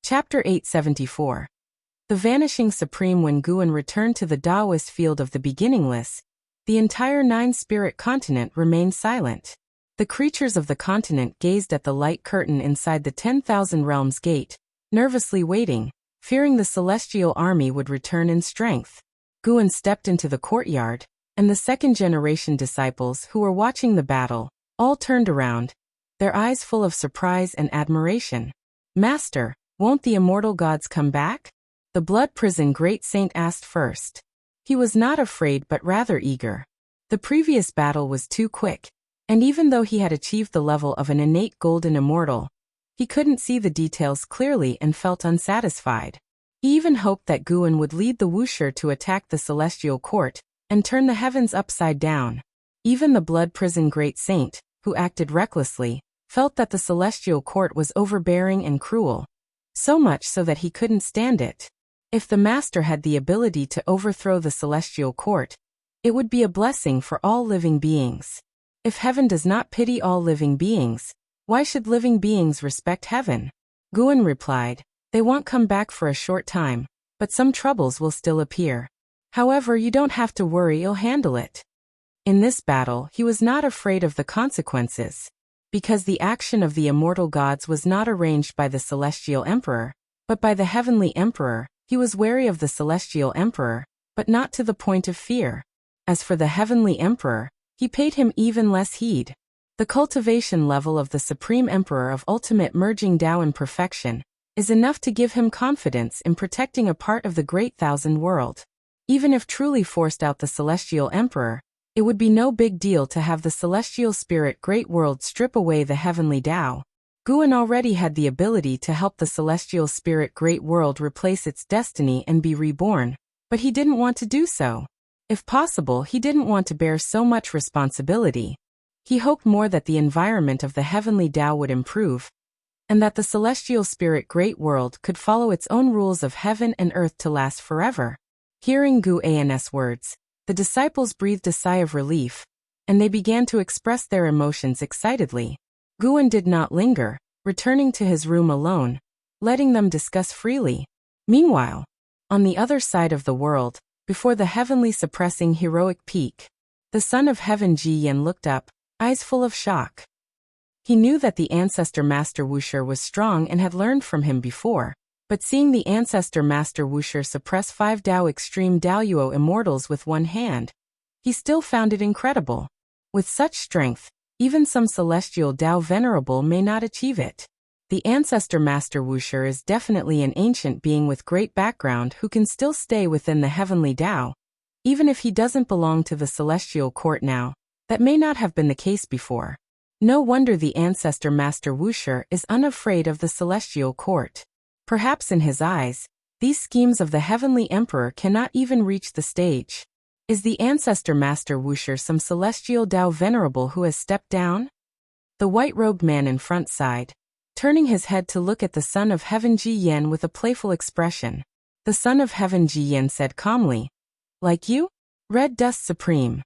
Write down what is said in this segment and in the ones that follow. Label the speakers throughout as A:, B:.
A: Chapter 874. The Vanishing Supreme. When Guan returned to the Taoist field of the beginningless, the entire nine-spirit continent remained silent. The creatures of the continent gazed at the light curtain inside the 10,000 Realms gate, nervously waiting, fearing the celestial army would return in strength. Guan stepped into the courtyard, and the second-generation disciples who were watching the battle all turned around, their eyes full of surprise and admiration. "Master, won't the immortal gods come back?" the blood prison great saint asked first. He was not afraid but rather eager. The previous battle was too quick, and even though he had achieved the level of an innate golden immortal, he couldn't see the details clearly and felt unsatisfied. He even hoped that Guan would lead the Wuxia to attack the celestial court and turn the heavens upside down. Even the blood prison great saint, who acted recklessly, felt that the celestial court was overbearing and cruel, so much so that he couldn't stand it. If the master had the ability to overthrow the celestial court, it would be a blessing for all living beings. If heaven does not pity all living beings, why should living beings respect heaven? Guan replied, "They won't come back for a short time, but some troubles will still appear. However, you don't have to worry, you'll handle it." In this battle, he was not afraid of the consequences. Because the action of the immortal gods was not arranged by the celestial emperor, but by the heavenly emperor, he was wary of the celestial emperor, but not to the point of fear. As for the heavenly emperor, he paid him even less heed. The cultivation level of the supreme emperor of ultimate merging Tao in perfection is enough to give him confidence in protecting a part of the great thousand world. Even if truly forced out the celestial emperor, it would be no big deal to have the celestial spirit great world strip away the heavenly Tao. Guan already had the ability to help the celestial spirit great world replace its destiny and be reborn, but he didn't want to do so. If possible, he didn't want to bear so much responsibility. He hoped more that the environment of the heavenly Tao would improve, and that the celestial spirit great world could follow its own rules of heaven and earth to last forever. Hearing Guan's words, the disciples breathed a sigh of relief, and they began to express their emotions excitedly. Guan did not linger, returning to his room alone, letting them discuss freely. Meanwhile, on the other side of the world, before the heavenly suppressing heroic peak, the son of heaven Ji Yan looked up, eyes full of shock. He knew that the ancestor Master Wuxia was strong and had learned from him before, but seeing the ancestor Master Wuxia suppress 5 Tao extreme Daoyuo immortals with one hand, he still found it incredible. With such strength, even some celestial Tao venerable may not achieve it. The ancestor Master Wuxia is definitely an ancient being with great background who can still stay within the heavenly Tao. Even if he doesn't belong to the celestial court now, that may not have been the case before. No wonder the ancestor Master Wuxia is unafraid of the celestial court. Perhaps in his eyes, these schemes of the heavenly emperor cannot even reach the stage. Is the ancestor Master Wuxia some celestial Tao venerable who has stepped down? The white-robed man in front sighed, turning his head to look at the son of heaven Ji Yan with a playful expression. The son of heaven Ji Yan said calmly, "Like you? Red Dust Supreme."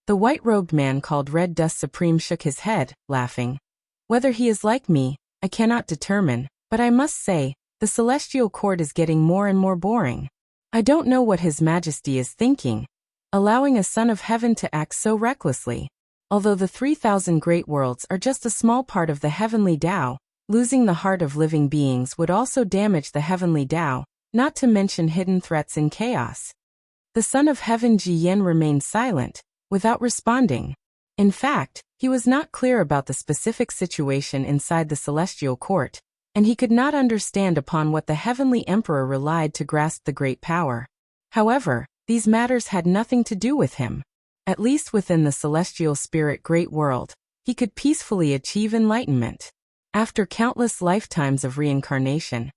A: The white-robed man called Red Dust Supreme shook his head, laughing. "Whether he is like me, I cannot determine, but I must say, the celestial court is getting more and more boring. I don't know what His Majesty is thinking, allowing a son of heaven to act so recklessly. Although the 3,000 great worlds are just a small part of the heavenly Tao, losing the heart of living beings would also damage the heavenly Tao, not to mention hidden threats and chaos." The son of heaven Ji Yan remained silent, without responding. In fact, he was not clear about the specific situation inside the celestial court, and he could not understand upon what the heavenly emperor relied to grasp the great power. However, these matters had nothing to do with him. At least within the celestial spirit great world, he could peacefully achieve enlightenment. After countless lifetimes of reincarnation,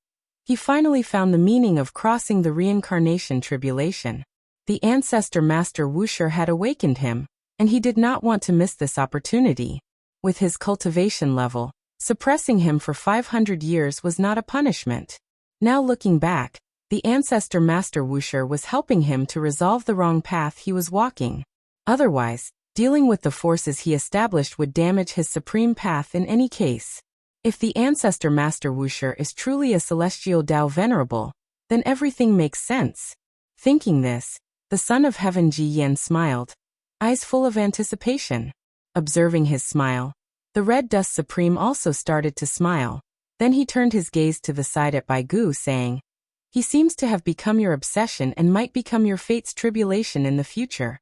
A: he finally found the meaning of crossing the reincarnation tribulation. The ancestor Master Wuxia had awakened him, and he did not want to miss this opportunity. With his cultivation level, suppressing him for 500 years was not a punishment. Now looking back, the ancestor Master Wuxia was helping him to resolve the wrong path he was walking. Otherwise, dealing with the forces he established would damage his supreme path in any case. If the ancestor Master Wuxia is truly a celestial Tao venerable, then everything makes sense. Thinking this, the son of heaven Ji Yan smiled, eyes full of anticipation. Observing his smile, the Red Dust Supreme also started to smile. Then he turned his gaze to the side at Bai Gu, saying, "He seems to have become your obsession and might become your fate's tribulation in the future."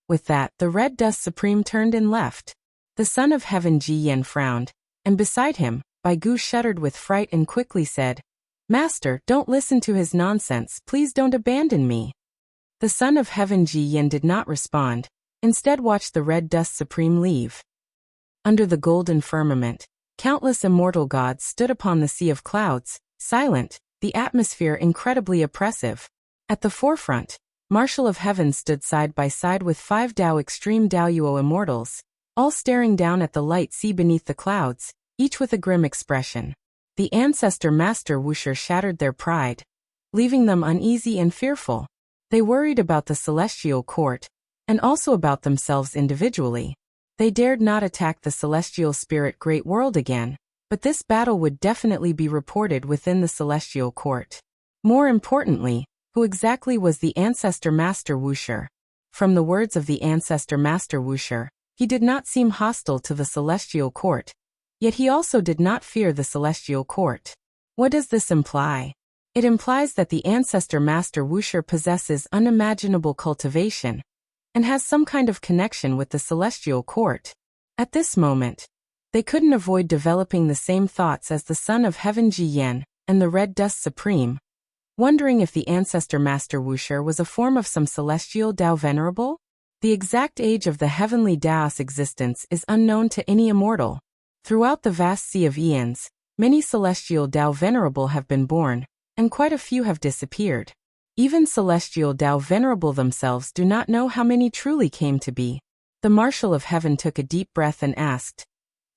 A: With that, the Red Dust Supreme turned and left. The son of heaven Ji Yan frowned, and beside him, Bai Gu shuddered with fright and quickly said, "Master, don't listen to his nonsense, please don't abandon me." The son of heaven Ji Yan did not respond, instead watched the Red Dust Supreme leave. Under the golden firmament, countless immortal gods stood upon the sea of clouds, silent, the atmosphere incredibly oppressive. At the forefront, Marshal of Heaven stood side by side with 5 Dao Extreme Daoyuo immortals, all staring down at the light sea beneath the clouds, each with a grim expression. The ancestor Master Wuxia shattered their pride, leaving them uneasy and fearful. They worried about the celestial court, and also about themselves individually. They dared not attack the celestial spirit great world again, but this battle would definitely be reported within the celestial court. More importantly, who exactly was the ancestor Master Wuxia? From the words of the ancestor Master Wuxia, he did not seem hostile to the celestial court, yet he also did not fear the celestial court. What does this imply? It implies that the ancestor Master Wuxia possesses unimaginable cultivation, and has some kind of connection with the celestial court. At this moment, they couldn't avoid developing the same thoughts as the son of heaven Ji Yan and the Red Dust Supreme, wondering if the ancestor Master Wuxia was a form of some celestial Tao venerable. The exact age of the heavenly Tao's existence is unknown to any immortal. Throughout the vast sea of eons, many celestial Tao venerable have been born, and quite a few have disappeared. Even celestial Tao venerable themselves do not know how many truly came to be. The Marshal of Heaven took a deep breath and asked,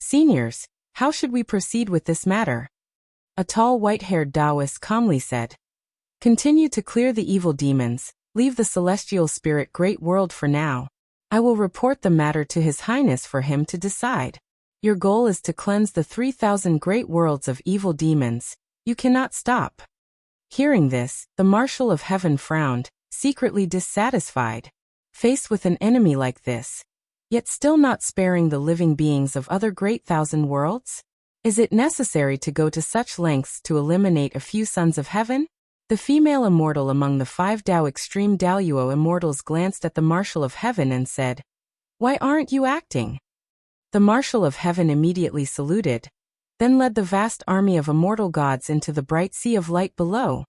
A: "Seniors, how should we proceed with this matter?" A tall white-haired Taoist calmly said, "Continue to clear the evil demons, leave the celestial spirit great world for now. I will report the matter to His Highness for him to decide. Your goal is to cleanse the 3,000 great worlds of evil demons. You cannot stop." Hearing this, the Marshal of Heaven frowned, secretly dissatisfied. Faced with an enemy like this, yet still not sparing the living beings of other great thousand worlds? Is it necessary to go to such lengths to eliminate a few sons of heaven? The female immortal among the 5 Dao Extreme Daoyuo immortals glanced at the Marshal of Heaven and said, "Why aren't you acting?" The Marshal of Heaven immediately saluted, then led the vast army of immortal gods into the bright sea of light below,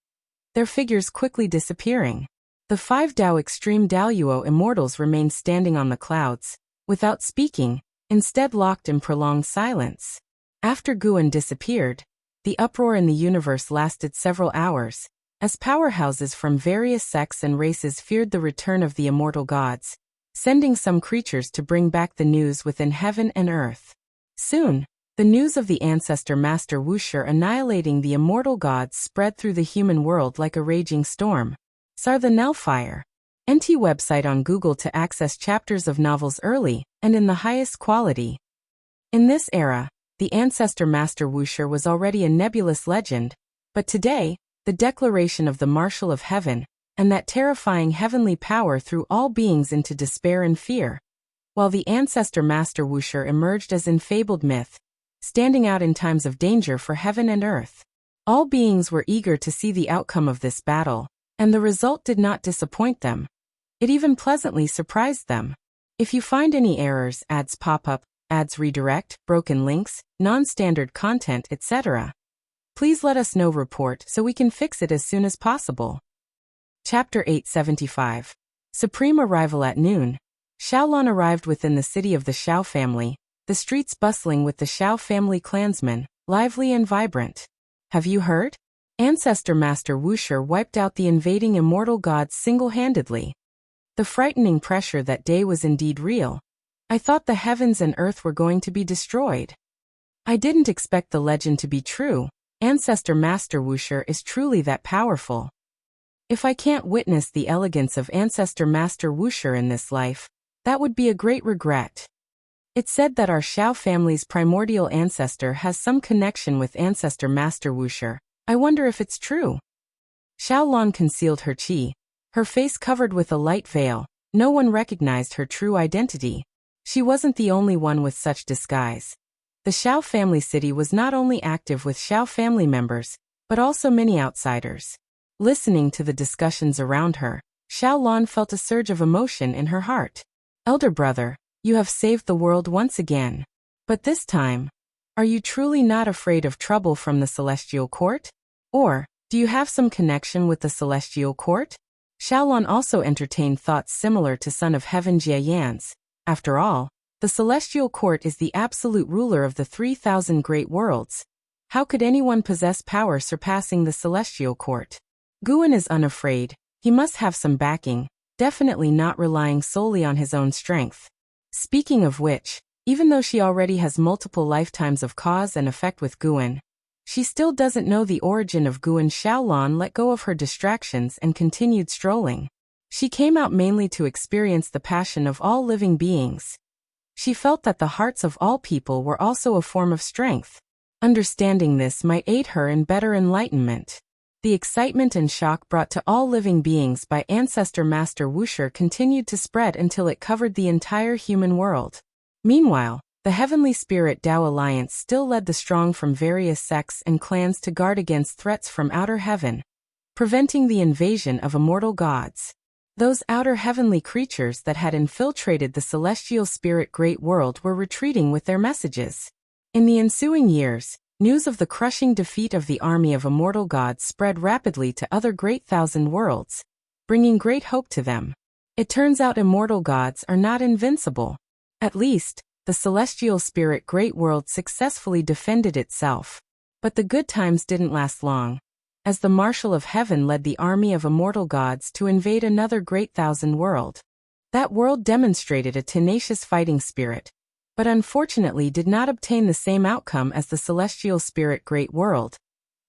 A: their figures quickly disappearing. The 5 Dao Extreme Daoyuo immortals remained standing on the clouds, without speaking, instead locked in prolonged silence. After Guan disappeared, the uproar in the universe lasted several hours, as powerhouses from various sects and races feared the return of the immortal gods, sending some creatures to bring back the news within heaven and earth. Soon, the news of the ancestor Master Wuxia annihilating the immortal gods spread through the human world like a raging storm. Sar the Nellfire. NT website on Google to access chapters of novels early and in the highest quality. In this era, the ancestor Master Wuxia was already a nebulous legend, but today, the declaration of the Marshal of Heaven, and that terrifying heavenly power threw all beings into despair and fear, while the ancestor Master Wuxia emerged as infabled myth, standing out in times of danger for heaven and earth. All beings were eager to see the outcome of this battle, and the result did not disappoint them. It even pleasantly surprised them. If you find any errors, ads pop up, ads redirect, broken links, non-standard content, etc., please let us know report so we can fix it as soon as possible. Chapter 875. Supreme Arrival at Noon. Xiaolon arrived within the city of the Xiao family, the streets bustling with the Xiao family clansmen, lively and vibrant. Have you heard? Ancestor Master Wuxia wiped out the invading immortal gods single-handedly. The frightening pressure that day was indeed real. I thought the heavens and earth were going to be destroyed. I didn't expect the legend to be true. Ancestor Master Wuxia is truly that powerful. If I can't witness the elegance of Ancestor Master Wuxia in this life, that would be a great regret. It's said that our Xiao family's primordial ancestor has some connection with ancestor Master Wusher. I wonder if it's true. Xiaolon concealed her qi, her face covered with a light veil. No one recognized her true identity. She wasn't the only one with such disguise. The Xiao family city was not only active with Xiao family members, but also many outsiders. Listening to the discussions around her, Xiaolon felt a surge of emotion in her heart. Elder brother, you have saved the world once again. But this time, are you truly not afraid of trouble from the celestial court? Or, do you have some connection with the celestial court? Xiaolon also entertained thoughts similar to Son of Heaven Jie Yan's. After all, the celestial court is the absolute ruler of the 3,000 great worlds. How could anyone possess power surpassing the celestial court? Guan is unafraid. He must have some backing, definitely not relying solely on his own strength. Speaking of which, even though she already has multiple lifetimes of cause and effect with Guan, she still doesn't know the origin of Guan. Xiaolon let go of her distractions and continued strolling. She came out mainly to experience the passion of all living beings. She felt that the hearts of all people were also a form of strength. Understanding this might aid her in better enlightenment. The excitement and shock brought to all living beings by ancestor Master Wusher continued to spread until it covered the entire human world. Meanwhile, the Heavenly Spirit Tao Alliance still led the strong from various sects and clans to guard against threats from outer heaven, preventing the invasion of immortal gods. Those outer heavenly creatures that had infiltrated the celestial spirit great world were retreating with their messages. In the ensuing years, news of the crushing defeat of the army of immortal gods spread rapidly to other great thousand worlds, bringing great hope to them. It turns out immortal gods are not invincible. At least, the celestial spirit great world successfully defended itself. But the good times didn't last long, as the Marshal of Heaven led the army of immortal gods to invade another great thousand world. That world demonstrated a tenacious fighting spirit, but unfortunately did not obtain the same outcome as the celestial spirit great world,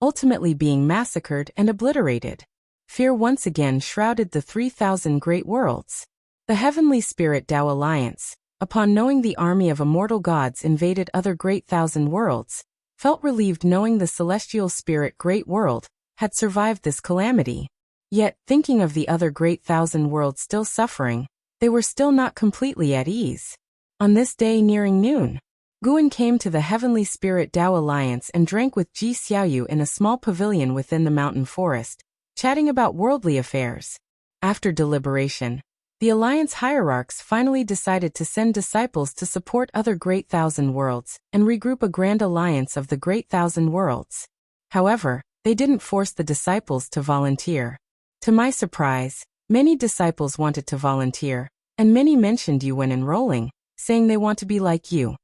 A: ultimately being massacred and obliterated. Fear once again shrouded the 3,000 great worlds. The Heavenly Spirit Tao Alliance, upon knowing the army of immortal gods invaded other great thousand worlds, felt relieved knowing the celestial spirit great world had survived this calamity. Yet, thinking of the other great thousand worlds still suffering, they were still not completely at ease. On this day nearing noon, Guan came to the Heavenly Spirit Tao Alliance and drank with Ji Xiaoyu in a small pavilion within the mountain forest, chatting about worldly affairs. After deliberation, the Alliance hierarchs finally decided to send disciples to support other great thousand worlds and regroup a grand alliance of the great thousand worlds. However, they didn't force the disciples to volunteer. To my surprise, many disciples wanted to volunteer, and many mentioned you when enrolling, saying they want to be like you.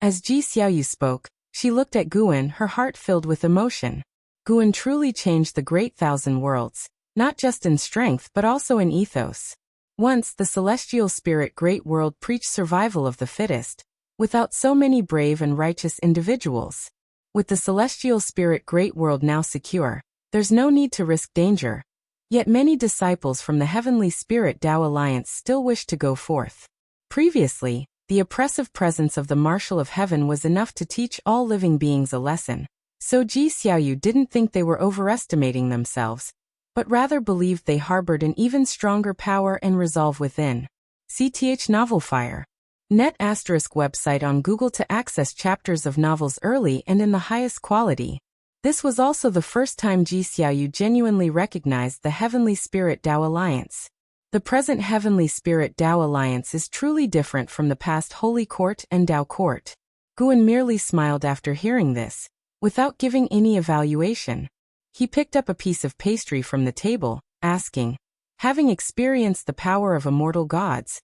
A: As Ji Xiaoyu spoke, she looked at Guan, her heart filled with emotion. Guan truly changed the great thousand worlds, not just in strength but also in ethos. Once the celestial spirit great world preached survival of the fittest, without so many brave and righteous individuals. With the celestial spirit great world now secure, there's no need to risk danger. Yet many disciples from the Heavenly Spirit Tao Alliance still wish to go forth. Previously, the oppressive presence of the Marshal of Heaven was enough to teach all living beings a lesson, so Ji Xiaoyu didn't think they were overestimating themselves, but rather believed they harbored an even stronger power and resolve within. CTH Novelfire. Net ** website on Google to access chapters of novels early and in the highest quality. This was also the first time Ji Xiaoyu genuinely recognized the Heavenly Spirit Tao Alliance. The present Heavenly Spirit Tao Alliance is truly different from the past Holy Court and Tao Court. Guan merely smiled after hearing this, without giving any evaluation. He picked up a piece of pastry from the table, asking, having experienced the power of immortal gods,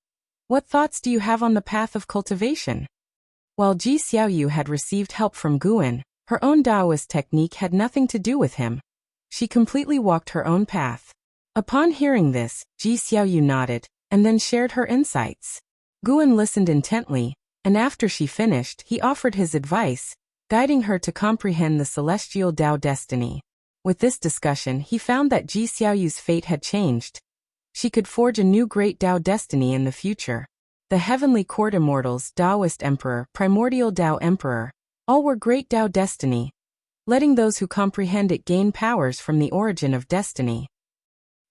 A: what thoughts do you have on the path of cultivation? While Ji Xiaoyu had received help from Guan, her own Taoist technique had nothing to do with him. She completely walked her own path. Upon hearing this, Ji Xiaoyu nodded, and then shared her insights. Guan listened intently, and after she finished, he offered his advice, guiding her to comprehend the celestial Tao destiny. With this discussion, he found that Ji Xiaoyu's fate had changed. She could forge a new great Tao destiny in the future. the Heavenly Court Immortals, Taoist Emperor, Primordial Tao Emperor, all were great Tao destiny, letting those who comprehend it gain powers from the origin of destiny.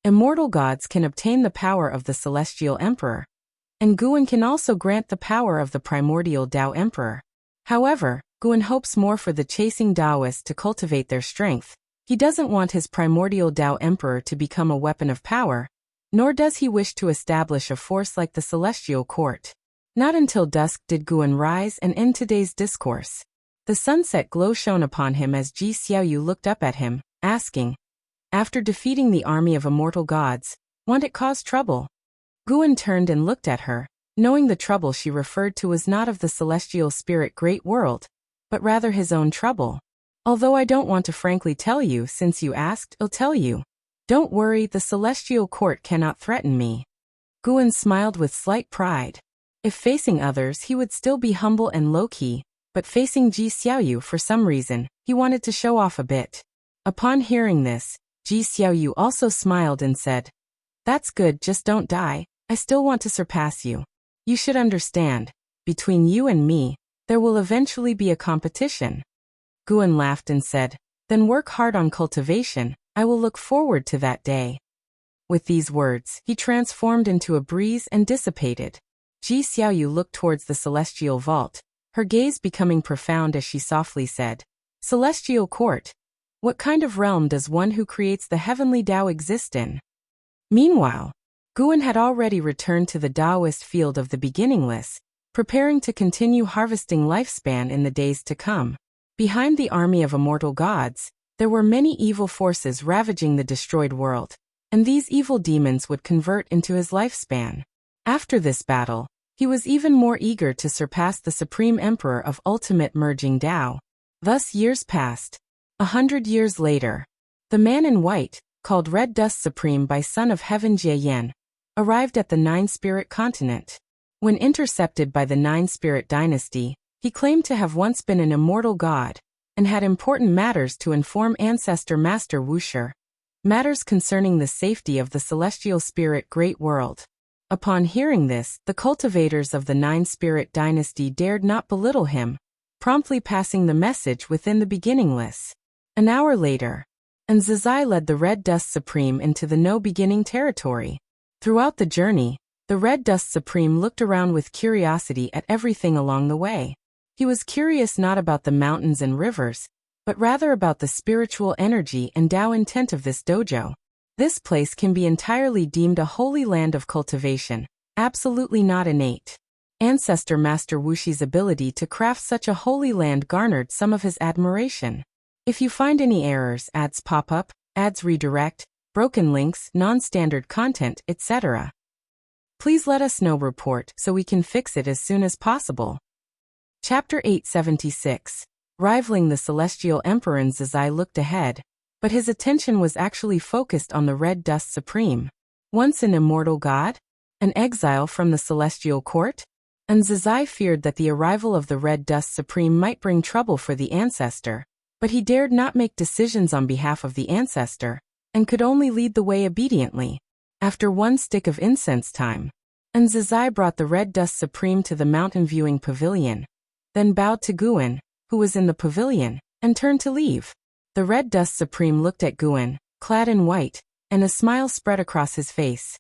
A: Immortal gods can obtain the power of the Celestial Emperor, and Guan can also grant the power of the Primordial Tao Emperor. However, Guan hopes more for the chasing Taoists to cultivate their strength. He doesn't want his Primordial Tao Emperor to become a weapon of power, nor does he wish to establish a force like the Celestial Court. Not until dusk did Guan rise and end today's discourse. The sunset glow shone upon him as Ji Xiaoyu looked up at him, asking, "After defeating the army of immortal gods, won't it cause trouble?" Guan turned and looked at her, knowing the trouble she referred to was not of the celestial spirit great world, but rather his own trouble. "Although I don't want to frankly tell you since you asked, I'll tell you. Don't worry, the celestial court cannot threaten me." Guan smiled with slight pride. If facing others he would still be humble and low-key, but facing Ji Xiaoyu for some reason, he wanted to show off a bit. Upon hearing this, Ji Xiaoyu also smiled and said, "That's good, just don't die, I still want to surpass you. You should understand, between you and me, there will eventually be a competition." Guan laughed and said, "Then work hard on cultivation, I will look forward to that day." With these words, he transformed into a breeze and dissipated. Ji Xiaoyu looked towards the celestial vault, her gaze becoming profound as she softly said, "Celestial Court, what kind of realm does one who creates the heavenly Tao exist in?" Meanwhile, Guan had already returned to the Taoist field of the beginningless, preparing to continue harvesting lifespan in the days to come. Behind the army of immortal gods, there were many evil forces ravaging the destroyed world, and these evil demons would convert into his lifespan. After this battle, he was even more eager to surpass the Supreme Emperor of ultimate merging Tao. Thus years passed. 100 years later, the man in white, called Red Dust Supreme by Son of Heaven Jieyan, arrived at the Nine-Spirit continent. When intercepted by the Nine-Spirit dynasty, he claimed to have once been an immortal god, and had important matters to inform ancestor Master Wuxia, matters concerning the safety of the celestial spirit great world. Upon hearing this, the cultivators of the Nine-Spirit dynasty dared not belittle him, promptly passing the message within the beginningless. An hour later, Zizai led the Red Dust Supreme into the no-beginning territory. Throughout the journey, the Red Dust Supreme looked around with curiosity at everything along the way. He was curious not about the mountains and rivers, but rather about the spiritual energy and Tao intent of this dojo. This place can be entirely deemed a holy land of cultivation, absolutely not innate. Ancestor Master Wuxi's ability to craft such a holy land garnered some of his admiration. If you find any errors, ads pop up, ads redirect, broken links, non-standard content, etc., please let us know. Report so we can fix it as soon as possible. Chapter 876. Rivaling the Celestial Emperor. Zizai looked ahead, but his attention was actually focused on the Red Dust Supreme. Once an immortal god? An exile from the Celestial Court? Zizai feared that the arrival of the Red Dust Supreme might bring trouble for the ancestor, but he dared not make decisions on behalf of the ancestor, and could only lead the way obediently. After one stick of incense time, Zizai brought the Red Dust Supreme to the mountain viewing pavilion, then bowed to Guan, who was in the pavilion, and turned to leave. The Red Dust Supreme looked at Guan, clad in white, and a smile spread across his face.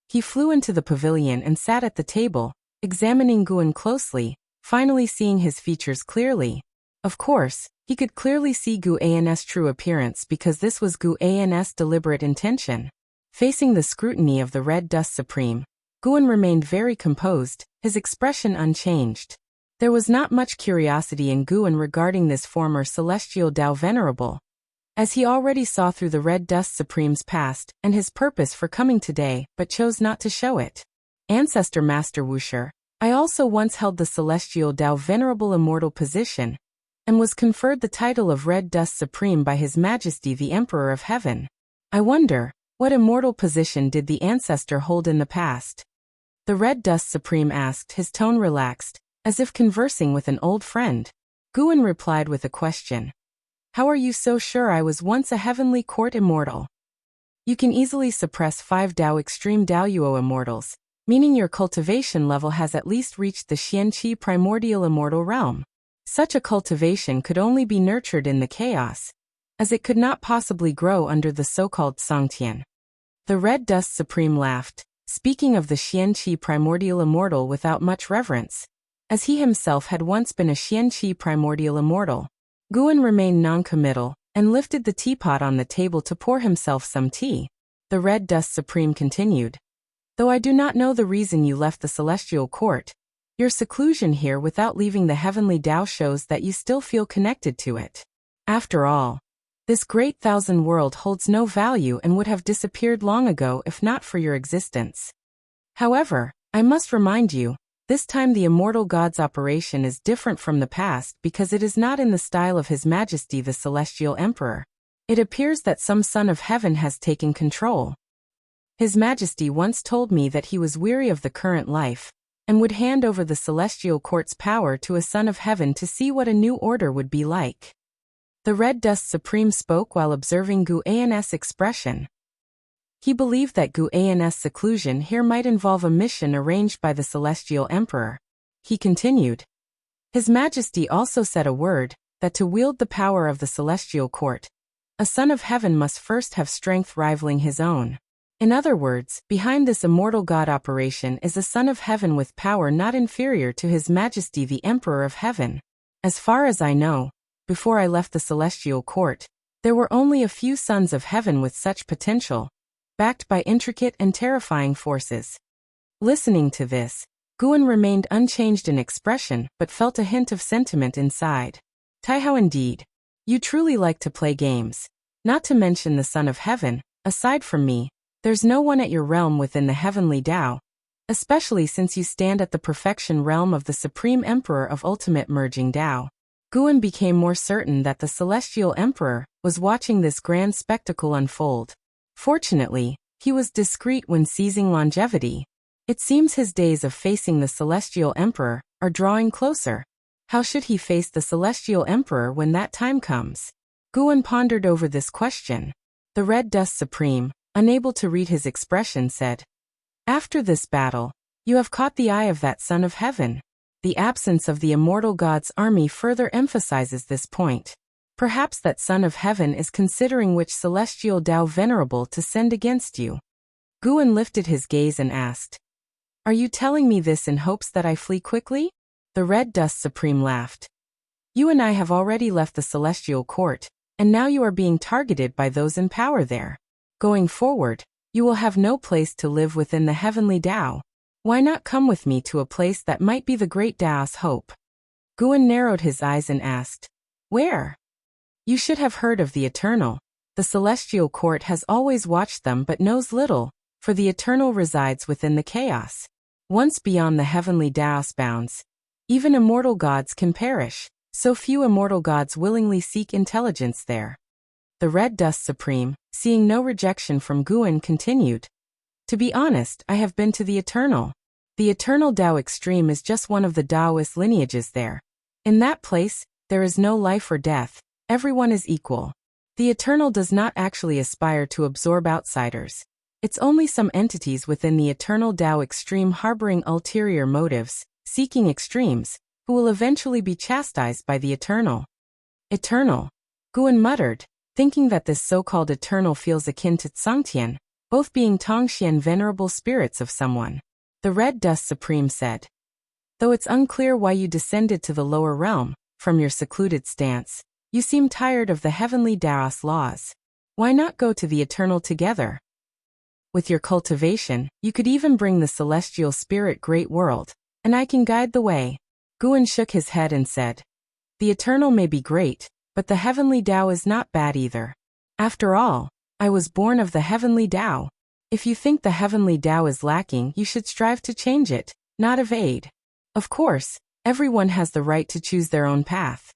A: He flew into the pavilion and sat at the table, examining Guan closely, finally seeing his features clearly. Of course, he could clearly see Guan's true appearance because this was Guan's deliberate intention. Facing the scrutiny of the Red Dust Supreme, Guan remained very composed, his expression unchanged. There was not much curiosity in Guan regarding this former celestial Tao venerable, as he already saw through the Red Dust Supreme's past and his purpose for coming today, but chose not to show it. Ancestor Master Wuxia, I also once held the celestial Tao venerable immortal position, and was conferred the title of Red Dust Supreme by His Majesty the Emperor of Heaven. I wonder, what immortal position did the ancestor hold in the past? The Red Dust Supreme asked, his tone relaxed, as if conversing with an old friend. Guan replied with a question. How are you so sure I was once a heavenly court immortal? You can easily suppress 5 Tao extreme Daoyuo immortals, meaning your cultivation level has at least reached the Xianqi primordial immortal realm. Such a cultivation could only be nurtured in the chaos, as it could not possibly grow under the so-called Sangtian. The Red Dust Supreme laughed, speaking of the Xianqi primordial immortal without much reverence, as he himself had once been a Xianqi primordial immortal. Guan remained non-committal, and lifted the teapot on the table to pour himself some tea. The Red Dust Supreme continued. Though I do not know the reason you left the celestial court, your seclusion here without leaving the heavenly Tao shows that you still feel connected to it. After all, this great thousand world holds no value and would have disappeared long ago if not for your existence. However, I must remind you, this time the immortal God's operation is different from the past because it is not in the style of His Majesty the Celestial Emperor. It appears that some son of heaven has taken control. His Majesty once told me that he was weary of the current life, and would hand over the celestial court's power to a son of heaven to see what a new order would be like. The Red Dust Supreme spoke while observing Gu An's expression. He believed that Gu An's seclusion here might involve a mission arranged by the Celestial Emperor. He continued. His Majesty also said a word, that to wield the power of the Celestial Court, a son of heaven must first have strength rivaling his own. In other words, behind this immortal God operation is a son of heaven with power not inferior to His Majesty the Emperor of Heaven. As far as I know, before I left the Celestial Court, there were only a few sons of heaven with such potential, backed by intricate and terrifying forces. Listening to this, Guan remained unchanged in expression but felt a hint of sentiment inside. Taihao, indeed. You truly like to play games. Not to mention the Son of Heaven, aside from me, there's no one at your realm within the heavenly Tao, especially since you stand at the perfection realm of the Supreme Emperor of Ultimate Merging Tao. Guan became more certain that the Celestial Emperor was watching this grand spectacle unfold. Fortunately, he was discreet when seizing longevity. It seems his days of facing the Celestial Emperor are drawing closer. How should he face the Celestial Emperor when that time comes? Guan pondered over this question. The Red Dust Supreme, unable to read his expression, said, After this battle, you have caught the eye of that Son of Heaven. The absence of the immortal God's army further emphasizes this point. Perhaps that Son of Heaven is considering which celestial Tao venerable to send against you. Guan lifted his gaze and asked, Are you telling me this in hopes that I flee quickly? The Red Dust Supreme laughed. You and I have already left the Celestial Court, and now you are being targeted by those in power there. Going forward, you will have no place to live within the heavenly Tao. Why not come with me to a place that might be the great Tao's hope? Guan narrowed his eyes and asked, Where? You should have heard of the Eternal. The Celestial Court has always watched them but knows little, for the Eternal resides within the chaos. Once beyond the heavenly Tao's bounds, even immortal gods can perish, so few immortal gods willingly seek intelligence there. The Red Dust Supreme, seeing no rejection from Guan, continued. To be honest, I have been to the Eternal. The Eternal Tao Extreme is just one of the Taoist lineages there. In that place, there is no life or death. Everyone is equal. The Eternal does not actually aspire to absorb outsiders. It's only some entities within the Eternal Tao Extreme harboring ulterior motives, seeking extremes, who will eventually be chastised by the Eternal. Eternal, Guan muttered, thinking that this so-called Eternal feels akin to Tsangtian, both being Tongxian venerable spirits of someone. The Red Dust Supreme said, Though it's unclear why you descended to the lower realm, from your secluded stance, you seem tired of the heavenly Taoist laws. Why not go to the Eternal together? With your cultivation, you could even bring the celestial spirit great world, and I can guide the way. Guan shook his head and said, The Eternal may be great, but the heavenly Tao is not bad either. After all, I was born of the heavenly Tao. If you think the heavenly Tao is lacking, you should strive to change it, not evade. Of course, everyone has the right to choose their own path.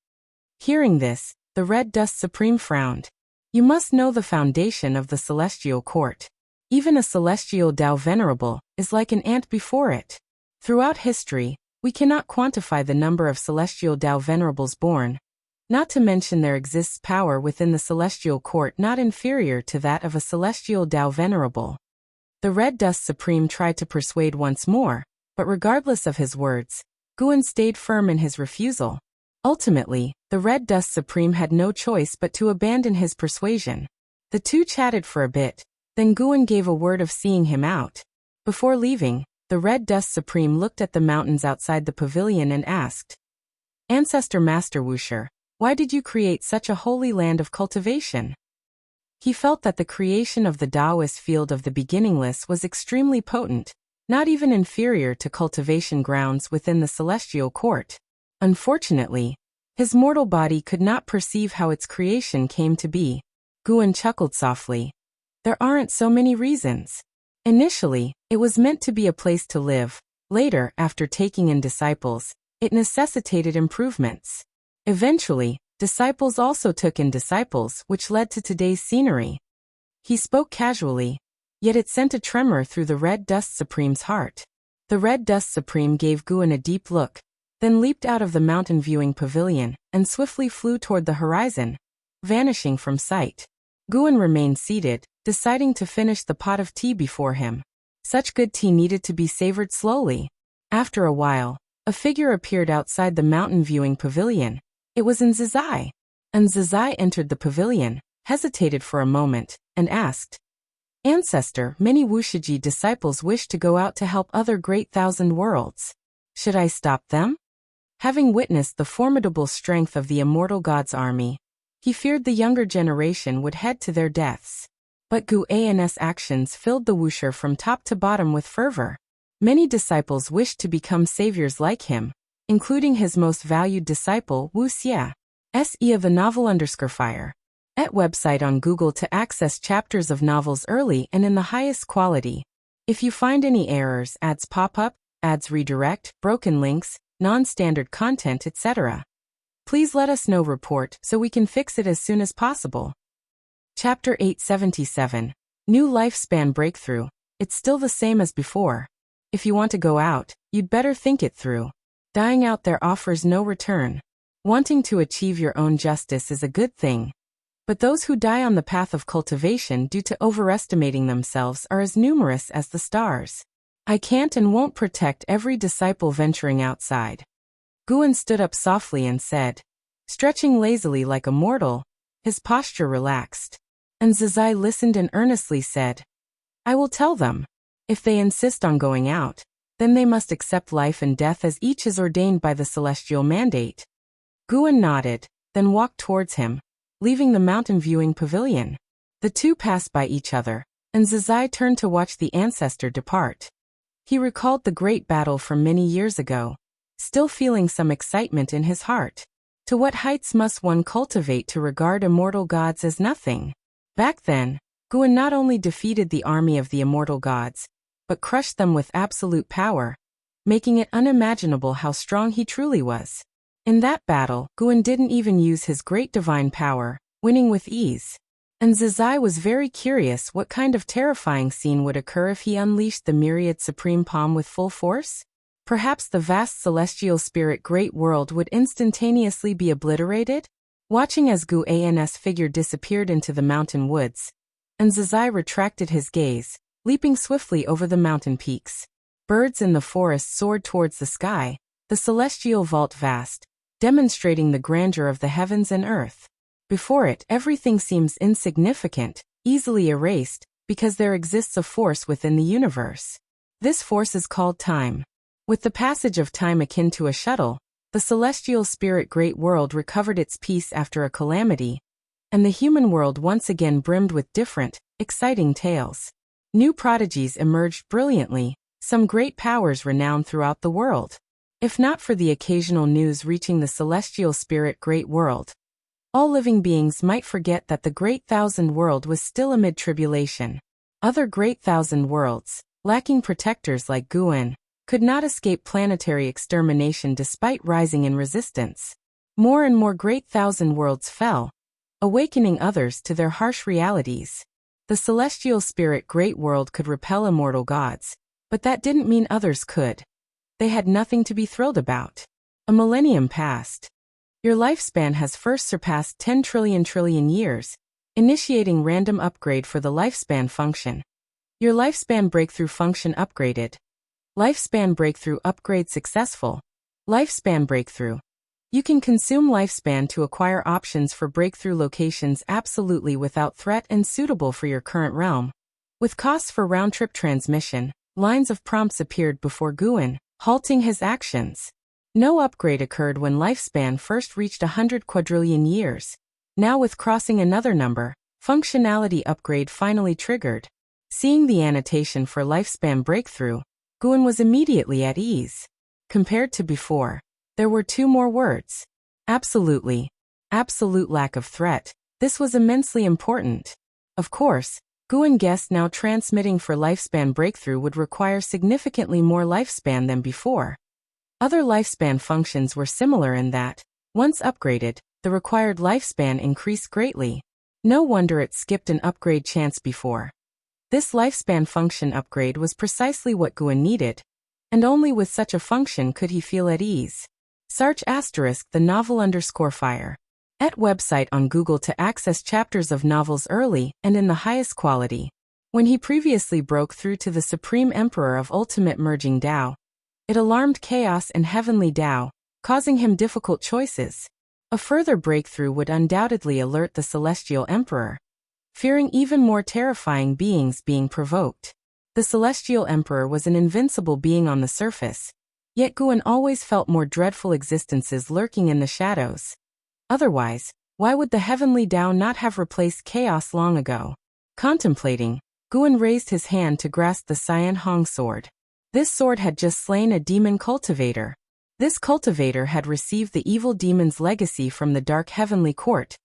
A: Hearing this, the Red Dust Supreme frowned. You must know the foundation of the Celestial Court. Even a celestial Tao venerable is like an ant before it. Throughout history, we cannot quantify the number of celestial Tao venerables born, not to mention there exists power within the Celestial Court not inferior to that of a celestial Tao venerable. The Red Dust Supreme tried to persuade once more, but regardless of his words, Guan stayed firm in his refusal. Ultimately, the Red Dust Supreme had no choice but to abandon his persuasion. The two chatted for a bit, then Guan gave a word of seeing him out. Before leaving, the Red Dust Supreme looked at the mountains outside the pavilion and asked, "Ancestor Master Wusher, why did you create such a holy land of cultivation?" He felt that the creation of the Taoist field of the beginningless was extremely potent, not even inferior to cultivation grounds within the celestial court. Unfortunately, his mortal body could not perceive how its creation came to be. Guan chuckled softly. There aren't so many reasons. Initially, it was meant to be a place to live. Later, after taking in disciples, it necessitated improvements. Eventually, disciples also took in disciples, which led to today's scenery. He spoke casually, yet it sent a tremor through the Red Dust Supreme's heart. The Red Dust Supreme gave Guan a deep look, then leaped out of the mountain viewing pavilion and swiftly flew toward the horizon, vanishing from sight. Guan remained seated, deciding to finish the pot of tea before him. Such good tea needed to be savored slowly. After a while, a figure appeared outside the mountain viewing pavilion. It was Nzizai. Nzizai entered the pavilion, hesitated for a moment, and asked, "Ancestor, many Wushiji disciples wish to go out to help other great thousand worlds. Should I stop them?" Having witnessed the formidable strength of the immortal god's army, he feared the younger generation would head to their deaths. But Gu An's actions filled the Wusher from top to bottom with fervor. Many disciples wished to become saviors like him, including his most valued disciple Wu Xie. SE of the novel_fire. At website on Google to access chapters of novels early and in the highest quality. If you find any errors, ads pop up, ads redirect, broken links, non-standard content, etc., please let us know. Report so we can fix it as soon as possible. Chapter 877. New Lifespan Breakthrough. It's still the same as before. If you want to go out, you'd better think it through. Dying out there offers no return. Wanting to achieve your own justice is a good thing. But those who die on the path of cultivation due to overestimating themselves are as numerous as the stars. I can't and won't protect every disciple venturing outside. Guan stood up softly and said, stretching lazily like a mortal, his posture relaxed. And Nzizai listened and earnestly said, "I will tell them. If they insist on going out, then they must accept life and death as each is ordained by the celestial mandate." Guan nodded, then walked towards him, leaving the mountain viewing pavilion. The two passed by each other, and Nzizai turned to watch the ancestor depart. He recalled the great battle from many years ago, still feeling some excitement in his heart. To what heights must one cultivate to regard immortal gods as nothing? Back then, Guan not only defeated the army of the immortal gods, but crushed them with absolute power, making it unimaginable how strong he truly was. In that battle, Guan didn't even use his great divine power, winning with ease. And Nzizai was very curious what kind of terrifying scene would occur if he unleashed the myriad supreme palm with full force. Perhaps the vast celestial spirit great world would instantaneously be obliterated? Watching as Gu An's figure disappeared into the mountain woods, Nzizai retracted his gaze, leaping swiftly over the mountain peaks. Birds in the forest soared towards the sky, the celestial vault vast, demonstrating the grandeur of the heavens and earth. Before it, everything seems insignificant, easily erased, because there exists a force within the universe. This force is called time. With the passage of time akin to a shuttle, the celestial spirit great world recovered its peace after a calamity, and the human world once again brimmed with different, exciting tales. New prodigies emerged brilliantly, some great powers renowned throughout the world. If not for the occasional news reaching the celestial spirit great world, all living beings might forget that the great thousand world was still amid tribulation. Other great thousand worlds, lacking protectors like Guan, could not escape planetary extermination despite rising in resistance. More and more great thousand worlds fell, awakening others to their harsh realities. The celestial spirit great world could repel immortal gods, but that didn't mean others could. They had nothing to be thrilled about. A millennium passed. Your lifespan has first surpassed 10 trillion years, initiating random upgrade for the lifespan function. Your lifespan breakthrough function upgraded. Lifespan breakthrough upgrade successful. Lifespan breakthrough. You can consume lifespan to acquire options for breakthrough locations absolutely without threat and suitable for your current realm. With costs for round-trip transmission, lines of prompts appeared before Guin, halting his actions. No upgrade occurred when lifespan first reached 100 quadrillion years. Now with crossing another number, functionality upgrade finally triggered. Seeing the annotation for lifespan breakthrough, Guin was immediately at ease. Compared to before, there were 2 more words. Absolutely. Absolute lack of threat. This was immensely important. Of course, Guin guessed now transmitting for lifespan breakthrough would require significantly more lifespan than before. Other lifespan functions were similar in that, once upgraded, the required lifespan increased greatly. No wonder it skipped an upgrade chance before. This lifespan function upgrade was precisely what Guin needed, and only with such a function could he feel at ease. Search *the novel_fire. @ website on Google to access chapters of novels early and in the highest quality. When he previously broke through to the Supreme Emperor of Ultimate Merging Tao, it alarmed Chaos and Heavenly Tao, causing him difficult choices. A further breakthrough would undoubtedly alert the Celestial Emperor, fearing even more terrifying beings being provoked. The Celestial Emperor was an invincible being on the surface, yet Guin always felt more dreadful existences lurking in the shadows. Otherwise, why would the Heavenly Tao not have replaced Chaos long ago? Contemplating, Guin raised his hand to grasp the Cyan Hong sword. This sword had just slain a demon cultivator. This cultivator had received the evil demon's legacy from the Dark Heavenly Court,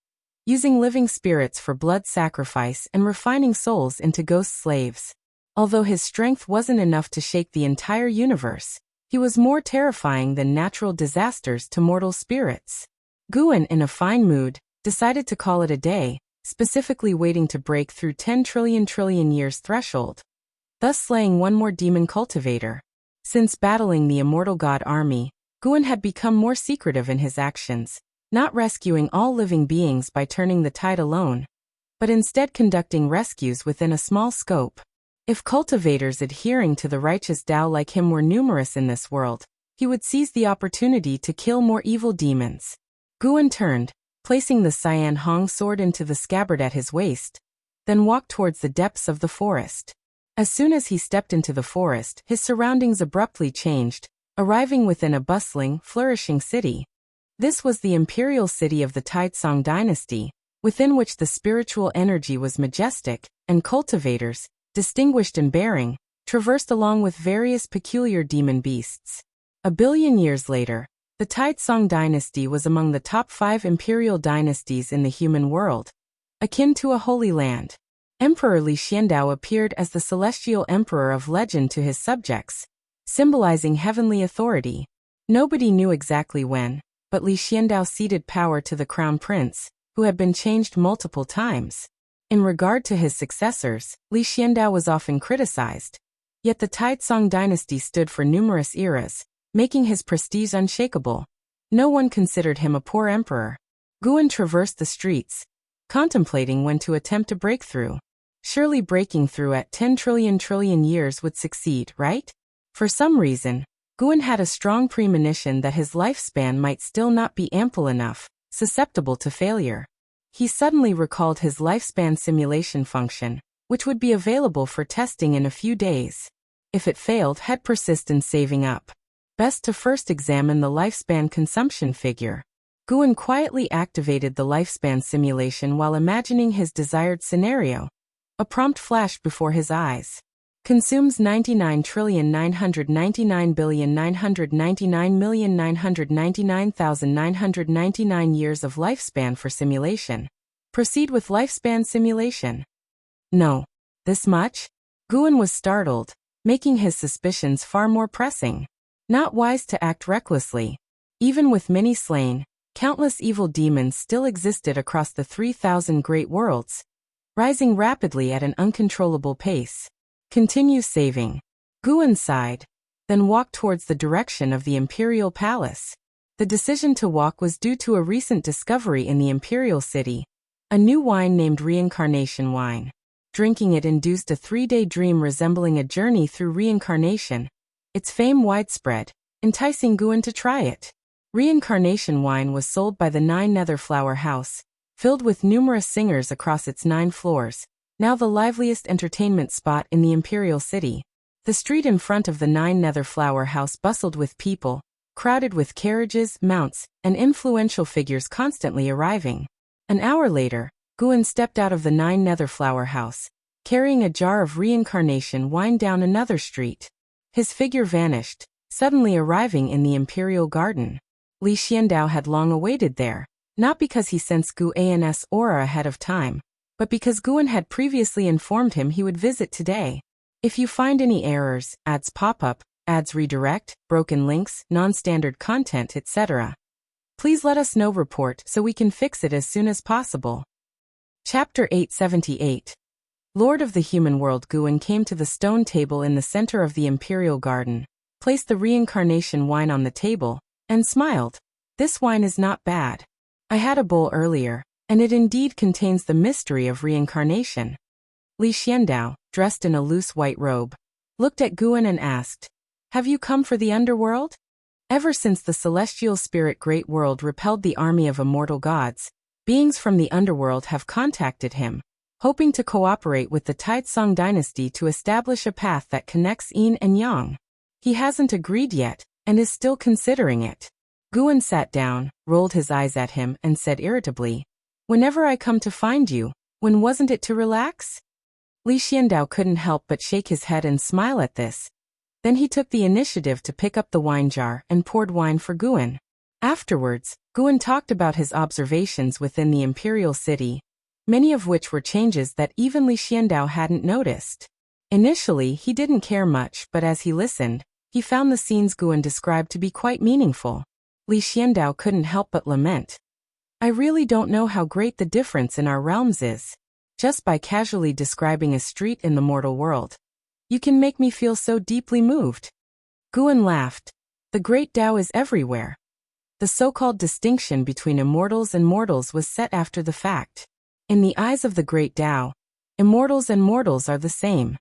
A: using living spirits for blood sacrifice and refining souls into ghost slaves. Although his strength wasn't enough to shake the entire universe, he was more terrifying than natural disasters to mortal spirits. Guin, in a fine mood, decided to call it a day, specifically waiting to break through 10 trillion years threshold, thus slaying one more demon cultivator. Since battling the immortal god army, Guin had become more secretive in his actions, not rescuing all living beings by turning the tide alone, but instead conducting rescues within a small scope. If cultivators adhering to the righteous Tao like him were numerous in this world, he would seize the opportunity to kill more evil demons. Guin turned, placing the Cyan Hong sword into the scabbard at his waist, then walked towards the depths of the forest. As soon as he stepped into the forest, his surroundings abruptly changed, arriving within a bustling, flourishing city. This was the imperial city of the Taizong dynasty, within which the spiritual energy was majestic, and cultivators, distinguished in bearing, traversed along with various peculiar demon beasts. A billion years later, the Taizong dynasty was among the top 5 imperial dynasties in the human world, akin to a holy land. Emperor Li Xiandao appeared as the celestial emperor of legend to his subjects, symbolizing heavenly authority. Nobody knew exactly when, but Li Xiandao ceded power to the crown prince, who had been changed multiple times. In regard to his successors, Li Xiandao was often criticized, yet the Taizong dynasty stood for numerous eras, making his prestige unshakable. No one considered him a poor emperor. Guin traversed the streets, contemplating when to attempt a breakthrough. Surely breaking through at 10 trillion years would succeed, right? For some reason, Guin had a strong premonition that his lifespan might still not be ample enough, susceptible to failure. He suddenly recalled his lifespan simulation function, which would be available for testing in a few days. If it failed, he'd persist in saving up. Best to first examine the lifespan consumption figure. Guin quietly activated the lifespan simulation while imagining his desired scenario. A prompt flashed before his eyes. Consumes 99,999,999,999,999 years of lifespan for simulation. Proceed with lifespan simulation. No. This much? Guin was startled, making his suspicions far more pressing. Not wise to act recklessly. Even with many slain, countless evil demons still existed across the 3,000 great worlds, rising rapidly at an uncontrollable pace. Continue saving. Guin sighed, then walked towards the direction of the imperial palace. The decision to walk was due to a recent discovery in the imperial city, a new wine named reincarnation wine. Drinking it induced a 3-day dream resembling a journey through reincarnation, its fame widespread, enticing Guan to try it. Reincarnation wine was sold by the Nine Nether Flower House, filled with numerous singers across its 9 floors, now the liveliest entertainment spot in the Imperial City. The street in front of the Nine Nether Flower House bustled with people, crowded with carriages, mounts, and influential figures constantly arriving. An hour later, Guan stepped out of the Nine Nether Flower House, carrying a jar of reincarnation wine down another street. His figure vanished, suddenly arriving in the Imperial Garden. Li Xiandao had long awaited there, not because he sensed Guan's aura ahead of time, but because Guan had previously informed him he would visit today. If you find any errors, ads pop up, ads redirect, broken links, non-standard content, etc., please let us know. Report so we can fix it as soon as possible. Chapter 878. Lord of the Human World. Guan came to the stone table in the center of the Imperial Garden, placed the reincarnation wine on the table, and smiled. This wine is not bad. I had a bowl earlier, and it indeed contains the mystery of reincarnation. Li Xiandao, dressed in a loose white robe, looked at Guan and asked, "Have you come for the underworld?" Ever since the celestial spirit Great World repelled the army of immortal gods, beings from the underworld have contacted him, hoping to cooperate with the Taizong dynasty to establish a path that connects yin and yang. He hasn't agreed yet, and is still considering it. Guan sat down, rolled his eyes at him, and said irritably, "Whenever I come to find you, when wasn't it to relax?" Li Xiandao couldn't help but shake his head and smile at this. Then he took the initiative to pick up the wine jar and poured wine for Guan. Afterwards, Guan talked about his observations within the Imperial City, many of which were changes that even Li Xiandao hadn't noticed. Initially, he didn't care much, but as he listened, he found the scenes Guan described to be quite meaningful. Li Xiandao couldn't help but lament. "I really don't know how great the difference in our realms is. Just by casually describing a street in the mortal world, you can make me feel so deeply moved." Guan laughed. "The great Tao is everywhere. The so-called distinction between immortals and mortals was set after the fact. In the eyes of the great Tao, immortals and mortals are the same."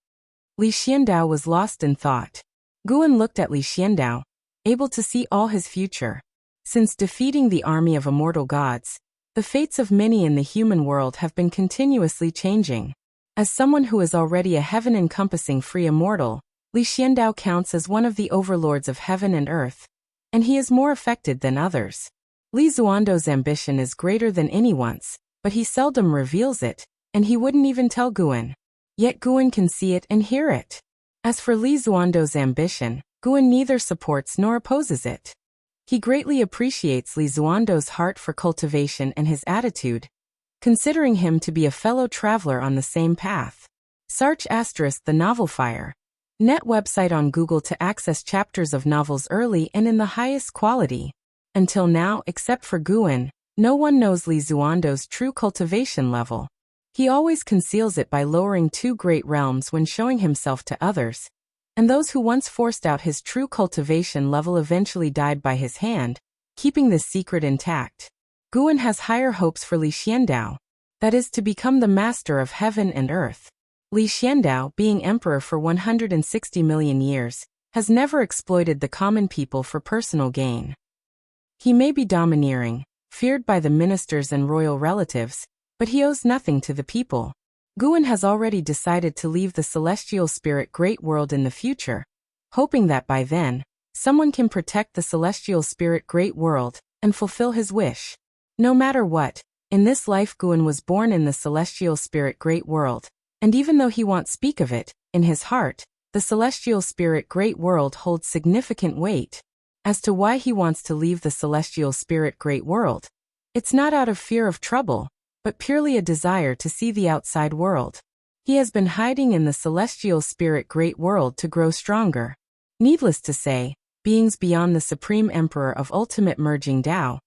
A: Li Xiandao was lost in thought. Guan looked at Li Xiandao, able to see all his future. Since defeating the army of immortal gods, the fates of many in the human world have been continuously changing. As someone who is already a heaven-encompassing free immortal, Li Xiandao counts as one of the overlords of heaven and earth, and he is more affected than others. Li Zuando's ambition is greater than anyone's, but he seldom reveals it, and he wouldn't even tell Guan. Yet Guan can see it and hear it. As for Li Zuando's ambition, Guan neither supports nor opposes it. He greatly appreciates Li Zuando's heart for cultivation and his attitude, considering him to be a fellow traveler on the same path. Search * the novel Fire. Net website on Google to access chapters of novels early and in the highest quality. Until now, except for Guan, no one knows Li Zuando's true cultivation level. He always conceals it by lowering 2 great realms when showing himself to others, and those who once forced out his true cultivation level eventually died by his hand, keeping this secret intact. Guan has higher hopes for Li Xiandao, that is to become the master of heaven and earth. Li Xiandao, being emperor for 160 million years, has never exploited the common people for personal gain. He may be domineering, feared by the ministers and royal relatives, but he owes nothing to the people. Guan has already decided to leave the celestial spirit Great World in the future, hoping that by then, someone can protect the celestial spirit Great World and fulfill his wish. No matter what, in this life Guan was born in the celestial spirit Great World, and even though he won't speak of it, in his heart, the celestial spirit Great World holds significant weight. As to why he wants to leave the celestial spirit Great World, it's not out of fear of trouble, but purely a desire to see the outside world. He has been hiding in the celestial spirit Great World to grow stronger. Needless to say, beings beyond the Supreme Emperor of ultimate merging Tao,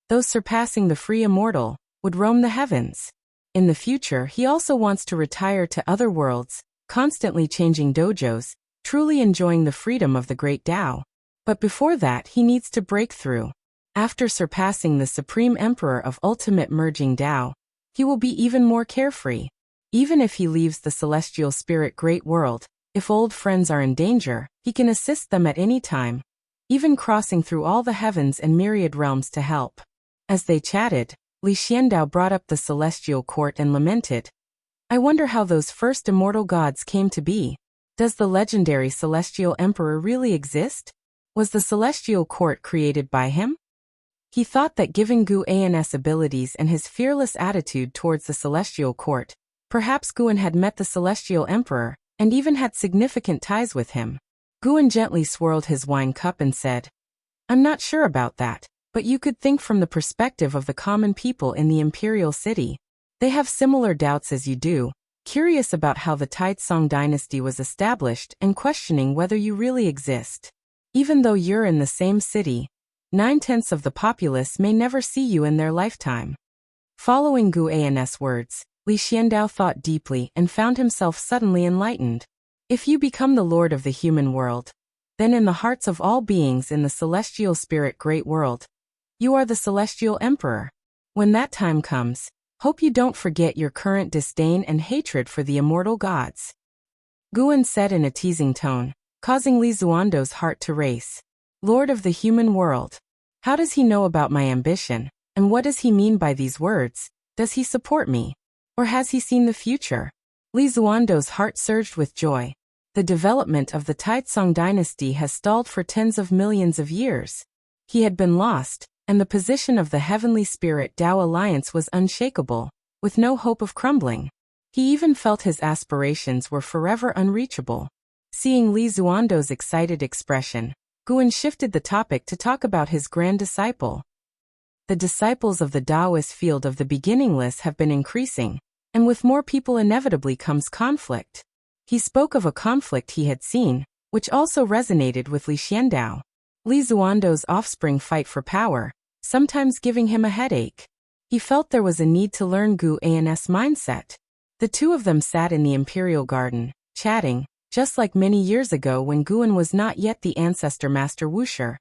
A: those surpassing the free immortal, would roam the heavens. In the future, he also wants to retire to other worlds, constantly changing dojos, truly enjoying the freedom of the great Tao. But before that, he needs to break through. After surpassing the Supreme Emperor of ultimate merging Tao, he will be even more carefree. Even if he leaves the celestial spirit great world, if old friends are in danger, he can assist them at any time, even crossing through all the heavens and myriad realms to help. As they chatted, Li Xiandao brought up the celestial court and lamented, I wonder how those first immortal gods came to be. Does the legendary celestial emperor really exist? Was the celestial court created by him? He thought that given Gu An's abilities and his fearless attitude towards the celestial court, perhaps Guan had met the celestial emperor, and even had significant ties with him. Guan gently swirled his wine cup and said, I'm not sure about that, but you could think from the perspective of the common people in the imperial city. They have similar doubts as you do, curious about how the Taizong dynasty was established and questioning whether you really exist. Even though you're in the same city, 9/10 of the populace may never see you in their lifetime. Following Gu An's words, Li Xiandao thought deeply and found himself suddenly enlightened. If you become the lord of the human world, then in the hearts of all beings in the celestial spirit great world, you are the celestial emperor. When that time comes, hope you don't forget your current disdain and hatred for the immortal gods. Guan said in a teasing tone, causing Li Zuando's heart to race. Lord of the human world. How does he know about my ambition, and what does he mean by these words? Does he support me? Or has he seen the future? Li Zuando's heart surged with joy. The development of the Taizong dynasty has stalled for tens of millions of years. He had been lost, and the position of the Heavenly Spirit Tao Alliance was unshakable, with no hope of crumbling. He even felt his aspirations were forever unreachable. Seeing Li Zuando's excited expression, Guan shifted the topic to talk about his grand disciple. The disciples of the Taoist field of the beginningless have been increasing, and with more people inevitably comes conflict. He spoke of a conflict he had seen, which also resonated with Li Xiandao. Li Zuando's offspring fight for power, sometimes giving him a headache. He felt there was a need to learn Gu An's mindset. The two of them sat in the imperial garden, chatting, just like many years ago when Guan was not yet the ancestor master Wusher,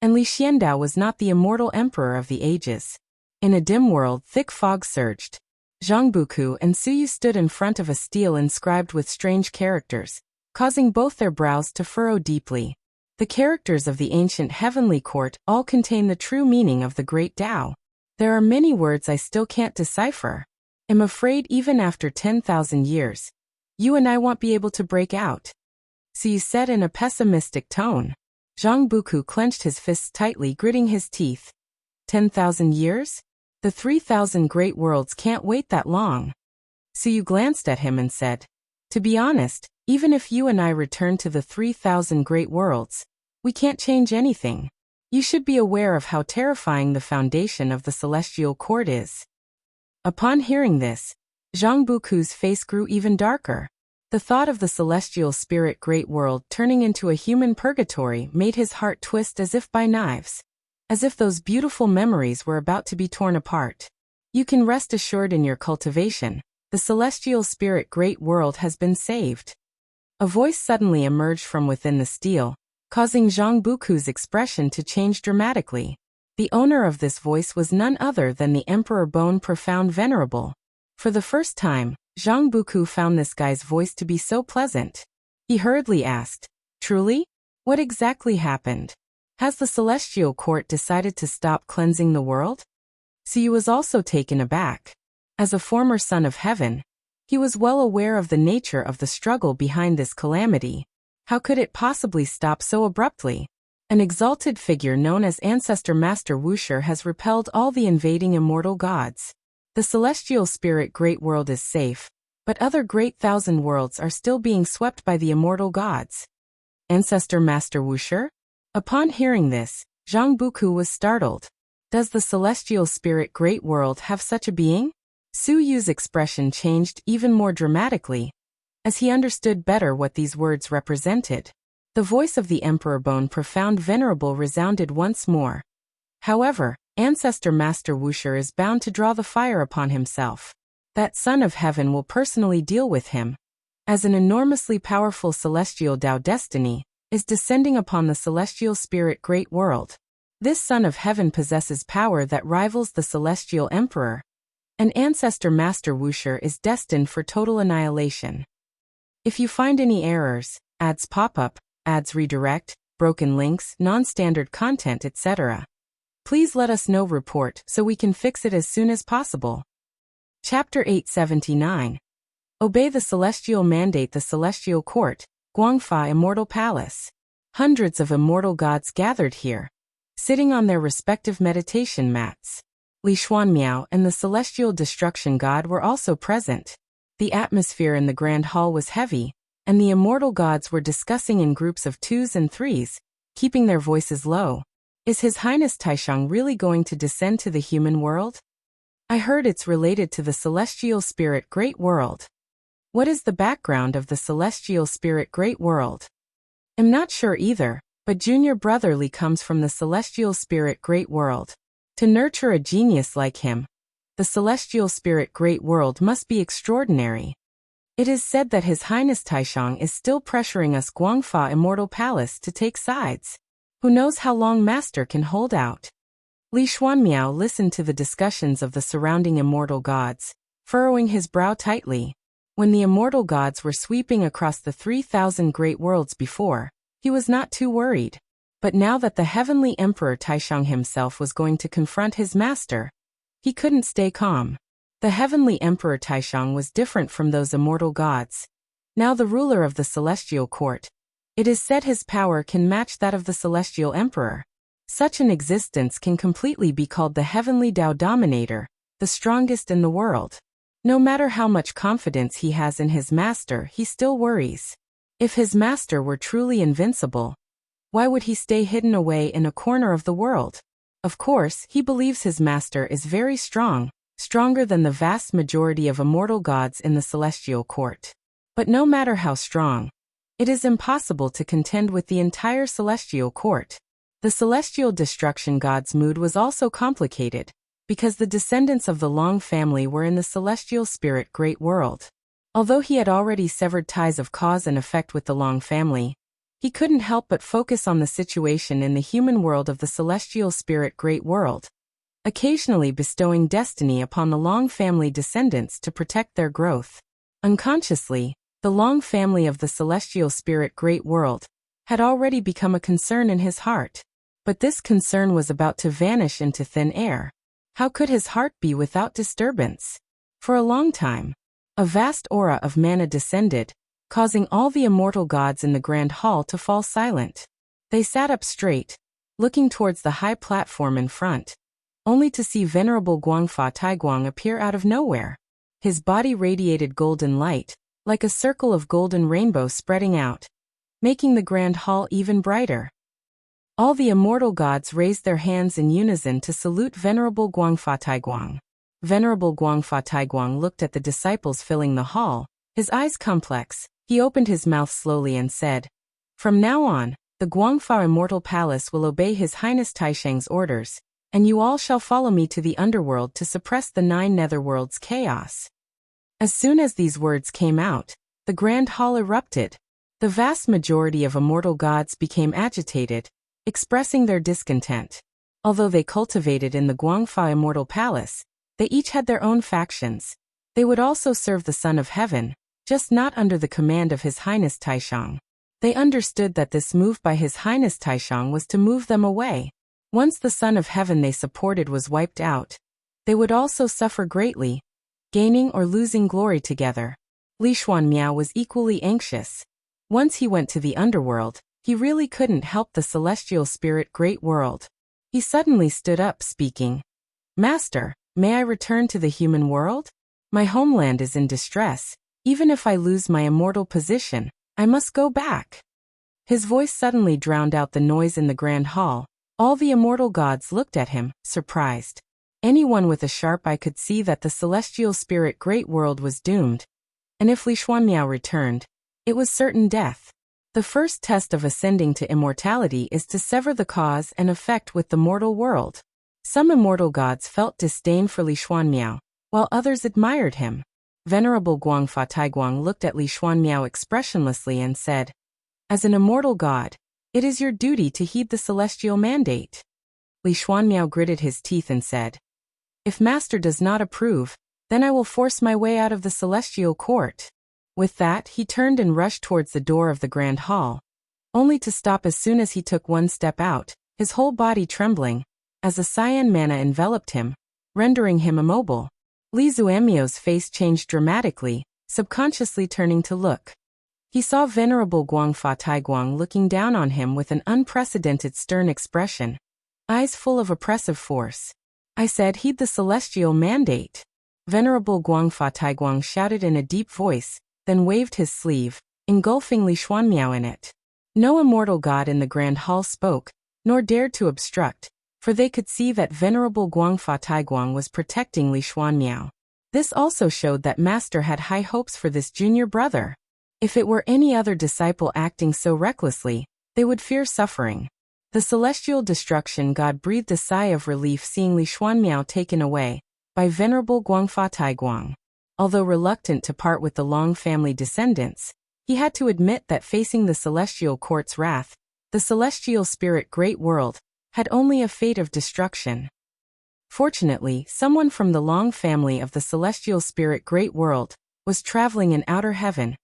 A: and Li Xiandao was not the immortal emperor of the ages. In a dim world, thick fog surged. Zhang Buku and Suyu stood in front of a stele inscribed with strange characters, causing both their brows to furrow deeply. The characters of the ancient heavenly court all contain the true meaning of the great Tao. There are many words I still can't decipher. I'm afraid even after 10,000 years, you and I won't be able to break out. Suyu said in a pessimistic tone. Zhang Buku clenched his fists tightly, gritting his teeth. 10,000 years? The 3,000 great worlds can't wait that long. Suyu glanced at him and said, to be honest, even if you and I return to the 3,000 great worlds, we can't change anything. You should be aware of how terrifying the foundation of the celestial court is. Upon hearing this, Zhang Buku's face grew even darker. The thought of the celestial spirit great world turning into a human purgatory made his heart twist as if by knives. As if those beautiful memories were about to be torn apart. You can rest assured in your cultivation, the celestial spirit great world has been saved. A voice suddenly emerged from within the stele, causing Zhang Buku's expression to change dramatically. The owner of this voice was none other than the Emperor Bone Profound Venerable. For the first time, Zhang Buku found this guy's voice to be so pleasant. He hurriedly asked, truly? What exactly happened? Has the celestial court decided to stop cleansing the world? Suyu was also taken aback. As a former son of heaven, he was well aware of the nature of the struggle behind this calamity. How could it possibly stop so abruptly? An exalted figure known as Ancestor Master Wusher has repelled all the invading immortal gods. The celestial spirit great world is safe, but other great thousand worlds are still being swept by the immortal gods. Ancestor Master Wusher? Upon hearing this, Zhang Buku was startled. Does the celestial spirit great world have such a being? Suyu's expression changed even more dramatically, as he understood better what these words represented. The voice of the Emperor Bone Profound Venerable resounded once more. However, Ancestor Master Wusher is bound to draw the fire upon himself. That Son of Heaven will personally deal with him. As an enormously powerful celestial Tao destiny is descending upon the celestial spirit great world. This Son of Heaven possesses power that rivals the celestial emperor. An ancestor master Wuxia is destined for total annihilation. If you find any errors, ads pop up, ads redirect, broken links, non-standard content, etc., please let us know. Report so we can fix it as soon as possible. Chapter 879. Obey the Celestial Mandate. The Celestial Court, Guangfa Immortal Palace. Hundreds of immortal gods gathered here, sitting on their respective meditation mats. Li Xuanmiao and the Celestial Destruction God were also present. The atmosphere in the Grand Hall was heavy, and the immortal gods were discussing in groups of 2s and 3s, keeping their voices low. Is His Highness Taishang really going to descend to the human world? I heard it's related to the Celestial Spirit Great World. What is the background of the Celestial Spirit Great World? I'm not sure either, but junior brother Li comes from the Celestial Spirit Great World. To nurture a genius like him, the Celestial Spirit Great World must be extraordinary. It is said that His Highness Taishang is still pressuring us Guangfa Immortal Palace to take sides. Who knows how long Master can hold out? Li Xuanmiao listened to the discussions of the surrounding immortal gods, furrowing his brow tightly. When the immortal gods were sweeping across the 3,000 great worlds before, he was not too worried. But now that the Heavenly Emperor Taishang himself was going to confront his master, he couldn't stay calm. The Heavenly Emperor Taishang was different from those immortal gods. Now the ruler of the Celestial Court. It is said his power can match that of the Celestial Emperor. Such an existence can completely be called the Heavenly Tao Dominator, the strongest in the world. No matter how much confidence he has in his master, he still worries. If his master were truly invincible, why would he stay hidden away in a corner of the world? Of course, he believes his master is very strong, stronger than the vast majority of immortal gods in the Celestial Court. But no matter how strong, it is impossible to contend with the entire Celestial Court. The Celestial Destruction God's mood was also complicated, because the descendants of the Long family were in the Celestial Spirit Great World. Although he had already severed ties of cause and effect with the Long family, he couldn't help but focus on the situation in the human world of the Celestial Spirit Great World, occasionally bestowing destiny upon the Long family descendants to protect their growth. Unconsciously, the Long family of the Celestial Spirit Great World had already become a concern in his heart. But this concern was about to vanish into thin air. How could his heart be without disturbance? For a long time, a vast aura of mana descended, causing all the immortal gods in the Grand Hall to fall silent. They sat up straight, looking towards the high platform in front, only to see Venerable Guangfa Taiguang appear out of nowhere. His body radiated golden light, like a circle of golden rainbow spreading out, making the Grand Hall even brighter. All the immortal gods raised their hands in unison to salute Venerable Guangfa Taiguang. Venerable Guangfa Taiguang looked at the disciples filling the hall, his eyes complex. He opened his mouth slowly and said, "From now on, the Guangfa Immortal Palace will obey His Highness Taishang's orders, and you all shall follow me to the underworld to suppress the 9 netherworld's chaos." As soon as these words came out, the Grand Hall erupted. The vast majority of immortal gods became agitated, expressing their discontent. Although they cultivated in the Guangfa Immortal Palace, they each had their own factions. They would also serve the Son of Heaven, just not under the command of His Highness Taishang. They understood that this move by His Highness Taishang was to move them away. Once the Son of Heaven they supported was wiped out, they would also suffer greatly, gaining or losing glory together. Li Xuanmiao was equally anxious. Once he went to the underworld, he really couldn't help the Celestial Spirit Great World. He suddenly stood up, speaking, "Master, may I return to the human world? My homeland is in distress. Even if I lose my immortal position, I must go back." His voice suddenly drowned out the noise in the Grand Hall. All the immortal gods looked at him, surprised. Anyone with a sharp eye could see that the Celestial Spirit Great World was doomed, and if Li Xuanmiao returned, it was certain death. The first test of ascending to immortality is to sever the cause and effect with the mortal world. Some immortal gods felt disdain for Li Xuanmiao, while others admired him. Venerable Guangfa Taiguang looked at Li Xuanmiao expressionlessly and said, "As an immortal god, it is your duty to heed the celestial mandate." Li Xuanmiao gritted his teeth and said, "If Master does not approve, Then I will force my way out of the celestial court." With that, he turned and rushed towards the door of the grand hall, only to stop as soon as he took one step out, his whole body trembling, as a cyan mana enveloped him, rendering him immobile. Li Zuemio's face changed dramatically, subconsciously turning to look. He saw Venerable Guangfa Taiguang looking down on him with an unprecedented stern expression, eyes full of oppressive force. "I said heed the celestial mandate." Venerable Guangfa Taiguang shouted in a deep voice, then waved his sleeve, engulfing Li Xuanmiao in it. No immortal god in the grand hall spoke, nor dared to obstruct, for they could see that Venerable Guangfa Taiguang was protecting Li Xuanmiao. This also showed that Master had high hopes for this junior brother. If it were any other disciple acting so recklessly, they would fear suffering. The celestial destruction god breathed a sigh of relief seeing Li Xuanmiao taken away by Venerable Guangfa Taiguang. Although reluctant to part with the Long family descendants, he had to admit that facing the celestial court's wrath, the celestial spirit great world had only a fate of destruction. Fortunately, someone from the Long family of the celestial spirit great world was traveling in outer heaven,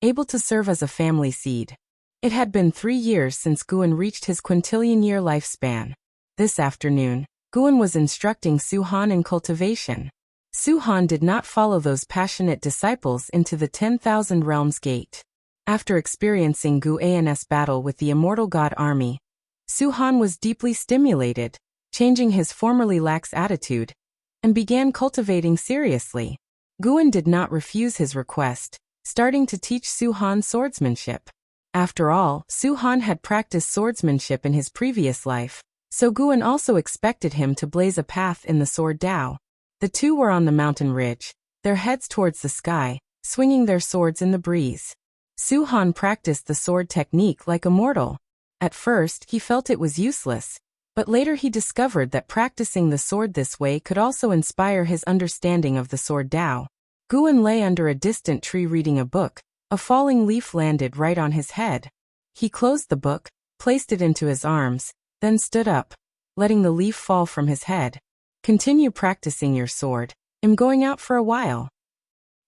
A: able to serve as a family seed. It had been 3 years since Guan reached his quintillion-year lifespan. This afternoon, Guan was instructing Su Han in cultivation. Su Han did not follow those passionate disciples into the 10,000 Realms Gate. After experiencing Gu An's battle with the immortal god army, Su Han was deeply stimulated, changing his formerly lax attitude, and began cultivating seriously. Guan did not refuse his request, starting to teach Su Han swordsmanship. After all, Su Han had practiced swordsmanship in his previous life, so Guan also expected him to blaze a path in the sword Dao. The two were on the mountain ridge, their heads towards the sky, swinging their swords in the breeze. Su Han practiced the sword technique like a mortal. At first, he felt it was useless, but later he discovered that practicing the sword this way could also inspire his understanding of the sword Dao. Guan lay under a distant tree reading a book. A falling leaf landed right on his head. He closed the book, placed it into his arms, then stood up, letting the leaf fall from his head. "Continue practicing your sword. I'm going out for a while,"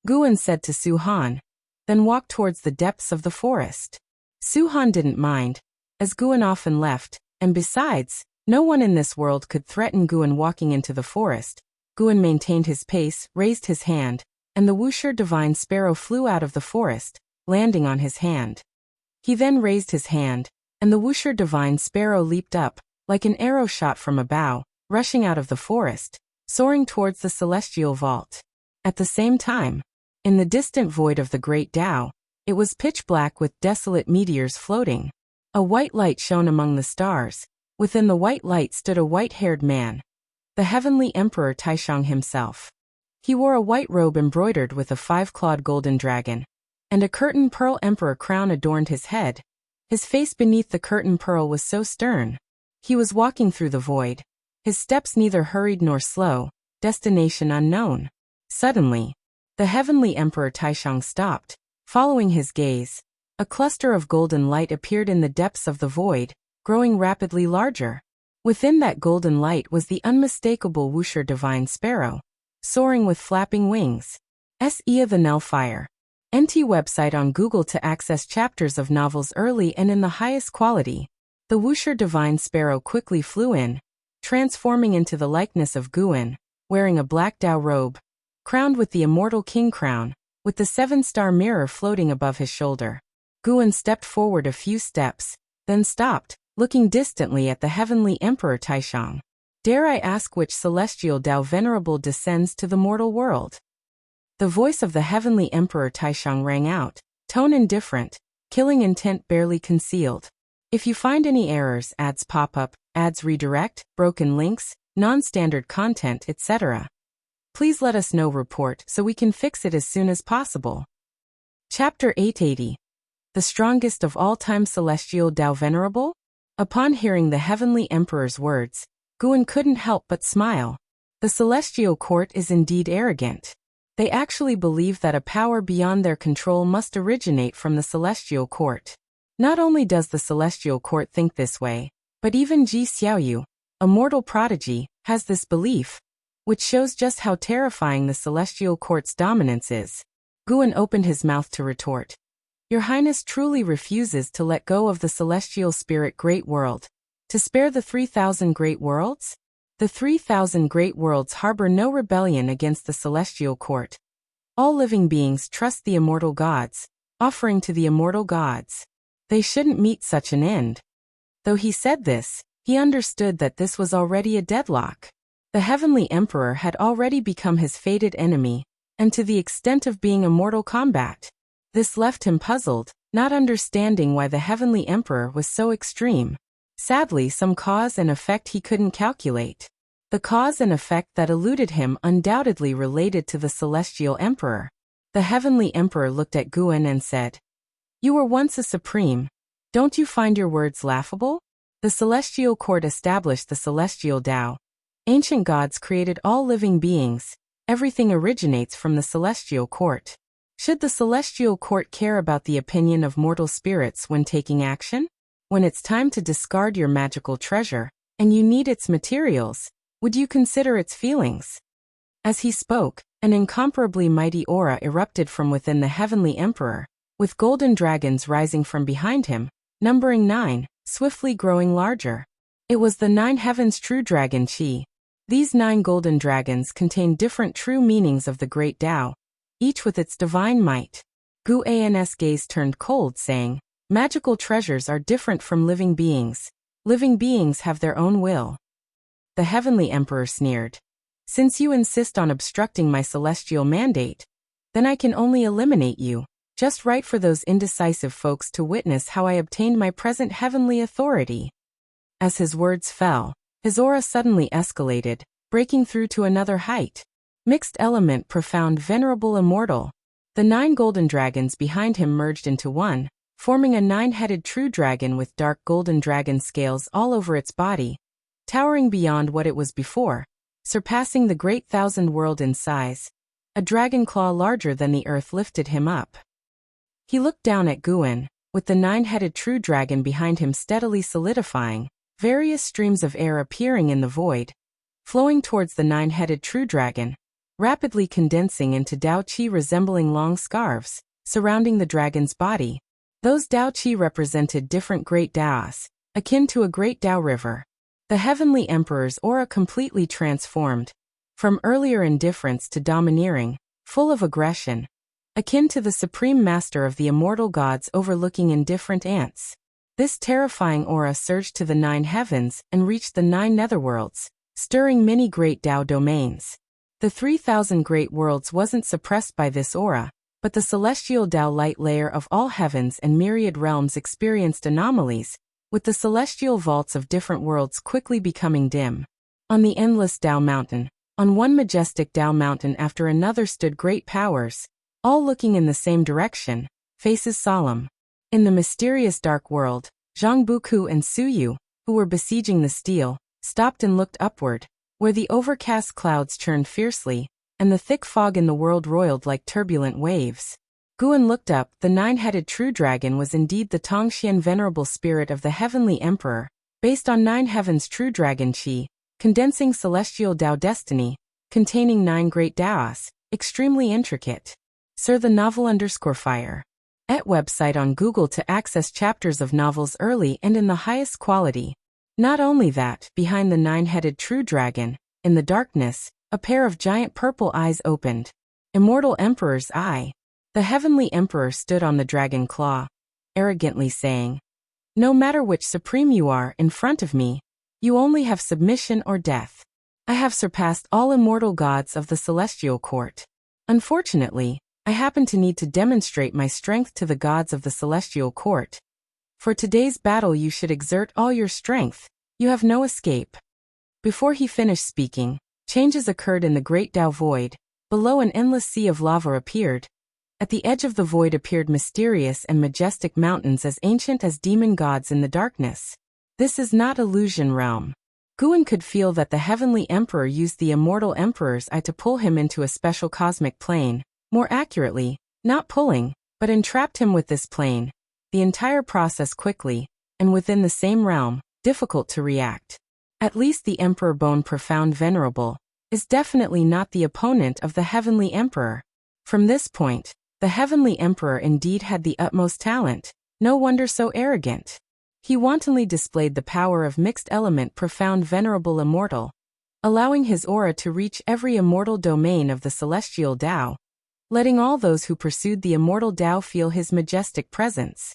A: Guan said to Su Han, then walked towards the depths of the forest. Su Han didn't mind, as Guan often left, and besides, no one in this world could threaten Guan walking into the forest. Guan maintained his pace, raised his hand, and the Wuxia divine sparrow flew out of the forest, landing on his hand. He then raised his hand, and the Wuxia divine sparrow leaped up, like an arrow shot from a bow, rushing out of the forest, soaring towards the celestial vault. At the same time, in the distant void of the great Tao, it was pitch black with desolate meteors floating. A white light shone among the stars. Within the white light stood a white-haired man, the heavenly Emperor Taishang himself. He wore a white robe embroidered with a 5-clawed golden dragon, and a curtain pearl emperor crown adorned his head. His face beneath the curtain pearl was so stern. He was walking through the void, his steps neither hurried nor slow, destination unknown. Suddenly, the heavenly Emperor Taishang stopped, following his gaze. A cluster of golden light appeared in the depths of the void, growing rapidly larger. Within that golden light was the unmistakable Wuxia divine sparrow, soaring with flapping wings. S.E. the Nellfire. NT website on Google to access chapters of novels early and in the highest quality. The Wuxia divine sparrow quickly flew in, transforming into the likeness of Guan, wearing a black Dao robe, crowned with the immortal king crown, with the 7-star mirror floating above his shoulder. Guan stepped forward a few steps, then stopped, looking distantly at the heavenly Emperor Taishang. "Dare I ask which celestial Dao venerable descends to the mortal world?" The voice of the heavenly Emperor Taishang rang out, tone indifferent, killing intent barely concealed. "If you find any errors, ads pop up, ads redirect, broken links, non-standard content, etc., please let us know. Report so we can fix it as soon as possible." Chapter 880. The strongest of all time celestial Dao venerable? Upon hearing the heavenly Emperor's words, Guan couldn't help but smile. The celestial court is indeed arrogant. They actually believe that a power beyond their control must originate from the celestial court. Not only does the celestial court think this way, but even Ji Xiaoyu, a mortal prodigy, has this belief. which shows just how terrifying the celestial court's dominance is. Guan opened his mouth to retort. Your Highness truly refuses to let go of the celestial spirit great world. To spare the 3,000 great worlds? The 3,000 great worlds harbor no rebellion against the celestial court. All living beings trust the immortal gods, offering to the immortal gods. They shouldn't meet such an end. Though he said this, he understood that this was already a deadlock. The Heavenly Emperor had already become his fated enemy, and to the extent of being a mortal combat. This left him puzzled, not understanding why the Heavenly Emperor was so extreme. Sadly, some cause and effect he couldn't calculate. The cause and effect that eluded him undoubtedly related to the Celestial Emperor. The Heavenly Emperor looked at Guan and said, You were once a supreme. Don't you find your words laughable? The Celestial Court established the Celestial Tao. Ancient gods created all living beings. Everything originates from the Celestial Court. Should the Celestial Court care about the opinion of mortal spirits when taking action? When it's time to discard your magical treasure, and you need its materials, would you consider its feelings? As he spoke, an incomparably mighty aura erupted from within the Heavenly Emperor, with golden dragons rising from behind him, numbering 9, swiftly growing larger. It was the 9 heavens' true dragon Qi. These 9 golden dragons contained different true meanings of the great Tao, each with its divine might. Guan's gaze turned cold, saying, Magical treasures are different from living beings. Living beings have their own will. The Heavenly Emperor sneered. Since you insist on obstructing my celestial mandate, then I can only eliminate you. Just right for those indecisive folks to witness how I obtained my present heavenly authority. As his words fell, his aura suddenly escalated, breaking through to another height. Mixed element, profound, venerable, immortal. The 9 golden dragons behind him merged into one, forming a 9-headed true dragon with dark golden dragon scales all over its body, towering beyond what it was before, surpassing the great 1,000 world in size. A dragon claw larger than the earth lifted him up. He looked down at Guan, with the 9-headed true dragon behind him steadily solidifying, various streams of air appearing in the void, flowing towards the 9-headed true dragon, rapidly condensing into Dao Qi resembling long scarves, surrounding the dragon's body. Those Dao Qi represented different great Daos, akin to a great Dao river. The Heavenly Emperor's aura completely transformed, from earlier indifference to domineering, full of aggression, akin to the Supreme Master of the immortal gods overlooking indifferent ants. This terrifying aura surged to the 9 heavens and reached the 9 netherworlds, stirring many great Dao domains. The 3,000 great worlds wasn't suppressed by this aura, but the celestial Dao light layer of all heavens and myriad realms experienced anomalies, with the celestial vaults of different worlds quickly becoming dim. On the endless Dao mountain, on one majestic Dao mountain after another stood great powers, all looking in the same direction, faces solemn. In the mysterious dark world, Zhang Buku and Su Yu, who were besieging the steel, stopped and looked upward, where the overcast clouds churned fiercely, and the thick fog in the world roiled like turbulent waves. Guan looked up. The 9-headed true dragon was indeed the Tongxian venerable spirit of the Heavenly Emperor, based on 9 heavens true dragon Qi, condensing celestial Dao destiny, containing 9 great Daos, extremely intricate. Sir the novel _fire. @ website on Google to access chapters of novels early and in the highest quality. Not only that, behind the 9-headed true dragon, in the darkness, a pair of giant purple eyes opened. Immortal Emperor's eye. The Heavenly Emperor stood on the dragon claw, arrogantly saying, No matter which supreme you are in front of me, you only have submission or death. I have surpassed all immortal gods of the celestial court. Unfortunately, I happen to need to demonstrate my strength to the gods of the celestial court. For today's battle you should exert all your strength. You have no escape. Before he finished speaking, changes occurred in the great Dao void. Below, an endless sea of lava appeared. At the edge of the void appeared mysterious and majestic mountains as ancient as demon gods in the darkness. This is not illusion realm. Guan could feel that the Heavenly Emperor used the immortal Emperor's eye to pull him into a special cosmic plane. More accurately, not pulling, but entrapped him with this plane. The entire process quickly, and within the same realm, difficult to react. At least the Emperor Bone profound venerable, is definitely not the opponent of the Heavenly Emperor. From this point, the Heavenly Emperor indeed had the utmost talent, no wonder so arrogant. He wantonly displayed the power of mixed element profound venerable immortal, allowing his aura to reach every immortal domain of the celestial Tao, letting all those who pursued the immortal Tao feel his majestic presence.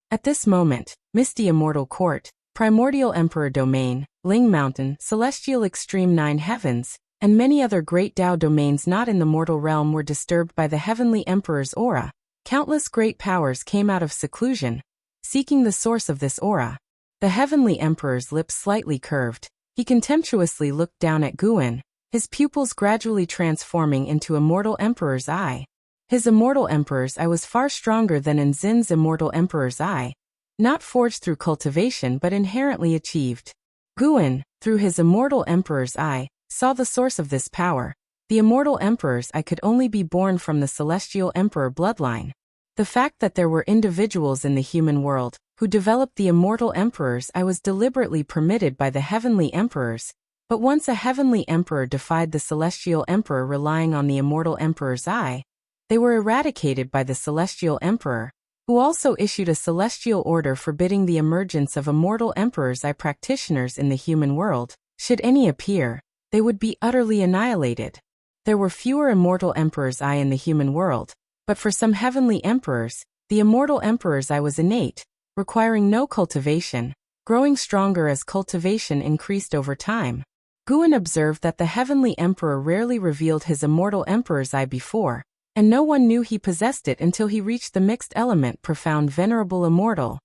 A: At this moment, misty immortal court, primordial emperor domain, Ling Mountain, celestial extreme 9 heavens, and many other great Tao domains not in the mortal realm were disturbed by the Heavenly Emperor's aura. Countless great powers came out of seclusion, seeking the source of this aura. The Heavenly Emperor's lips slightly curved. He contemptuously looked down at Guan, his pupils gradually transforming into Immortal Emperor's eye. His Immortal Emperor's eye was far stronger than in Xin's Immortal Emperor's eye, not forged through cultivation but inherently achieved. Guan, through his Immortal Emperor's eye, saw the source of this power. The Immortal Emperor's eye could only be born from the Celestial Emperor bloodline. The fact that there were individuals in the human world who developed the Immortal Emperor's eye was deliberately permitted by the Heavenly Emperors, but once a Heavenly Emperor defied the Celestial Emperor relying on the Immortal Emperor's eye, they were eradicated by the Celestial Emperor, who also issued a celestial order forbidding the emergence of Immortal Emperor's eye practitioners in the human world. Should any appear, they would be utterly annihilated. There were fewer Immortal Emperor's eye in the human world, but for some Heavenly Emperors, the Immortal Emperor's eye was innate, requiring no cultivation, growing stronger as cultivation increased over time. Guan observed that the Heavenly Emperor rarely revealed his Immortal Emperor's eye before, and no one knew he possessed it until he reached the mixed element profound venerable immortal.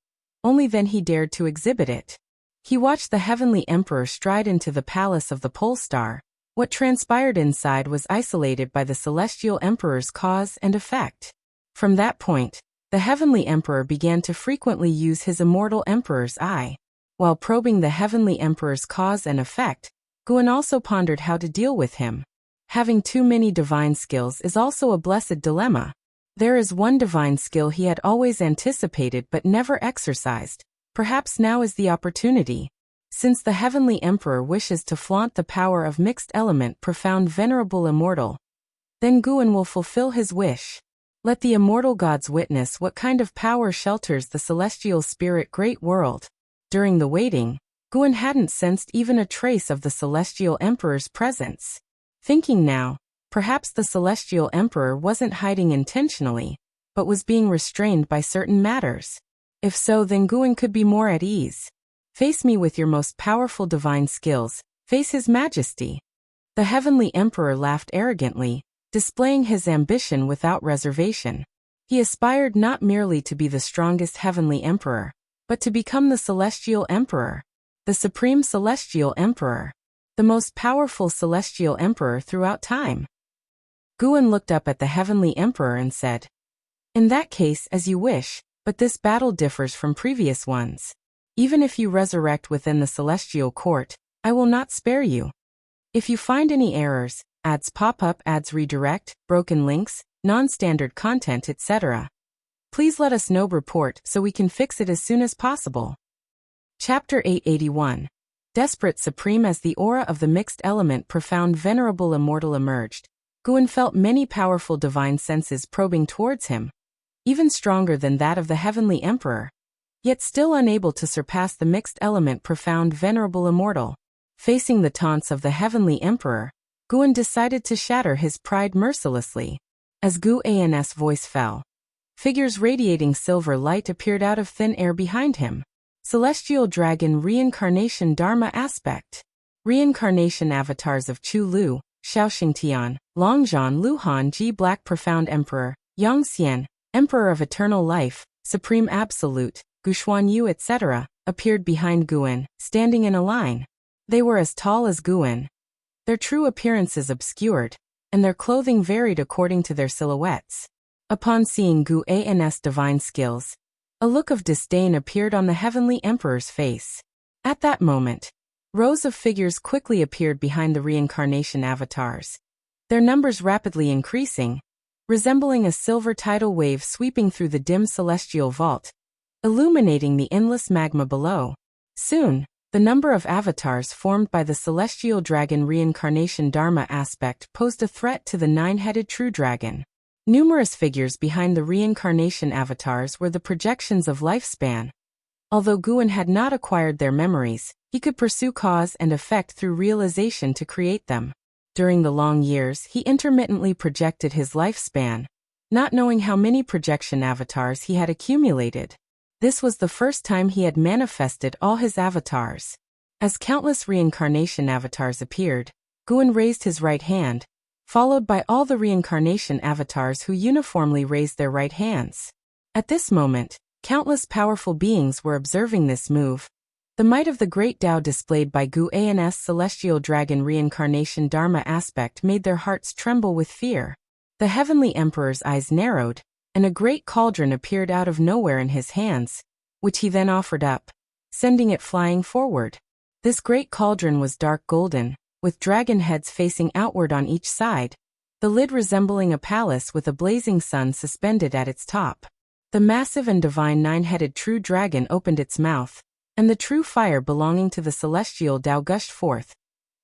A: Only then he dared to exhibit it. He watched the Heavenly Emperor stride into the palace of the pole star. What transpired inside was isolated by the Celestial Emperor's cause and effect. From that point, the Heavenly Emperor began to frequently use his Immortal Emperor's eye. While probing the Heavenly Emperor's cause and effect, Guan also pondered how to deal with him. Having too many divine skills is also a blessed dilemma. There is one divine skill he had always anticipated but never exercised. Perhaps now is the opportunity. Since the Heavenly Emperor wishes to flaunt the power of mixed element profound venerable immortal, then Guan will fulfill his wish. Let the immortal gods witness what kind of power shelters the celestial spirit great world. During the waiting, Guan hadn't sensed even a trace of the Celestial Emperor's presence. Thinking now, perhaps the Celestial Emperor wasn't hiding intentionally, but was being restrained by certain matters. If so, then Guan could be more at ease. Face me with your most powerful divine skills, face His Majesty. The Heavenly Emperor laughed arrogantly, displaying his ambition without reservation. He aspired not merely to be the strongest Heavenly Emperor, but to become the Celestial Emperor, the Supreme Celestial Emperor, the most powerful Celestial Emperor throughout time. Guan looked up at the Heavenly Emperor and said, "In that case, as you wish, but this battle differs from previous ones. Even if you resurrect within the Celestial Court, I will not spare you. If you find any errors, ads pop up, ads redirect, broken links, non-standard content, etc., please let us know report so we can fix it as soon as possible." Chapter 881. Desperate supreme. As the aura of the mixed element profound venerable immortal emerged, Guan felt many powerful divine senses probing towards him, even stronger than that of the Heavenly Emperor, yet still unable to surpass the mixed element profound venerable immortal. Facing the taunts of the Heavenly Emperor, Guan decided to shatter his pride mercilessly. As Guan's voice fell, figures radiating silver light appeared out of thin air behind him. Celestial Dragon Reincarnation Dharma Aspect. Reincarnation avatars of Chu Lu, Shaoxingtian, Longzhan Luhan Ji Black Profound Emperor, Yangxian, Emperor of Eternal Life, Supreme Absolute, Guxuan Yu etc., appeared behind Guan, standing in a line. They were as tall as Guan. Their true appearances obscured, and their clothing varied according to their silhouettes. Upon seeing Guan's divine skills, a look of disdain appeared on the Heavenly Emperor's face. At that moment, rows of figures quickly appeared behind the reincarnation avatars, their numbers rapidly increasing, resembling a silver tidal wave sweeping through the dim celestial vault, illuminating the endless magma below. Soon, The number of avatars formed by the celestial dragon reincarnation Dharma aspect posed a threat to the nine-headed true dragon. Numerous figures behind the reincarnation avatars were the projections of lifespan. Although Guan had not acquired their memories, he could pursue cause and effect through realization to create them. During the long years, he intermittently projected his lifespan, not knowing how many projection avatars he had accumulated. This was the first time he had manifested all his avatars. As countless reincarnation avatars appeared, Guan raised his right hand, followed by all the reincarnation avatars who uniformly raised their right hands. At this moment, countless powerful beings were observing this move. The might of the great Tao displayed by Guan's celestial dragon reincarnation Dharma aspect made their hearts tremble with fear. The heavenly emperor's eyes narrowed, and a great cauldron appeared out of nowhere in his hands, which he then offered up, sending it flying forward. This great cauldron was dark golden, with dragon heads facing outward on each side, the lid resembling a palace with a blazing sun suspended at its top. The massive and divine nine-headed true dragon opened its mouth, and the true fire belonging to the celestial Tao gushed forth,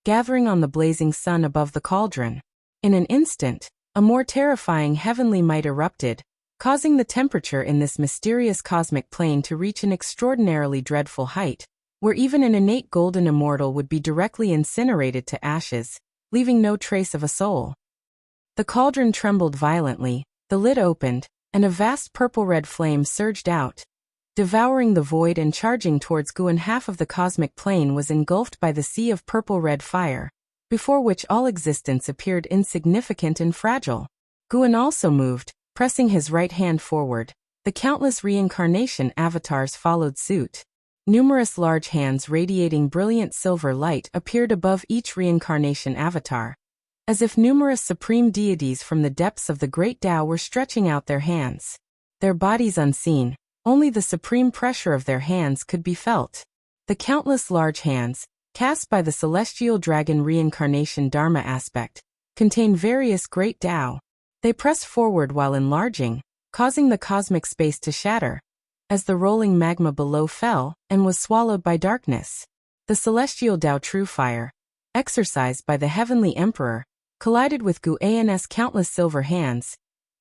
A: gathering on the blazing sun above the cauldron. In an instant, a more terrifying heavenly might erupted, causing the temperature in this mysterious cosmic plane to reach an extraordinarily dreadful height, where even an innate golden immortal would be directly incinerated to ashes, leaving no trace of a soul. The cauldron trembled violently, the lid opened, and a vast purple-red flame surged out, devouring the void and charging towards Guan. Half of the cosmic plane was engulfed by the sea of purple-red fire, before which all existence appeared insignificant and fragile. Guan also moved, pressing his right hand forward. The countless reincarnation avatars followed suit. Numerous large hands radiating brilliant silver light appeared above each reincarnation avatar, as if numerous supreme deities from the depths of the great Tao were stretching out their hands. Their bodies unseen, only the supreme pressure of their hands could be felt. The countless large hands, cast by the celestial dragon reincarnation Dharma aspect, contain various great Tao. They pressed forward while enlarging, causing the cosmic space to shatter, as the rolling magma below fell and was swallowed by darkness. The celestial Tao true fire, exercised by the heavenly emperor, collided with Guan's countless silver hands,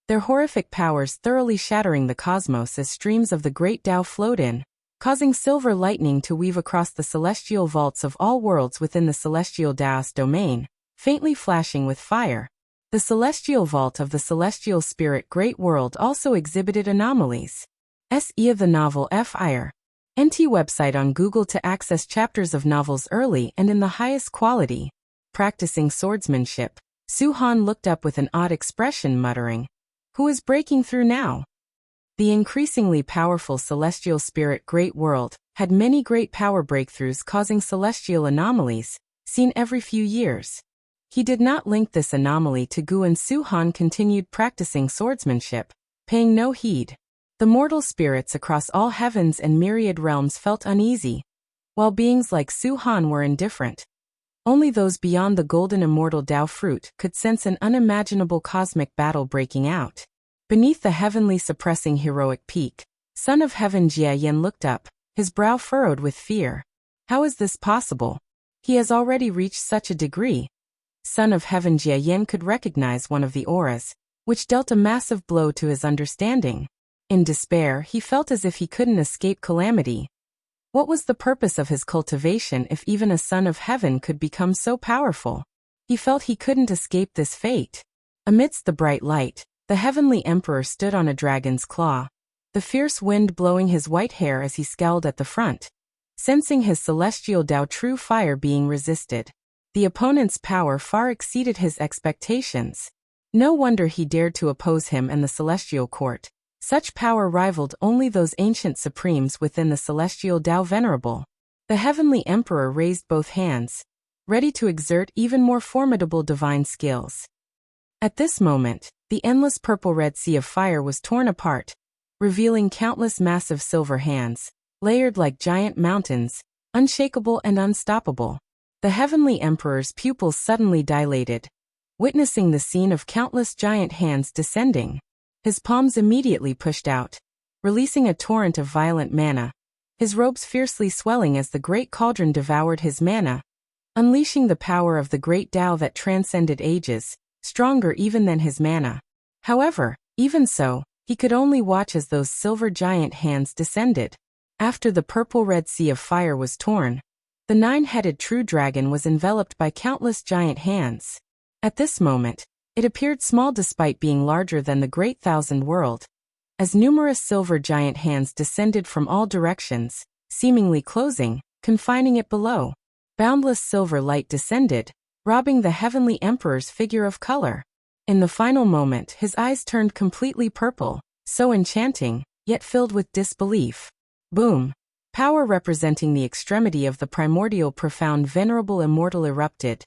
A: their horrific powers thoroughly shattering the cosmos as streams of the great Tao flowed in, causing silver lightning to weave across the celestial vaults of all worlds within the celestial Taoist domain, faintly flashing with fire. The celestial vault of the celestial spirit great world also exhibited anomalies. Se of the novel Fire. NT website on Google to access chapters of novels early and in the highest quality. Practicing swordsmanship. Su-Han looked up with an odd expression, muttering, "Who is breaking through now?" The increasingly powerful celestial spirit great world had many great power breakthroughs causing celestial anomalies, seen every few years. He did not link this anomaly to Gu, and Su-Han continued practicing swordsmanship, paying no heed. The mortal spirits across all heavens and myriad realms felt uneasy, while beings like Su-Han were indifferent. Only those beyond the golden immortal Tao fruit could sense an unimaginable cosmic battle breaking out. Beneath the heavenly suppressing heroic peak, Son of Heaven Jia Yen looked up, his brow furrowed with fear. How is this possible? He has already reached such a degree. Son of Heaven Jia Yen could recognize one of the auras, which dealt a massive blow to his understanding. In despair, he felt as if he couldn't escape calamity. What was the purpose of his cultivation if even a son of heaven could become so powerful? He felt he couldn't escape this fate. Amidst the bright light, the heavenly emperor stood on a dragon's claw, the fierce wind blowing his white hair as he scowled at the front. Sensing his celestial Tao true fire being resisted, the opponent's power far exceeded his expectations. No wonder he dared to oppose him and the celestial court. Such power rivaled only those ancient supremes within the celestial Tao venerable. The heavenly emperor raised both hands, ready to exert even more formidable divine skills. At this moment, the endless purple-red sea of fire was torn apart, revealing countless massive silver hands, layered like giant mountains, unshakable and unstoppable. The heavenly emperor's pupils suddenly dilated, witnessing the scene of countless giant hands descending. His palms immediately pushed out, releasing a torrent of violent mana. his robes fiercely swelling as the great cauldron devoured his mana, unleashing the power of the great Tao that transcended ages, stronger even than his mana. However, even so, he could only watch as those silver giant hands descended. After the purple-red sea of fire was torn, the nine-headed true dragon was enveloped by countless giant hands. At this moment, it appeared small despite being larger than the great thousand world, as numerous silver giant hands descended from all directions, seemingly closing, confining it below. Boundless silver light descended, robbing the heavenly emperor's figure of color. In the final moment, his eyes turned completely purple, so enchanting, yet filled with disbelief. Boom! Power representing the extremity of the primordial profound venerable immortal erupted,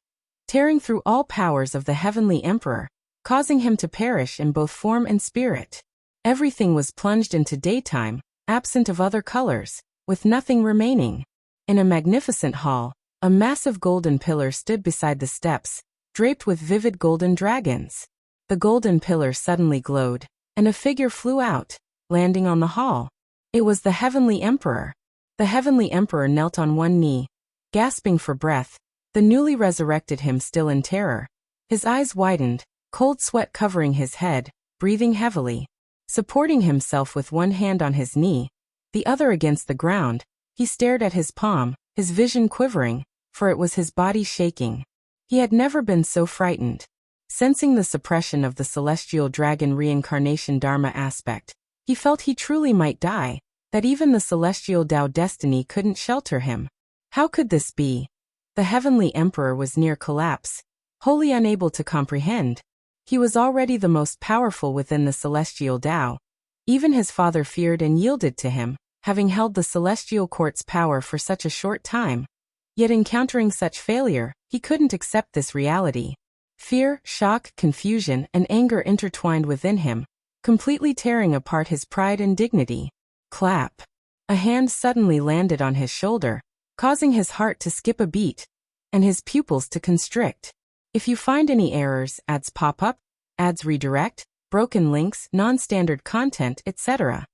A: tearing through all powers of the heavenly emperor, causing him to perish in both form and spirit. Everything was plunged into daytime, absent of other colors, with nothing remaining. In a magnificent hall, a massive golden pillar stood beside the steps, draped with vivid golden dragons. The golden pillar suddenly glowed, and a figure flew out, landing on the hall. It was the heavenly emperor. The heavenly emperor knelt on one knee, gasping for breath, the newly resurrected him still in terror. His eyes widened, cold sweat covering his head, breathing heavily. Supporting himself with one hand on his knee, the other against the ground, he stared at his palm, his vision quivering, for it was his body shaking. He had never been so frightened. Sensing the suppression of the celestial dragon reincarnation dharma aspect, he felt he truly might die, that even the celestial Tao destiny couldn't shelter him. How could this be? The heavenly emperor was near collapse, wholly unable to comprehend. He was already the most powerful within the celestial Tao. Even his father feared and yielded to him, having held the celestial court's power for such a short time. Yet encountering such failure, he couldn't accept this reality. Fear, shock, confusion, and anger intertwined within him, completely tearing apart his pride and dignity. Clap. A hand suddenly landed on his shoulder, causing his heart to skip a beat, and his pupils to constrict. If you find any errors, ads pop up, ads redirect, broken links, non-standard content, etc.,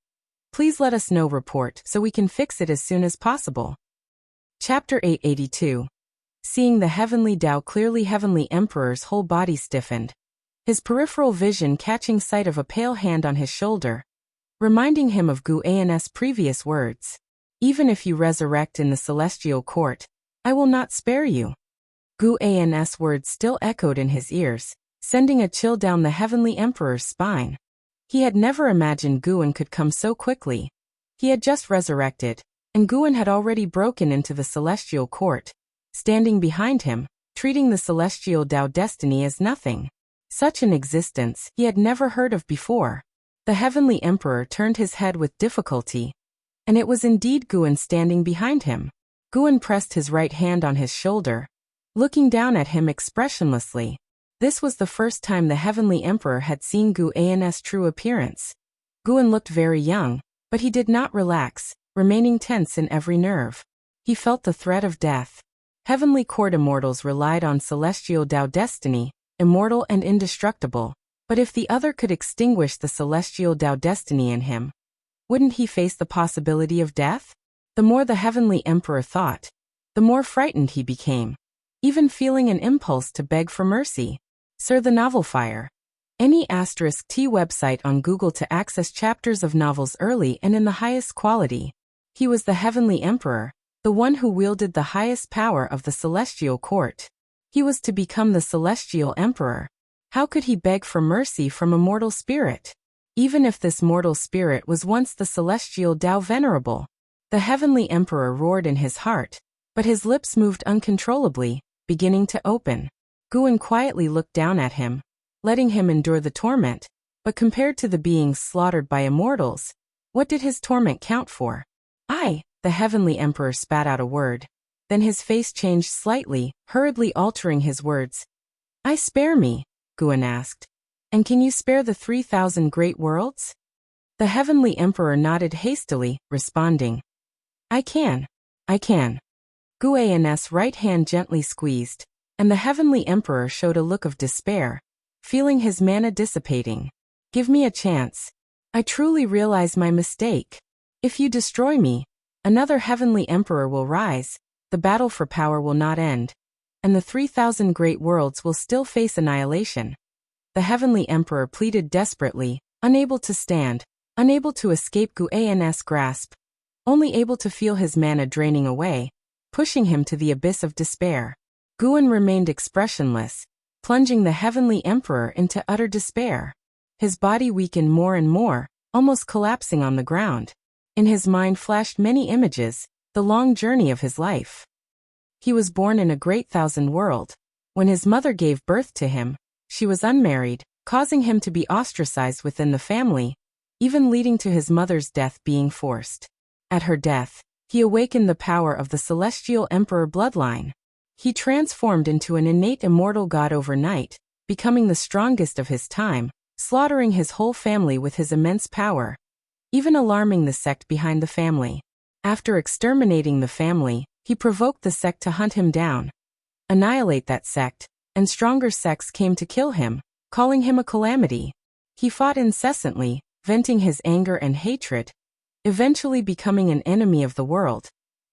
A: please let us know. Report so we can fix it as soon as possible. Chapter 882. Seeing the heavenly Tao clearly, heavenly emperor's whole body stiffened, his peripheral vision catching sight of a pale hand on his shoulder, reminding him of Gu An's previous words. Even if you resurrect in the celestial court, I will not spare you. Gu An's words still echoed in his ears, sending a chill down the heavenly emperor's spine. He had never imagined Guan could come so quickly. He had just resurrected, and Guan had already broken into the celestial court, standing behind him, treating the celestial Tao destiny as nothing. Such an existence he had never heard of before. The heavenly emperor turned his head with difficulty, and it was indeed Guan standing behind him. Guan pressed his right hand on his shoulder, looking down at him expressionlessly. This was the first time the heavenly emperor had seen Gu An's true appearance. Guan looked very young, but he did not relax, remaining tense in every nerve. He felt the threat of death. Heavenly court immortals relied on celestial Tao destiny, immortal and indestructible, but if the other could extinguish the celestial Tao destiny in him, wouldn't he face the possibility of death? The more the heavenly emperor thought, the more frightened he became, even feeling an impulse to beg for mercy. Sir, the novel fire. Any *T website on Google to access chapters of novels early and in the highest quality. He was the heavenly emperor, the one who wielded the highest power of the celestial court. He was to become the celestial emperor. How could he beg for mercy from a mortal spirit? Even if this mortal spirit was once the celestial Tao venerable. The heavenly emperor roared in his heart, but his lips moved uncontrollably, beginning to open. Guan quietly looked down at him, letting him endure the torment, but compared to the beings slaughtered by immortals, what did his torment count for? The heavenly emperor spat out a word. Then his face changed slightly, hurriedly altering his words. I spare me, Guan asked. And can you spare the 3,000 great worlds? The heavenly emperor nodded hastily, responding. I can. Gu An's right hand gently squeezed, and the heavenly emperor showed a look of despair, feeling his mana dissipating. Give me a chance. I truly realize my mistake. If you destroy me, Another heavenly emperor will rise, the battle for power will not end, and the 3,000 great worlds will still face annihilation. The heavenly emperor pleaded desperately, unable to stand, unable to escape Guan's grasp, only able to feel his mana draining away, pushing him to the abyss of despair. Guan remained expressionless, plunging the heavenly emperor into utter despair. His body weakened more and more, almost collapsing on the ground. In his mind flashed many images, the long journey of his life. He was born in a great thousand world. When his mother gave birth to him, she was unmarried, causing him to be ostracized within the family, even leading to his mother's death being forced. At her death, he awakened the power of the celestial emperor bloodline. He transformed into an innate immortal god overnight, becoming the strongest of his time, slaughtering his whole family with his immense power, even alarming the sect behind the family. After exterminating the family, he provoked the sect to hunt him down, annihilate that sect, and stronger sects came to kill him, calling him a calamity. He fought incessantly, venting his anger and hatred, eventually becoming an enemy of the world.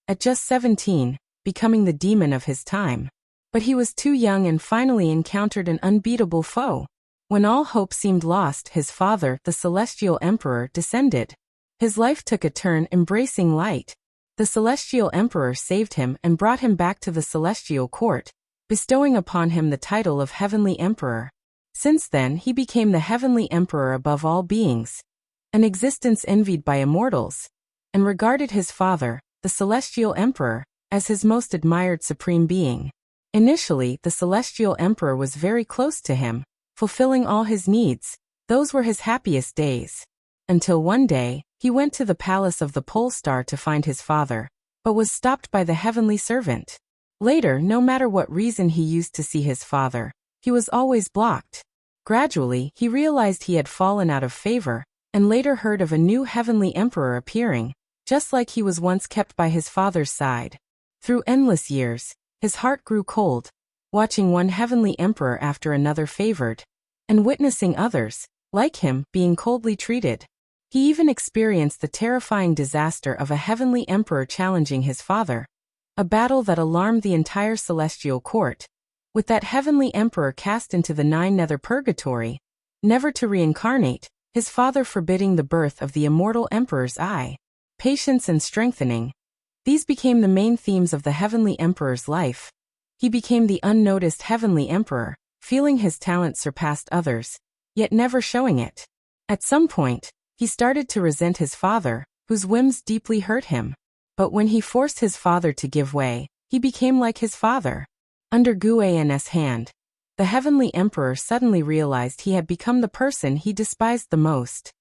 A: At just 17, becoming the demon of his time. But he was too young and finally encountered an unbeatable foe. When all hope seemed lost, his father, the celestial emperor, descended. His life took a turn, embracing light. The celestial emperor saved him and brought him back to the celestial court, bestowing upon him the title of heavenly emperor. Since then he became the heavenly emperor above all beings, an existence envied by immortals, and regarded his father, the celestial emperor, as his most admired supreme being. Initially, the celestial emperor was very close to him, fulfilling all his needs. Those were his happiest days. Until one day, he went to the palace of the pole star to find his father, but was stopped by the heavenly servant. Later, no matter what reason he used to see his father, he was always blocked. Gradually, he realized he had fallen out of favor, and later heard of a new heavenly emperor appearing, just like he was once kept by his father's side. Through endless years, his heart grew cold, watching one heavenly emperor after another favored, and witnessing others, like him, being coldly treated. He even experienced the terrifying disaster of a heavenly emperor challenging his father, a battle that alarmed the entire celestial court, with that heavenly emperor cast into the 9 nether purgatory, never to reincarnate, his father forbidding the birth of the immortal emperor's eye. Patience and strengthening. These became the main themes of the heavenly emperor's life. He became the unnoticed heavenly emperor, feeling his talent surpassed others, yet never showing it. At some point, he started to resent his father, whose whims deeply hurt him. But when he forced his father to give way, he became like his father. Under Guan's hand, the heavenly emperor suddenly realized he had become the person he despised the most.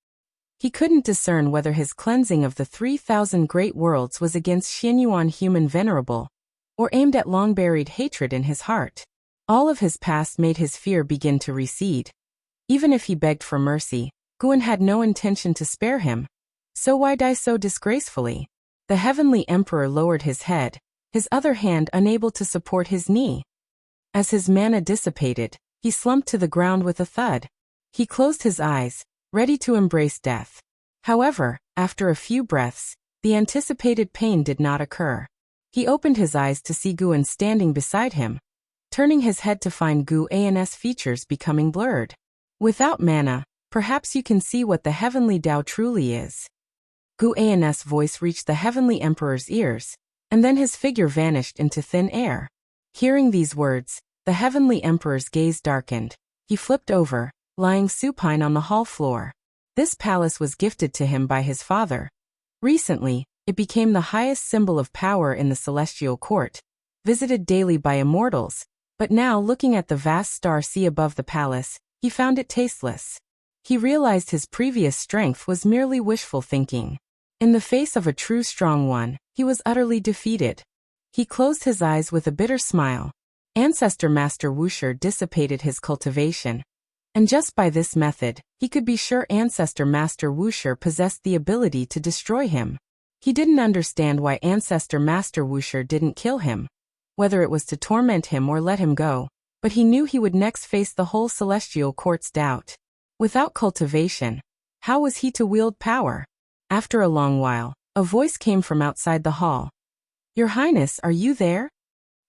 A: He couldn't discern whether his cleansing of the 3,000 great worlds was against Xianyuan human venerable, or aimed at long-buried hatred in his heart. All of his past made his fear begin to recede. Even if he begged for mercy, Guan had no intention to spare him. So why die so disgracefully? The heavenly emperor lowered his head, his other hand unable to support his knee. As his mana dissipated, he slumped to the ground with a thud. He closed his eyes, ready to embrace death. However, after a few breaths, the anticipated pain did not occur. He opened his eyes to see Guan standing beside him, turning his head to find Guan's features becoming blurred. Without mana, perhaps you can see what the heavenly Tao truly is. Guan's voice reached the heavenly emperor's ears, and then his figure vanished into thin air. Hearing these words, the heavenly emperor's gaze darkened. He flipped over, lying supine on the hall floor. This palace was gifted to him by his father. Recently, it became the highest symbol of power in the celestial court, visited daily by immortals, but now looking at the vast star sea above the palace, he found it tasteless. He realized his previous strength was merely wishful thinking. In the face of a true strong one, he was utterly defeated. He closed his eyes with a bitter smile. Ancestor Master Wusher dissipated his cultivation, and just by this method, he could be sure Ancestor Master Wusher possessed the ability to destroy him. He didn't understand why Ancestor Master Wusher didn't kill him, whether it was to torment him or let him go, but he knew he would next face the whole celestial court's doubt. Without cultivation, how was he to wield power? After a long while, A voice came from outside the hall. "Your Highness, are you there?"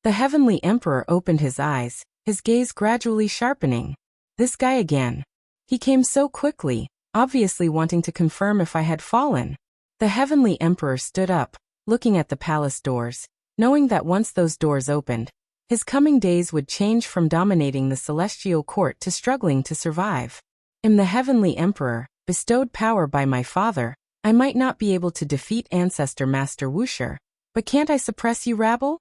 A: The Heavenly Emperor opened his eyes, his gaze gradually sharpening. This guy again. He came so quickly, obviously wanting to confirm if I had fallen. The Heavenly Emperor stood up, looking at the palace doors, knowing that once those doors opened, his coming days would change from dominating the celestial court to struggling to survive. Am the Heavenly Emperor, bestowed power by my father. I might not be able to defeat Ancestor Master Wusher, but can't I suppress you, rabble?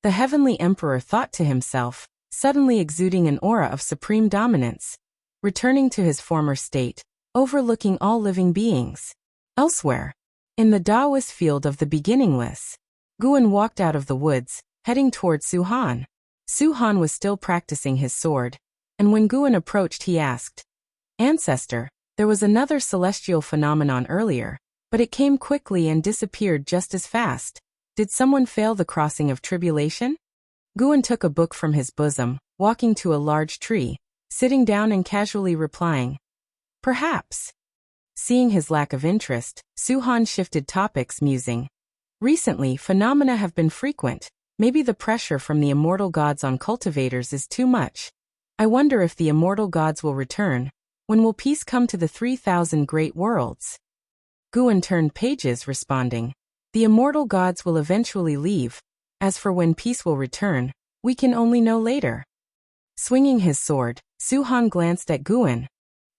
A: The Heavenly Emperor thought to himself, suddenly exuding an aura of supreme dominance, returning to his former state, overlooking all living beings. Elsewhere, in the Taoist field of the beginningless, Guan walked out of the woods, heading toward Suhan. Suhan was still practicing his sword, and when Guan approached he asked, "Ancestor, there was another celestial phenomenon earlier, but it came quickly and disappeared just as fast. Did someone fail the crossing of tribulation?" Guan took a book from his bosom, walking to a large tree, sitting down and casually replying, "Perhaps." Seeing his lack of interest, Suhan shifted topics, musing, "Recently, phenomena have been frequent. Maybe the pressure from the immortal gods on cultivators is too much. I wonder if the immortal gods will return. When will peace come to the 3,000 great worlds?" Guan turned pages, responding, "The immortal gods will eventually leave. As for when peace will return, we can only know later." Swinging his sword, Suhan glanced at Guan.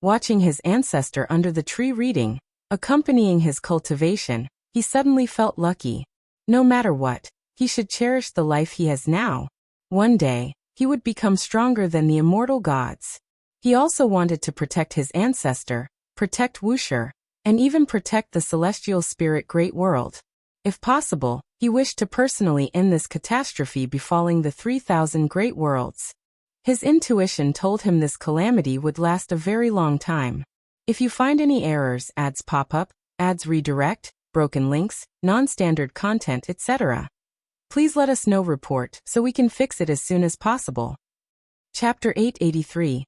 A: Watching his ancestor under the tree reading, accompanying his cultivation, he suddenly felt lucky. No matter what, he should cherish the life he has now. One day, he would become stronger than the immortal gods. He also wanted to protect his ancestor, protect Wusher, and even protect the celestial spirit great world. If possible, he wished to personally end this catastrophe befalling the 3,000 great worlds. His intuition told him this calamity would last a very long time. If you find any errors, ads pop up, ads redirect, broken links, non-standard content, etc., please let us know. Report so we can fix it as soon as possible. Chapter 883.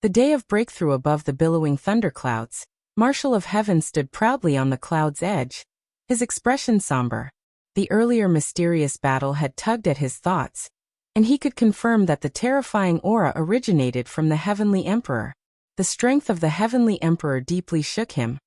A: The day of breakthrough. Above the billowing thunderclouds, Marshal of Heaven stood proudly on the cloud's edge, his expression somber. The earlier mysterious battle had tugged at his thoughts, and he could confirm that the terrifying aura originated from the Heavenly Emperor. The strength of the Heavenly Emperor deeply shook him,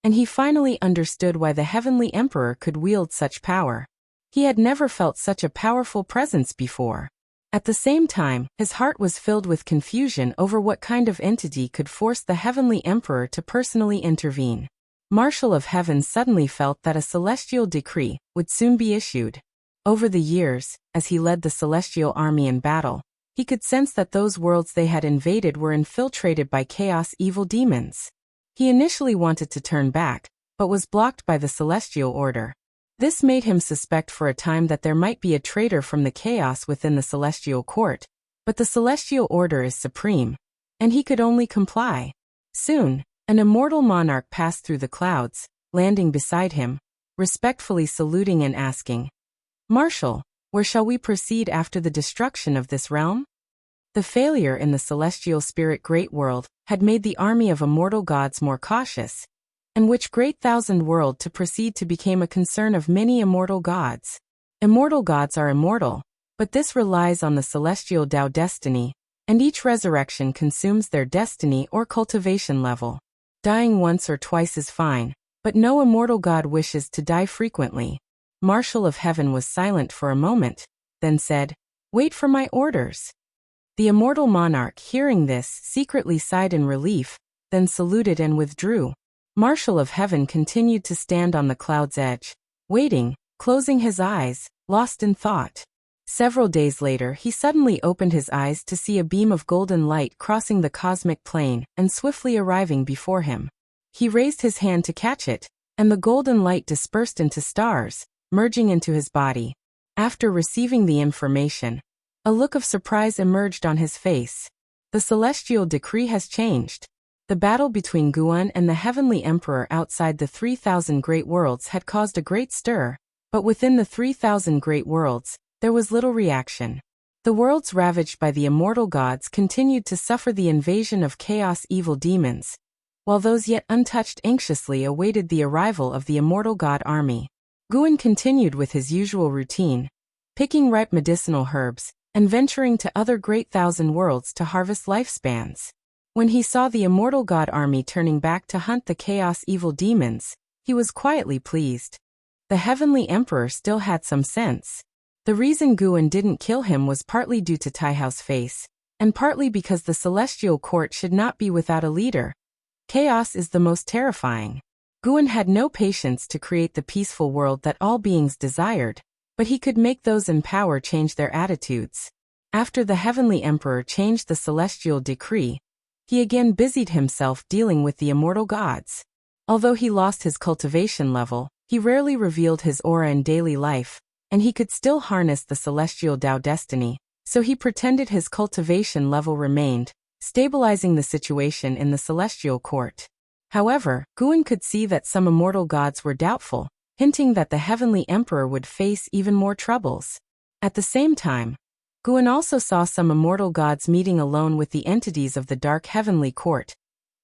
A: and he finally understood why the Heavenly Emperor could wield such power. He had never felt such a powerful presence before. At the same time, his heart was filled with confusion over what kind of entity could force the Heavenly Emperor to personally intervene. Marshal of Heaven suddenly felt that a celestial decree would soon be issued. Over the years, as he led the celestial army in battle, he could sense that those worlds they had invaded were infiltrated by chaos evil demons. He initially wanted to turn back, but was blocked by the celestial order. This made him suspect for a time that there might be a traitor from the chaos within the celestial court, but the celestial order is supreme, and he could only comply. Soon, an immortal monarch passed through the clouds, landing beside him, respectfully saluting and asking, "Marshal, where shall we proceed after the destruction of this realm?" The failure in the celestial spirit great world had made the army of immortal gods more cautious, and which great thousand world to proceed to became a concern of many immortal gods. Immortal gods are immortal, but this relies on the celestial Tao destiny, and each resurrection consumes their destiny or cultivation level. Dying once or twice is fine, but no immortal god wishes to die frequently. Marshal of Heaven was silent for a moment, then said, "Wait for my orders." The immortal monarch, hearing this, secretly sighed in relief, then saluted and withdrew. Marshal of Heaven continued to stand on the cloud's edge, waiting, closing his eyes, lost in thought. Several days later, he suddenly opened his eyes to see a beam of golden light crossing the cosmic plane and swiftly arriving before him. He raised his hand to catch it, and the golden light dispersed into stars, merging into his body. After receiving the information, a look of surprise emerged on his face. The celestial decree has changed. The battle between Guan and the Heavenly Emperor outside the 3,000 great worlds had caused a great stir, but within the 3,000 great worlds, there was little reaction. The worlds ravaged by the immortal gods continued to suffer the invasion of chaos evil demons, while those yet untouched anxiously awaited the arrival of the immortal god army. Guin continued with his usual routine, picking ripe medicinal herbs, and venturing to other great thousand worlds to harvest lifespans. When he saw the immortal god army turning back to hunt the chaos evil demons, he was quietly pleased. The heavenly emperor still had some sense. The reason Guin didn't kill him was partly due to Taihao's face, and partly because the celestial court should not be without a leader. Chaos is the most terrifying. Guin had no patience to create the peaceful world that all beings desired, but he could make those in power change their attitudes. After the heavenly emperor changed the celestial decree, he again busied himself dealing with the immortal gods. Although he lost his cultivation level, he rarely revealed his aura in daily life, and he could still harness the celestial Tao destiny, so he pretended his cultivation level remained, stabilizing the situation in the celestial court. However, Guin could see that some immortal gods were doubtful, hinting that the heavenly emperor would face even more troubles. At the same time, Guin also saw some immortal gods meeting alone with the entities of the Dark Heavenly Court,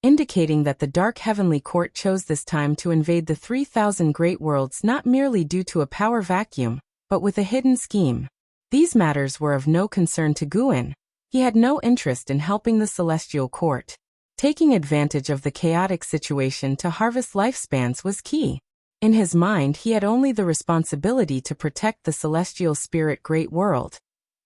A: indicating that the Dark Heavenly Court chose this time to invade the 3,000 great worlds not merely due to a power vacuum, but with a hidden scheme. These matters were of no concern to Guin. He had no interest in helping the celestial court. Taking advantage of the chaotic situation to harvest lifespans was key. In his mind, he had only the responsibility to protect the celestial spirit great world.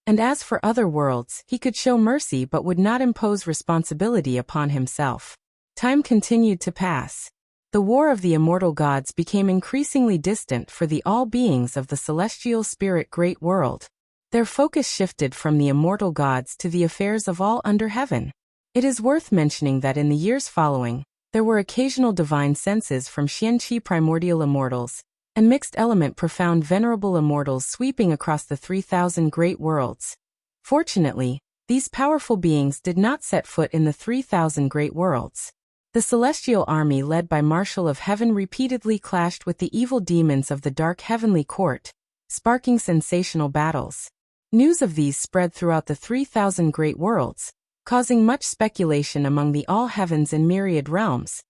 A: And as for other worlds, he could show mercy but would not impose responsibility upon himself. Time continued to pass. The war of the immortal gods became increasingly distant for the all beings of the celestial spirit great world. Their focus shifted from the immortal gods to the affairs of all under heaven. It is worth mentioning that in the years following, there were occasional divine senses from Xianqi primordial immortals, and mixed element profound venerable immortals sweeping across the 3,000 great worlds. Fortunately, these powerful beings did not set foot in the 3,000 great worlds. The celestial army led by Marshal of Heaven repeatedly clashed with the evil demons of the Dark Heavenly Court, sparking sensational battles. News of these spread throughout the 3,000 great worlds, causing much speculation among the all heavens and myriad realms,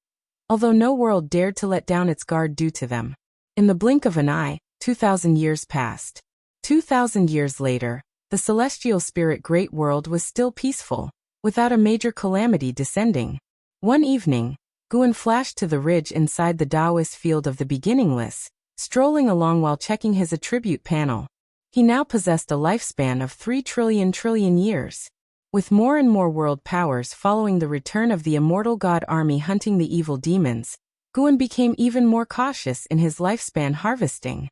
A: although no world dared to let down its guard due to them. In the blink of an eye, 2,000 years passed. 2,000 years later, the celestial spirit great world was still peaceful, without a major calamity descending. One evening, Guin flashed to the ridge inside the Taoist field of the beginningless, strolling along while checking his attribute panel. He now possessed a lifespan of 3 trillion years. With more and more world powers following the return of the immortal god army hunting the evil demons, Guin became even more cautious in his lifespan harvesting.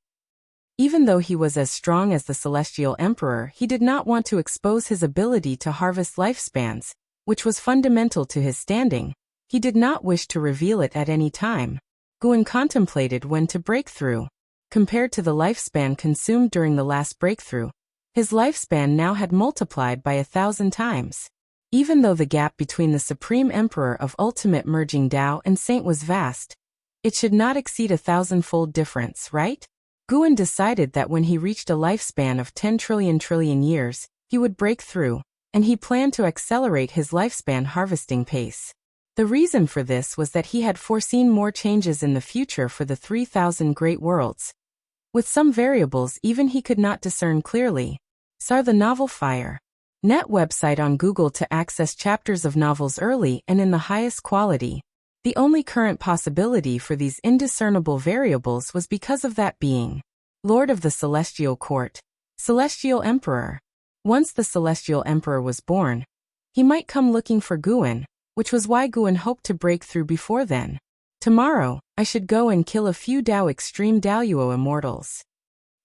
A: Even though he was as strong as the celestial emperor, he did not want to expose his ability to harvest lifespans, which was fundamental to his standing. He did not wish to reveal it at any time. Guin contemplated when to break through. Compared to the lifespan consumed during the last breakthrough, his lifespan now had multiplied by 1,000 times. Even though the gap between the Supreme Emperor of Ultimate Merging Tao and Saint was vast, it should not exceed 1,000-fold difference, right? Guin decided that when he reached a lifespan of 10 trillion years, he would break through, and he planned to accelerate his lifespan harvesting pace. The reason for this was that he had foreseen more changes in the future for the 3,000 great worlds. With some variables even he could not discern clearly. Saw the novel Fire. Net website on Google to access chapters of novels early and in the highest quality. The only current possibility for these indiscernible variables was because of that being Lord of the Celestial Court, Celestial Emperor. Once the Celestial Emperor was born, he might come looking for Guin, which was why Guin hoped to break through before then. Tomorrow, I should go and kill a few Tao Extreme Daluo immortals.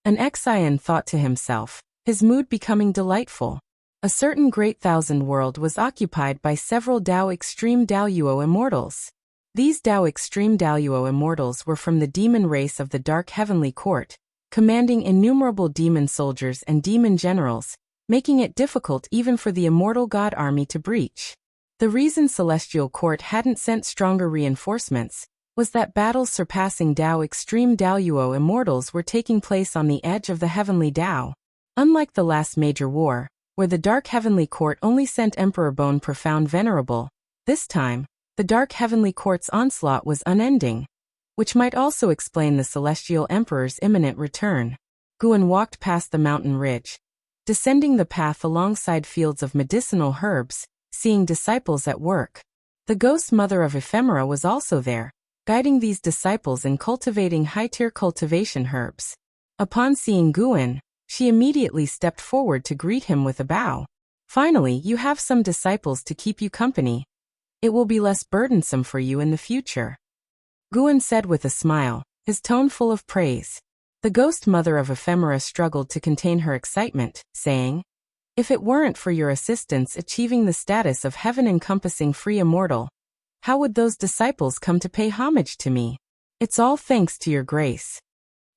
A: An Xian thought to himself, his mood becoming delightful. A certain great thousand world was occupied by several Tao Extreme Daluo immortals. These Tao Extreme Daluo immortals were from the demon race of the Dark Heavenly Court, commanding innumerable demon soldiers and demon generals, making it difficult even for the immortal god army to breach. The reason Celestial Court hadn't sent stronger reinforcements was that battles surpassing Tao Extreme Daluo immortals were taking place on the edge of the Heavenly Tao. Unlike the last major war, where the Dark Heavenly Court only sent Emperor Bone Profound Venerable, this time, The dark heavenly court's onslaught was unending, which might also explain the celestial emperor's imminent return. Guan walked past the mountain ridge, descending the path alongside fields of medicinal herbs, seeing disciples at work. The ghost mother of ephemera was also there, guiding these disciples in cultivating high-tier cultivation herbs. Upon seeing Guan, she immediately stepped forward to greet him with a bow. Finally, you have some disciples to keep you company. It will be less burdensome for you in the future. Guan said with a smile, his tone full of praise. The ghost mother of ephemera struggled to contain her excitement, saying, "If it weren't for your assistance achieving the status of heaven-encompassing free immortal, how would those disciples come to pay homage to me? It's all thanks to your grace."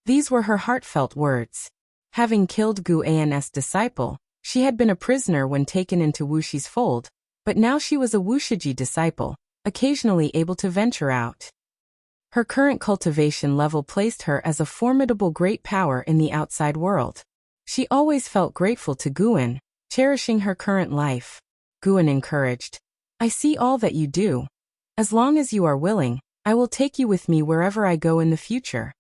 A: These were her heartfelt words. Having killed Gu An's disciple, she had been a prisoner when taken into Wushi's fold, but now she was a Wushiji disciple, occasionally able to venture out. Her current cultivation level placed her as a formidable great power in the outside world. She always felt grateful to Guan, cherishing her current life. Guan encouraged, "I see all that you do. As long as you are willing, I will take you with me wherever I go in the future."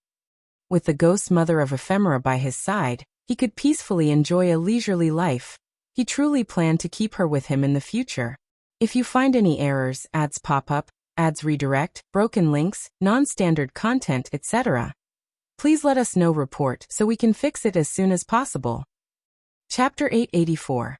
A: With the ghost mother of ephemera by his side, he could peacefully enjoy a leisurely life. He truly planned to keep her with him in the future. If you find any errors, ads pop up, ads redirect, broken links, non-standard content, etc., please let us know report so we can fix it as soon as possible. Chapter 884.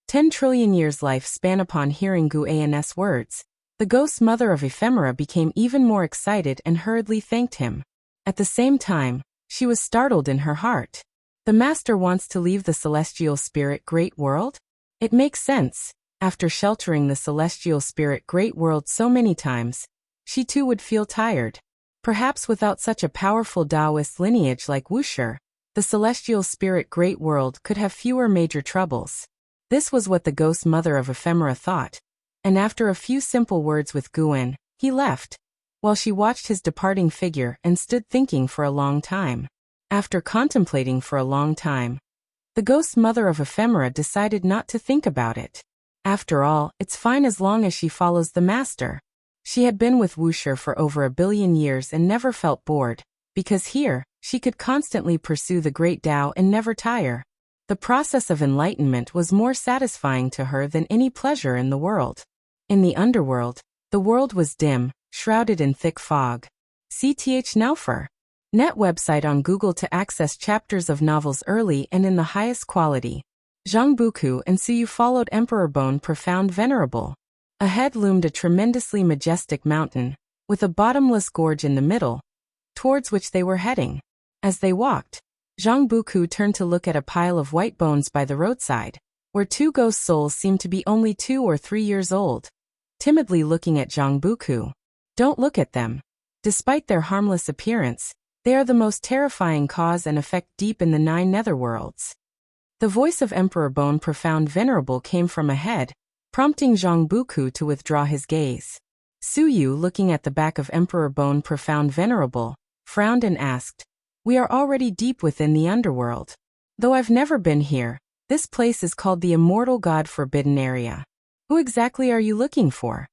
A: 10 trillion years lifespan. Upon hearing Gu An's words, the ghost mother of ephemera became even more excited and hurriedly thanked him. At the same time, she was startled in her heart. The master wants to leave the celestial spirit great world? It makes sense. After sheltering the celestial spirit great world so many times, she too would feel tired. Perhaps without such a powerful Taoist lineage like Wusher, the celestial spirit great world could have fewer major troubles. This was what the ghost mother of ephemera thought, and after a few simple words with Guan, he left, while she watched his departing figure and stood thinking for a long time. After contemplating for a long time, the ghost mother of ephemera decided not to think about it. After all, it's fine as long as she follows the master. She had been with Wusher for over 1 billion years and never felt bored, because here, she could constantly pursue the great Tao and never tire. The process of enlightenment was more satisfying to her than any pleasure in the world. In the underworld, the world was dim, shrouded in thick fog. CTH Naufer. Net website on Google to access chapters of novels early and in the highest quality. Zhang Buku and Suyu followed Emperor Bone Profound Venerable. Ahead loomed a tremendously majestic mountain, with a bottomless gorge in the middle, towards which they were heading. As they walked, Zhang Buku turned to look at a pile of white bones by the roadside, where 2 ghost souls seemed to be only 2 or 3 years old. Timidly looking at Zhang Buku. "Don't look at them. Despite their harmless appearance, they are the most terrifying cause and effect deep in the 9 netherworlds." The voice of Emperor Bone Profound Venerable came from ahead, prompting Zhang Buku to withdraw his gaze. Suyu, looking at the back of Emperor Bone Profound Venerable, frowned and asked, "We are already deep within the underworld. Though I've never been here, this place is called the Immortal God Forbidden Area. Who exactly are you looking for?"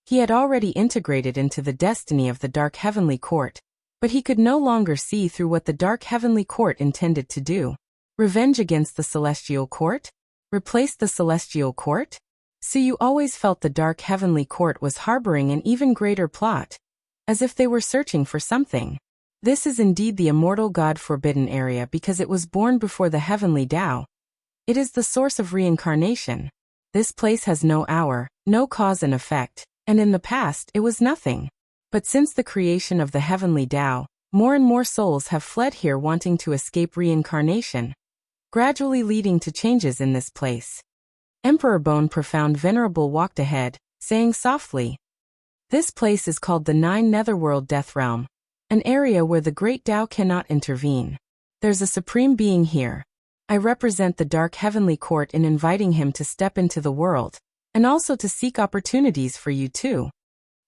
A: He had already integrated into the destiny of the Dark Heavenly Court, but he could no longer see through what the Dark Heavenly Court intended to do. Revenge against the Celestial Court? Replace the Celestial Court? Suyu always felt the Dark Heavenly Court was harboring an even greater plot, as if they were searching for something. This is indeed the Immortal God Forbidden Area because it was born before the Heavenly Tao. It is the source of reincarnation. This place has no hour, no cause and effect, and in the past it was nothing. But since the creation of the Heavenly Tao, more and more souls have fled here wanting to escape reincarnation, gradually leading to changes in this place. Emperor Bone Profound Venerable walked ahead, saying softly, "This place is called the 9 Netherworld Death Realm, an area where the Great Tao cannot intervene. There's a Supreme Being here. I represent the Dark Heavenly Court in inviting him to step into the world, and also to seek opportunities for you too."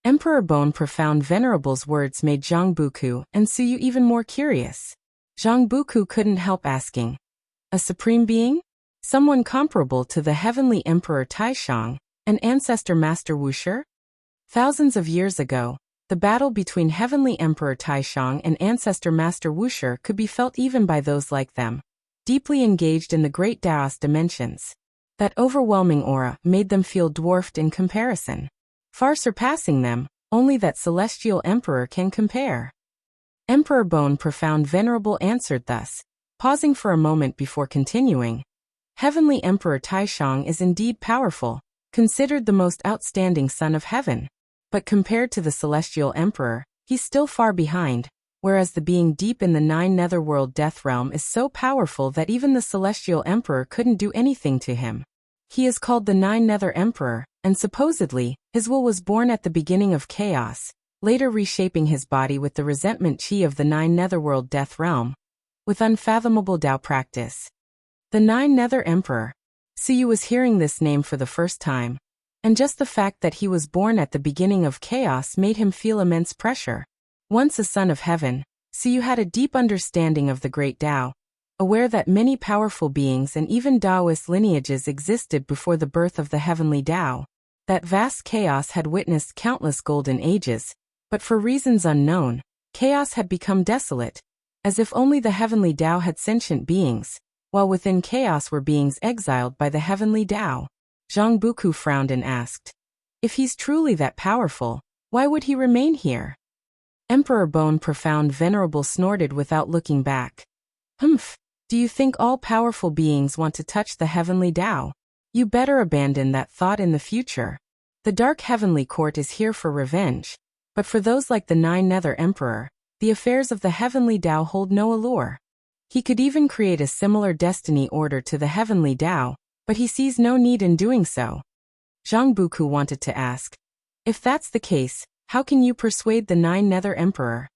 A: Emperor Bone Profound Venerable's words made Zhang Buku and Suyu even more curious. Zhang Buku couldn't help asking, "A Supreme Being? Someone comparable to the Heavenly Emperor Taishang, an ancestor Master Wusher?" Thousands of years ago, the battle between Heavenly Emperor Taishang and Ancestor Master Wuxia could be felt even by those like them, deeply engaged in the great Taoist dimensions. That overwhelming aura made them feel dwarfed in comparison. Far surpassing them, only that celestial emperor can compare. Emperor Bone Profound Venerable answered thus, pausing for a moment before continuing. Heavenly Emperor Taishang is indeed powerful, considered the most outstanding son of heaven. But compared to the celestial emperor, he's still far behind, whereas the being deep in the 9 netherworld death realm is so powerful that even the celestial emperor couldn't do anything to him. He is called the 9 nether emperor, and supposedly, his will was born at the beginning of chaos, later reshaping his body with the resentment chi of the 9 netherworld death realm. With unfathomable Tao practice. The 9 nether emperor. Siyu was hearing this name for the first time. And just the fact that he was born at the beginning of chaos made him feel immense pressure. Once a son of heaven, Siyu had a deep understanding of the great Tao, aware that many powerful beings and even Taoist lineages existed before the birth of the heavenly Tao. That vast chaos had witnessed countless golden ages, but for reasons unknown, chaos had become desolate, as if only the heavenly Tao had sentient beings, while within chaos were beings exiled by the heavenly Tao. Zhang Buku frowned and asked, if he's truly that powerful, why would he remain here? Emperor Bone Profound Venerable snorted without looking back. Humph, do you think all powerful beings want to touch the heavenly Tao? You better abandon that thought in the future. The dark heavenly court is here for revenge, but for those like the 9 nether emperor, the affairs of the heavenly Tao hold no allure. He could even create a similar destiny order to the heavenly Tao, but he sees no need in doing so. Zhang Buku wanted to ask, if that's the case, how can you persuade the 9 nether emperor?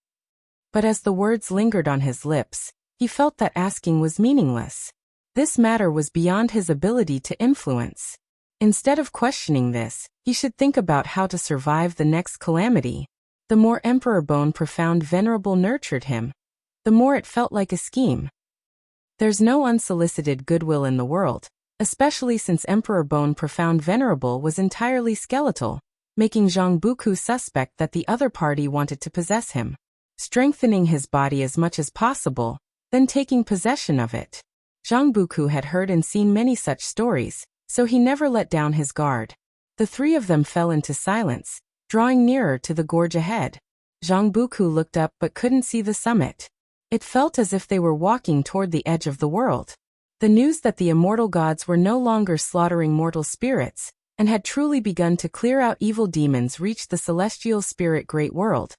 A: But as the words lingered on his lips, he felt that asking was meaningless. This matter was beyond his ability to influence. Instead of questioning this, he should think about how to survive the next calamity. The more Emperor Bone Profound Venerable nurtured him, the more it felt like a scheme. There's no unsolicited goodwill in the world, especially since Emperor Bone Profound Venerable was entirely skeletal, making Zhang Buku suspect that the other party wanted to possess him, strengthening his body as much as possible, then taking possession of it. Zhang Buku had heard and seen many such stories, so he never let down his guard. The three of them fell into silence, drawing nearer to the gorge ahead. Zhang Buku looked up but couldn't see the summit. It felt as if they were walking toward the edge of the world. The news that the immortal gods were no longer slaughtering mortal spirits, and had truly begun to clear out evil demons reached the celestial spirit great world,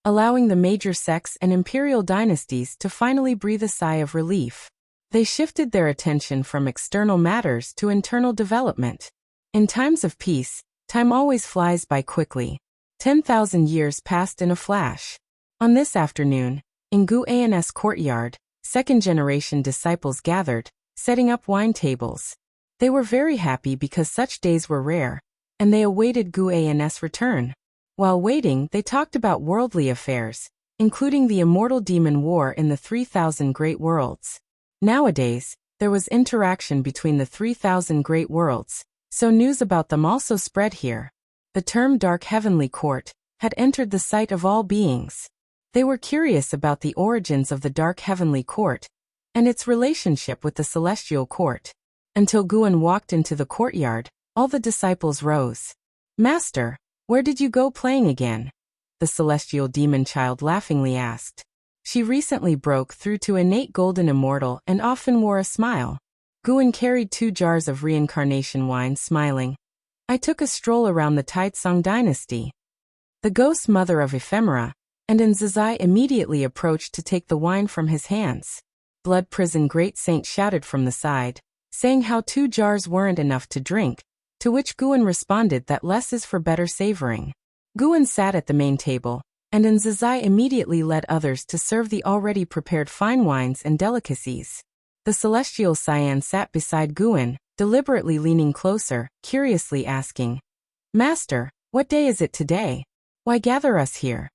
A: allowing the major sects and imperial dynasties to finally breathe a sigh of relief. They shifted their attention from external matters to internal development. In times of peace, time always flies by quickly. 10,000 years passed in a flash. On this afternoon, in Gu An's courtyard, second-generation disciples gathered, setting up wine tables. They were very happy because such days were rare, and they awaited Gu An's return. While waiting, they talked about worldly affairs, including the immortal demon war in the 3,000 great worlds. Nowadays, there was interaction between the 3,000 great worlds, so news about them also spread here. The term Dark Heavenly Court had entered the sight of all beings. They were curious about the origins of the Dark Heavenly Court and its relationship with the Celestial Court. Until Guan walked into the courtyard, all the disciples rose. Master, where did you go playing again? The celestial demon child laughingly asked. She recently broke through to innate golden immortal and often wore a smile. Guan carried 2 jars of reincarnation wine, smiling. I took a stroll around the Taitsong dynasty. The ghost mother of ephemera, and Nzazai immediately approached to take the wine from his hands. Blood Prison Great Saint shouted from the side, saying how 2 jars weren't enough to drink, to which Guan responded that less is for better savoring. Guan sat at the main table, and Nzazai immediately led others to serve the already prepared fine wines and delicacies. The celestial Cyan sat beside Guan, deliberately leaning closer, curiously asking, Master, what day is it today? Why gather us here?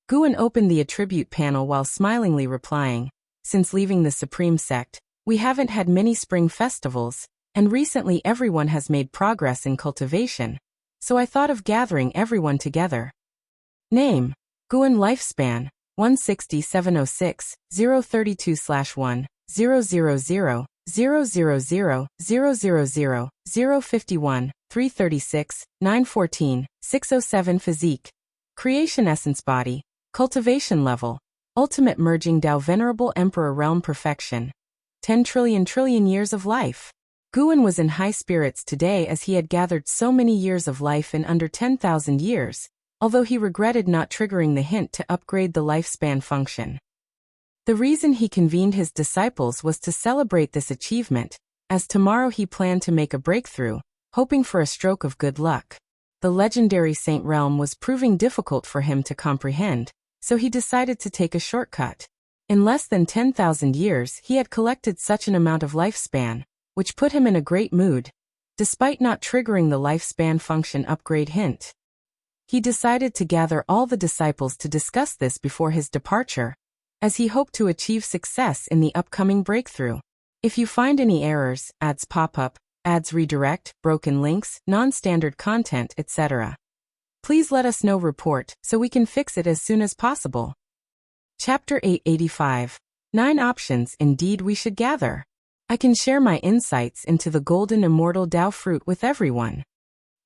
A: Guan opened the attribute panel while smilingly replying, since leaving the Supreme Sect, we haven't had many spring festivals, and recently everyone has made progress in cultivation. so I thought of gathering everyone together. Name: Guan. Lifespan: 160-706, 032/1, 000, 000, 000, 051, 336, 914, 607. Physique: Creation Essence. Body: Cultivation Level: Ultimate Merging Tao. Venerable Emperor. Realm: Perfection. 10 trillion years of life. Guan was in high spirits today as he had gathered so many years of life in under 10,000 years, although he regretted not triggering the hint to upgrade the lifespan function. The reason he convened his disciples was to celebrate this achievement, as tomorrow he planned to make a breakthrough, hoping for a stroke of good luck. The legendary Saint realm was proving difficult for him to comprehend, so he decided to take a shortcut. In less than 10,000 years he had collected such an amount of lifespan, which put him in a great mood, despite not triggering the lifespan function upgrade hint. He decided to gather all the disciples to discuss this before his departure, as he hoped to achieve success in the upcoming breakthrough. If you find any errors, ads pop up, ads redirect, broken links, non-standard content, etc., please let us know. Report so we can fix it as soon as possible. Chapter 885. 9 options indeed we should gather. I can share my insights into the golden immortal Tao fruit with everyone.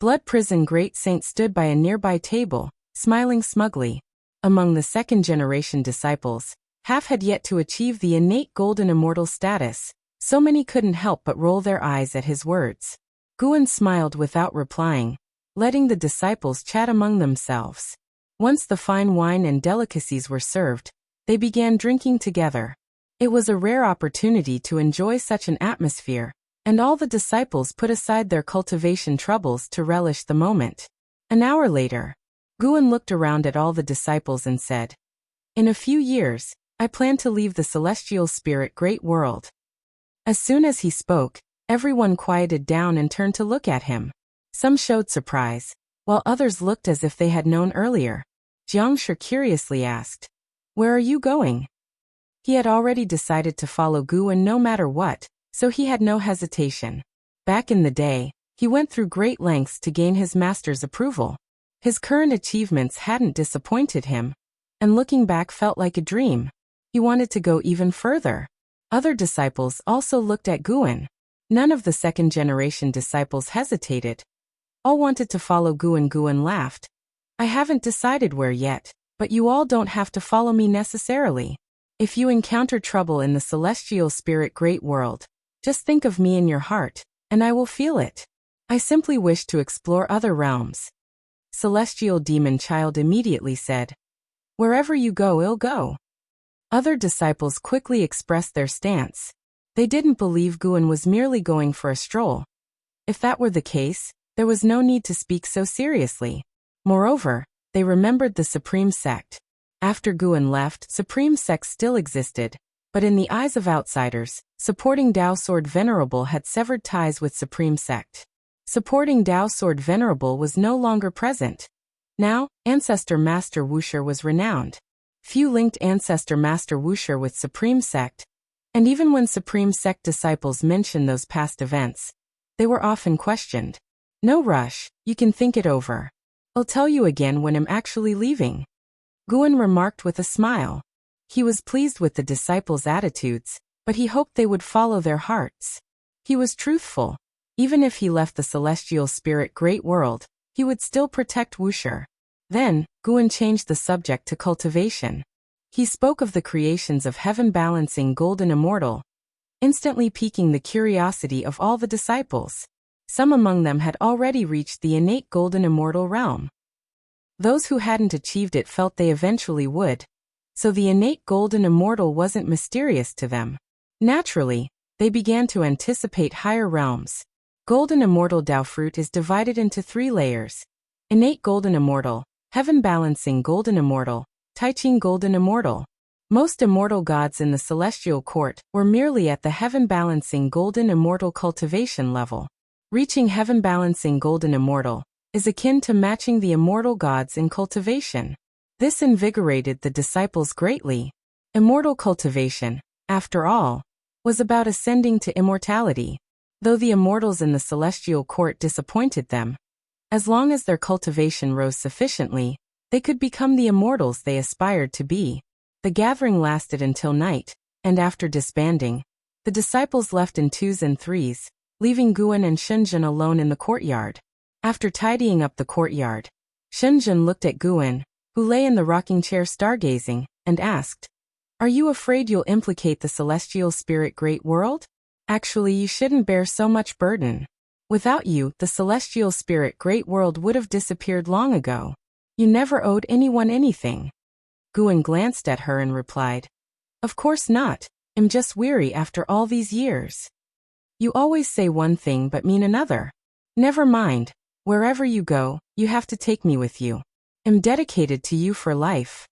A: Blood Prison. Great Saint stood by a nearby table, smiling smugly. Among the second-generation disciples, half had yet to achieve the innate golden immortal status, so many couldn't help but roll their eyes at his words. Guan smiled without replying, letting the disciples chat among themselves. Once the fine wine and delicacies were served, they began drinking together. It was a rare opportunity to enjoy such an atmosphere, and all the disciples put aside their cultivation troubles to relish the moment. An hour later, Guan looked around at all the disciples and said, "In a few years, I plan to leave the celestial spirit great world." As soon as he spoke, everyone quieted down and turned to look at him. Some showed surprise, while others looked as if they had known earlier. Jiangshi curiously asked, "Where are you going?" He had already decided to follow Guan no matter what, so he had no hesitation. Back in the day, he went through great lengths to gain his master's approval. His current achievements hadn't disappointed him, and looking back felt like a dream. He wanted to go even further. Other disciples also looked at Guan. None of the second-generation disciples hesitated. All wanted to follow Guan. Guan laughed. "I haven't decided where yet, but you all don't have to follow me necessarily. If you encounter trouble in the celestial spirit great world, just think of me in your heart, and I will feel it. I simply wish to explore other realms." Celestial demon child immediately said, "Wherever you go, I'll go." Other disciples quickly expressed their stance. They didn't believe Guan was merely going for a stroll. If that were the case, there was no need to speak so seriously. Moreover, they remembered the Supreme Sect. After Guan left, Supreme Sect still existed, but in the eyes of outsiders, supporting Tao Sword Venerable had severed ties with Supreme Sect. Supporting Tao Sword Venerable was no longer present. Now, Ancestor Master Wuxia was renowned. Few linked Ancestor Master Wuxia with Supreme Sect, and even when Supreme Sect disciples mentioned those past events, they were often questioned. "No rush, you can think it over. I'll tell you again when I'm actually leaving," Guan remarked with a smile. He was pleased with the disciples' attitudes, but he hoped they would follow their hearts. He was truthful. Even if he left the celestial spirit great world, he would still protect Wuxia. Then, Guan changed the subject to cultivation. He spoke of the creations of heaven-balancing golden immortal, instantly piquing the curiosity of all the disciples. Some among them had already reached the innate golden immortal realm. Those who hadn't achieved it felt they eventually would, so the innate golden immortal wasn't mysterious to them. Naturally, they began to anticipate higher realms. Golden immortal Tao fruit is divided into 3 layers: innate golden immortal, heaven-balancing golden immortal, Taiqing golden immortal. Most immortal gods in the celestial court were merely at the heaven-balancing golden immortal cultivation level. Reaching heaven-balancing golden immortal is akin to matching the immortal gods in cultivation. This invigorated the disciples greatly. Immortal cultivation, after all, was about ascending to immortality. Though the immortals in the celestial court disappointed them, As long as their cultivation rose sufficiently, they could become the immortals they aspired to be. The gathering lasted until night, and after disbanding, the disciples left in 2s and 3s, leaving Guan and Shenzhen alone in the courtyard. After tidying up the courtyard, Shenzhen looked at Guan, who lay in the rocking chair stargazing, and asked, "Are you afraid you'll implicate the celestial spirit great world? Actually, you shouldn't bear so much burden. Without you, the celestial spirit great world would have disappeared long ago. You never owed anyone anything." Guan glanced at her and replied, "Of course not. I'm just weary after all these years." "You always say one thing but mean another. Never mind. Wherever you go, you have to take me with you. I'm dedicated to you for life."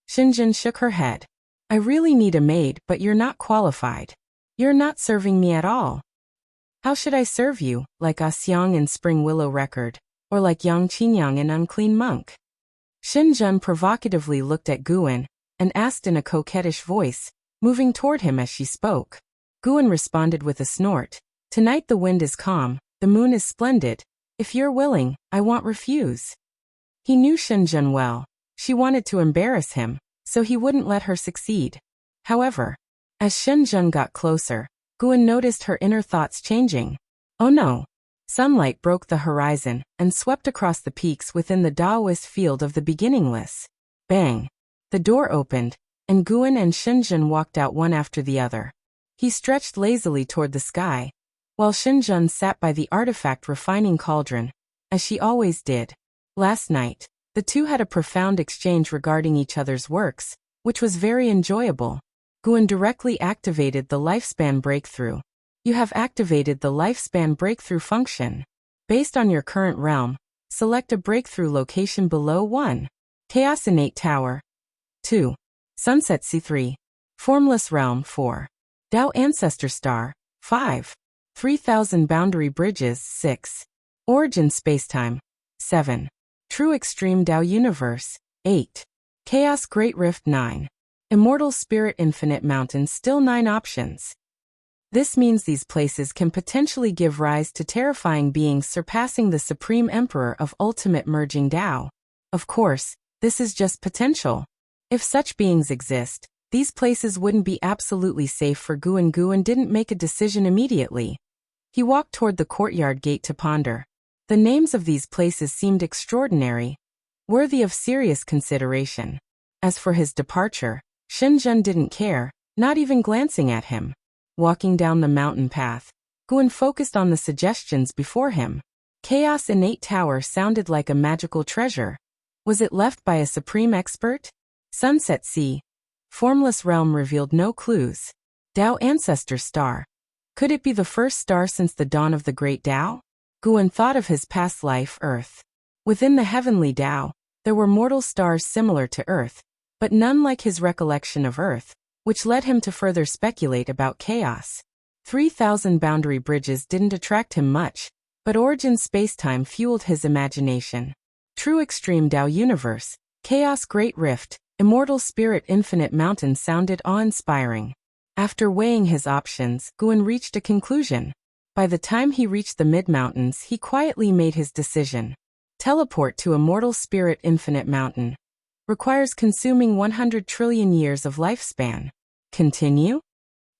A: Shenzhen shook her head. "I really need a maid, but you're not qualified. You're not serving me at all." "How should I serve you, like Ah Xiang in Spring Willow Record, or like Yang Qingyang in Unclean Monk?" Shenzhen provocatively looked at Guan, and asked in a coquettish voice, moving toward him as she spoke. Guan responded with a snort, "Tonight the wind is calm, the moon is splendid. If you're willing, I won't refuse." He knew Shenzhen well. She wanted to embarrass him, so he wouldn't let her succeed. However, as Shenzhen got closer, Guan noticed her inner thoughts changing. Oh no! Sunlight broke the horizon and swept across the peaks within the Taoist field of the beginningless. Bang! The door opened, and Guan and Shenzhen walked out one after the other. He stretched lazily toward the sky, while Shenzhen sat by the artifact refining cauldron, as she always did. Last night, the two had a profound exchange regarding each other's works, which was very enjoyable. Guan directly activated the lifespan breakthrough. You have activated the lifespan breakthrough function. Based on your current realm, select a breakthrough location below 1. Chaos Innate Tower 2. Sunset C3. Formless Realm 4. Tao Ancestor Star 5. 3000 Boundary Bridges 6. Origin Spacetime 7. True Extreme Tao Universe 8. Chaos Great Rift 9. Immortal Spirit Infinite Mountain still 9 options. This means these places can potentially give rise to terrifying beings surpassing the Supreme Emperor of Ultimate Merging Tao. Of course, this is just potential. If such beings exist, these places wouldn't be absolutely safe for Guan. Guan didn't make a decision immediately. He walked toward the courtyard gate to ponder. The names of these places seemed extraordinary, worthy of serious consideration. As for his departure, Shenzhen didn't care, not even glancing at him. Walking down the mountain path, Guan focused on the suggestions before him. Chaos Innate Tower sounded like a magical treasure. Was it left by a supreme expert? Sunset Sea. Formless Realm revealed no clues. Tao Ancestor Star. Could it be the first star since the dawn of the Great Tao? Guan thought of his past life, Earth. Within the heavenly Tao, there were mortal stars similar to Earth, but none like his recollection of Earth, which led him to further speculate about chaos. 3000 Boundary Bridges didn't attract him much, but Origin Spacetime fueled his imagination. True Extreme Tao Universe, Chaos Great Rift, Immortal Spirit Infinite Mountain sounded awe-inspiring. After weighing his options, Guan reached a conclusion. By the time he reached the mid-mountains, he quietly made his decision. Teleport to Immortal Spirit Infinite Mountain. Requires consuming 100 trillion years of lifespan. Continue?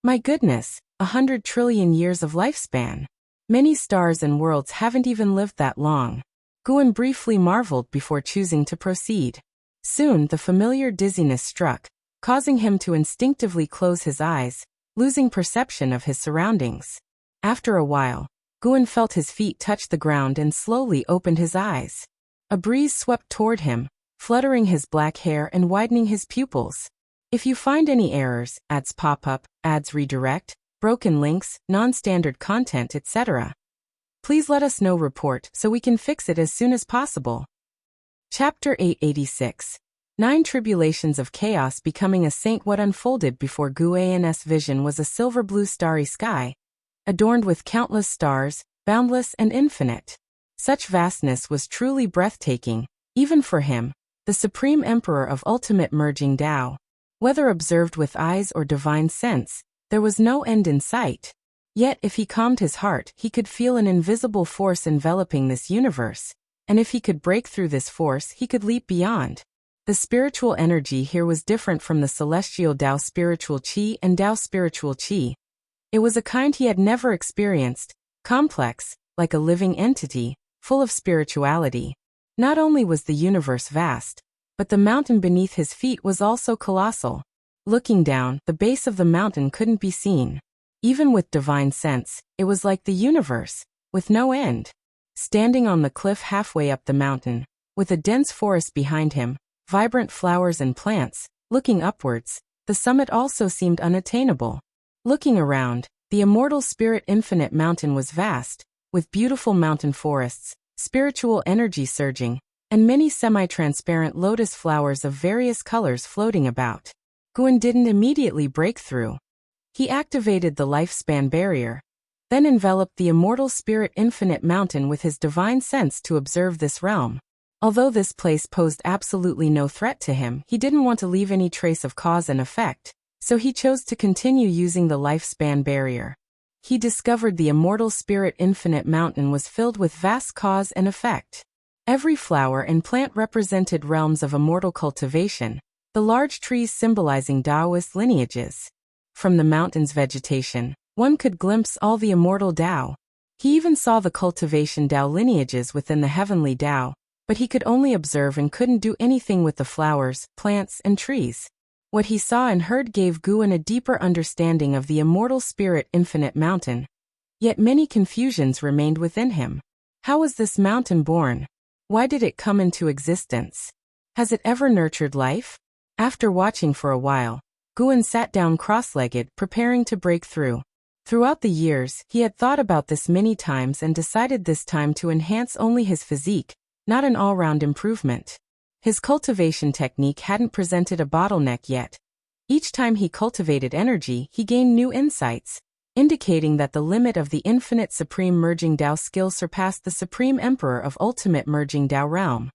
A: My goodness, 100 trillion years of lifespan. Many stars and worlds haven't even lived that long. Guan briefly marveled before choosing to proceed. Soon the familiar dizziness struck, causing him to instinctively close his eyes, losing perception of his surroundings. After a while, Guan felt his feet touch the ground and slowly opened his eyes. A breeze swept toward him, fluttering his black hair and widening his pupils. If you find any errors, ads pop up, ads redirect, broken links, non-standard content, etc., please let us know. Report so we can fix it as soon as possible. Chapter 886. 9 Tribulations of Chaos Becoming a Saint. What unfolded before Guan's vision was a silver-blue starry sky, adorned with countless stars, boundless and infinite. Such vastness was truly breathtaking, even for him, the Supreme Emperor of Ultimate Merging Tao. Whether observed with eyes or divine sense, there was no end in sight. Yet if he calmed his heart, he could feel an invisible force enveloping this universe. and if he could break through this force, he could leap beyond. The spiritual energy here was different from the celestial Tao spiritual qi and Tao spiritual qi. It was a kind he had never experienced, complex, like a living entity, full of spirituality. Not only was the universe vast, but the mountain beneath his feet was also colossal. Looking down, the base of the mountain couldn't be seen. Even with divine sense, it was like the universe, with no end. Standing on the cliff halfway up the mountain, with a dense forest behind him, vibrant flowers and plants, looking upwards, the summit also seemed unattainable. Looking around, the immortal spirit infinite mountain was vast, with beautiful mountain forests, spiritual energy surging, and many semi-transparent lotus flowers of various colors floating about. Guan didn't immediately break through. He activated the lifespan barrier, then enveloped the immortal spirit infinite mountain with his divine sense to observe this realm. Although this place posed absolutely no threat to him, he didn't want to leave any trace of cause and effect, so he chose to continue using the lifespan barrier. He discovered the immortal spirit infinite mountain was filled with vast cause and effect. Every flower and plant represented realms of immortal cultivation, the large trees symbolizing Taoist lineages. From the mountain's vegetation, one could glimpse all the immortal Tao. He even saw the cultivation Tao lineages within the heavenly Tao, but he could only observe and couldn't do anything with the flowers, plants, and trees. What he saw and heard gave Guan a deeper understanding of the immortal spirit infinite mountain. Yet many confusions remained within him. How was this mountain born? Why did it come into existence? Has it ever nurtured life? After watching for a while, Guan sat down cross-legged, preparing to break through. Throughout the years, he had thought about this many times and decided this time to enhance only his physique, not an all-round improvement. His cultivation technique hadn't presented a bottleneck yet. Each time he cultivated energy, he gained new insights, indicating that the limit of the infinite supreme merging Tao skill surpassed the supreme emperor of ultimate merging Tao realm.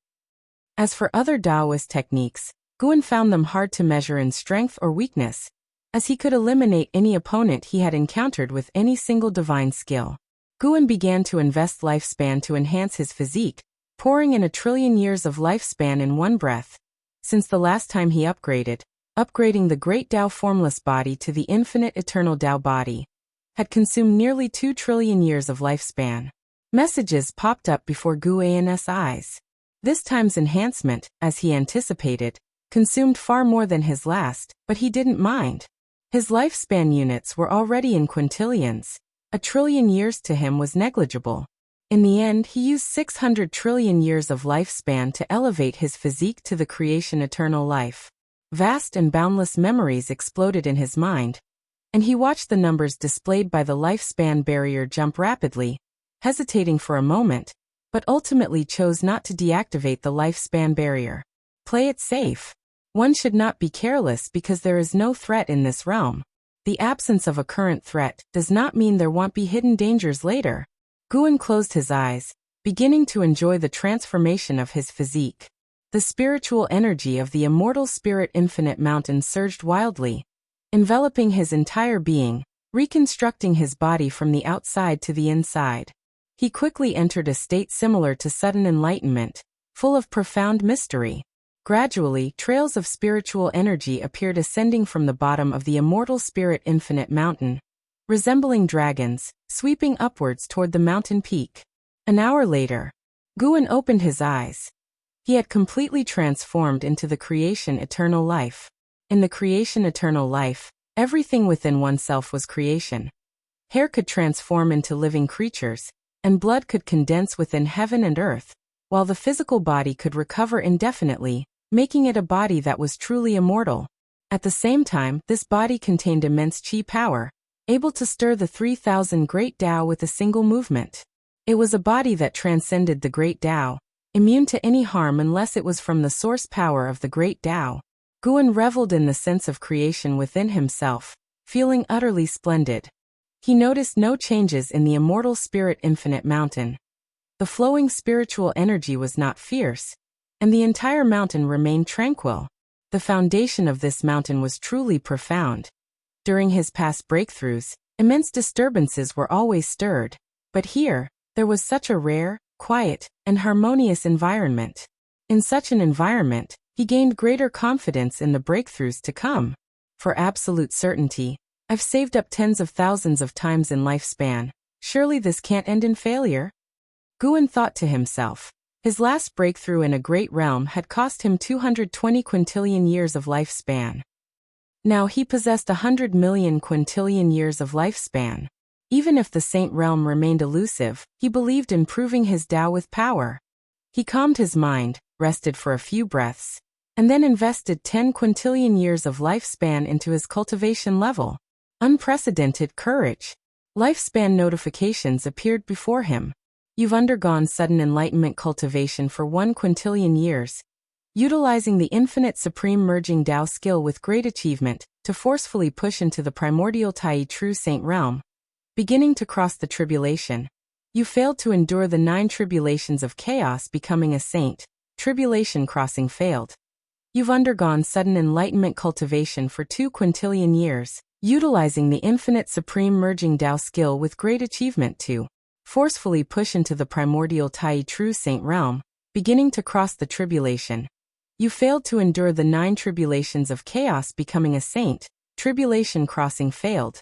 A: As for other Taoist techniques, Guan found them hard to measure in strength or weakness, as he could eliminate any opponent he had encountered with any single divine skill. Guan began to invest lifespan to enhance his physique, pouring in 1 trillion years of lifespan in one breath. Since the last time he upgrading the great Tao formless body to the infinite eternal Tao body, had consumed nearly 2 trillion years of lifespan. Messages popped up before Guan's eyes. This time's enhancement, as he anticipated, consumed far more than his last, but he didn't mind. His lifespan units were already in quintillions. 1 trillion years to him was negligible. In the end, he used 600 trillion years of lifespan to elevate his physique to the creation eternal life. Vast and boundless memories exploded in his mind, and he watched the numbers displayed by the lifespan barrier jump rapidly, hesitating for a moment, but ultimately chose not to deactivate the lifespan barrier. Play it safe. One should not be careless because there is no threat in this realm. The absence of a current threat does not mean there won't be hidden dangers later. Guan closed his eyes, beginning to enjoy the transformation of his physique. The spiritual energy of the immortal spirit infinite mountain surged wildly, enveloping his entire being, reconstructing his body from the outside to the inside. He quickly entered a state similar to sudden enlightenment, full of profound mystery. Gradually, trails of spiritual energy appeared ascending from the bottom of the immortal spirit infinite mountain, resembling dragons, sweeping upwards toward the mountain peak. An hour later, Guan opened his eyes. He had completely transformed into the creation eternal life. In the creation eternal life, everything within oneself was creation. Hair could transform into living creatures, and blood could condense within heaven and earth, while the physical body could recover indefinitely, making it a body that was truly immortal. At the same time, this body contained immense qi power, able to stir the 3,000 great Tao with a single movement. It was a body that transcended the great Tao, immune to any harm unless it was from the source power of the great Tao. Guan reveled in the sense of creation within himself, feeling utterly splendid. He noticed no changes in the immortal spirit infinite mountain. The flowing spiritual energy was not fierce, and the entire mountain remained tranquil. The foundation of this mountain was truly profound. During his past breakthroughs, immense disturbances were always stirred, but here, there was such a rare, quiet, and harmonious environment. In such an environment, he gained greater confidence in the breakthroughs to come. For absolute certainty, I've saved up tens of thousands of times in lifespan. Surely this can't end in failure? Guan thought to himself. His last breakthrough in a great realm had cost him 220 quintillion years of lifespan. Now he possessed 100 million quintillion years of lifespan. Even if the saint realm remained elusive, he believed in proving his Tao with power. He calmed his mind, rested for a few breaths, and then invested 10 quintillion years of lifespan into his cultivation level. Unprecedented courage. Lifespan notifications appeared before him. You've undergone sudden enlightenment cultivation for 1 quintillion years, utilizing the infinite supreme merging Tao skill with great achievement to forcefully push into the primordial Tai true saint realm. Beginning to cross the tribulation. You failed to endure the 9 tribulations of chaos becoming a saint. Tribulation crossing failed. You've undergone sudden enlightenment cultivation for 2 quintillion years, utilizing the infinite supreme merging Tao skill with great achievement to forcefully push into the primordial Tai true saint realm. Beginning to cross the tribulation. You failed to endure the 9 tribulations of chaos becoming a saint. Tribulation crossing failed.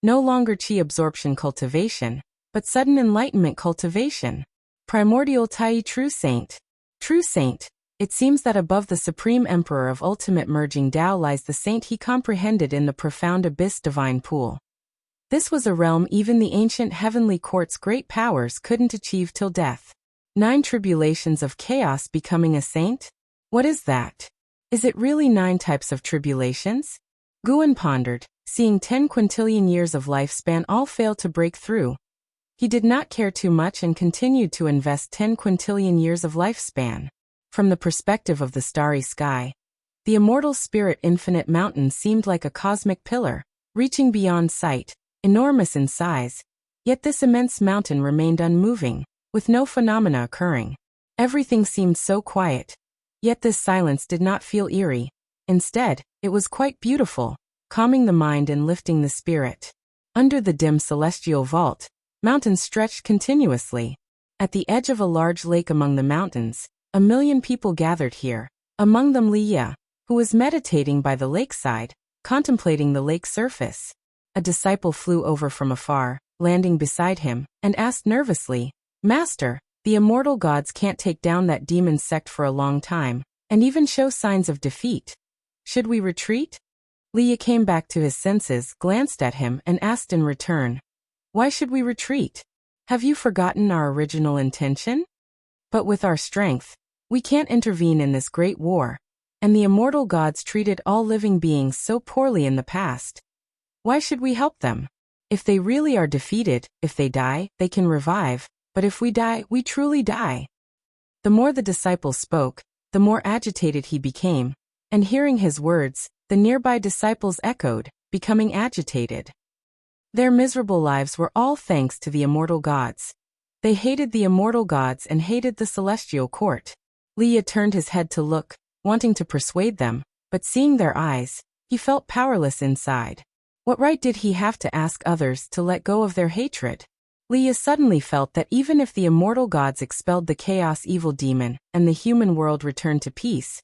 A: No longer chi absorption cultivation, but sudden enlightenment cultivation. Primordial Tai true saint. True saint. It seems that above the supreme emperor of ultimate merging Tao lies the saint he comprehended in the profound abyss divine pool. This was a realm even the ancient heavenly court's great powers couldn't achieve till death. 9 tribulations of chaos becoming a saint? What is that? Is it really 9 types of tribulations? Guan pondered, seeing 10 quintillion years of lifespan all fail to break through. He did not care too much and continued to invest 10 quintillion years of lifespan. From the perspective of the starry sky, the immortal spirit infinite mountain seemed like a cosmic pillar, reaching beyond sight, enormous in size. Yet this immense mountain remained unmoving, with no phenomena occurring. Everything seemed so quiet. Yet this silence did not feel eerie. Instead, it was quite beautiful, calming the mind and lifting the spirit. Under the dim celestial vault, mountains stretched continuously. At the edge of a large lake among the mountains, 1 million people gathered here, among them Li Ye, who was meditating by the lakeside, contemplating the lake surface. A disciple flew over from afar, landing beside him, and asked nervously, "Master, the immortal gods can't take down that demon sect for a long time, and even show signs of defeat. Should we retreat?" Li Ye came back to his senses, glanced at him, and asked in return, "Why should we retreat? Have you forgotten our original intention? But with our strength, we can't intervene in this great war, and the immortal gods treated all living beings so poorly in the past. Why should we help them? If they really are defeated, if they die, they can revive, but if we die, we truly die." The more the disciple spoke, the more agitated he became, and hearing his words, the nearby disciples echoed, becoming agitated. Their miserable lives were all thanks to the immortal gods. They hated the immortal gods and hated the celestial court. Li Ye turned his head to look, wanting to persuade them, but seeing their eyes, he felt powerless inside. What right did he have to ask others to let go of their hatred? Li Ye suddenly felt that even if the immortal gods expelled the chaos evil demon and the human world returned to peace,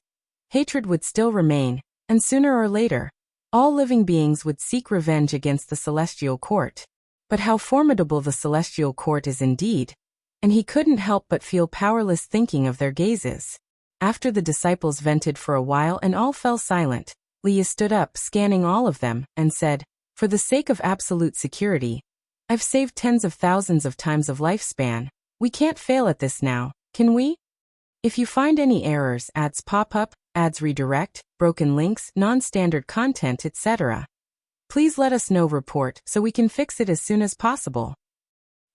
A: hatred would still remain, and sooner or later, all living beings would seek revenge against the celestial court. But how formidable the celestial court is indeed, and he couldn't help but feel powerless thinking of their gazes. After the disciples vented for a while and all fell silent, Li Ye stood up, scanning all of them, and said, "For the sake of absolute security, I've saved tens of thousands of times of lifespan. We can't fail at this now, can we? If you find any errors, ads pop up, ads redirect, broken links, non-standard content, etc., please let us know report so we can fix it as soon as possible."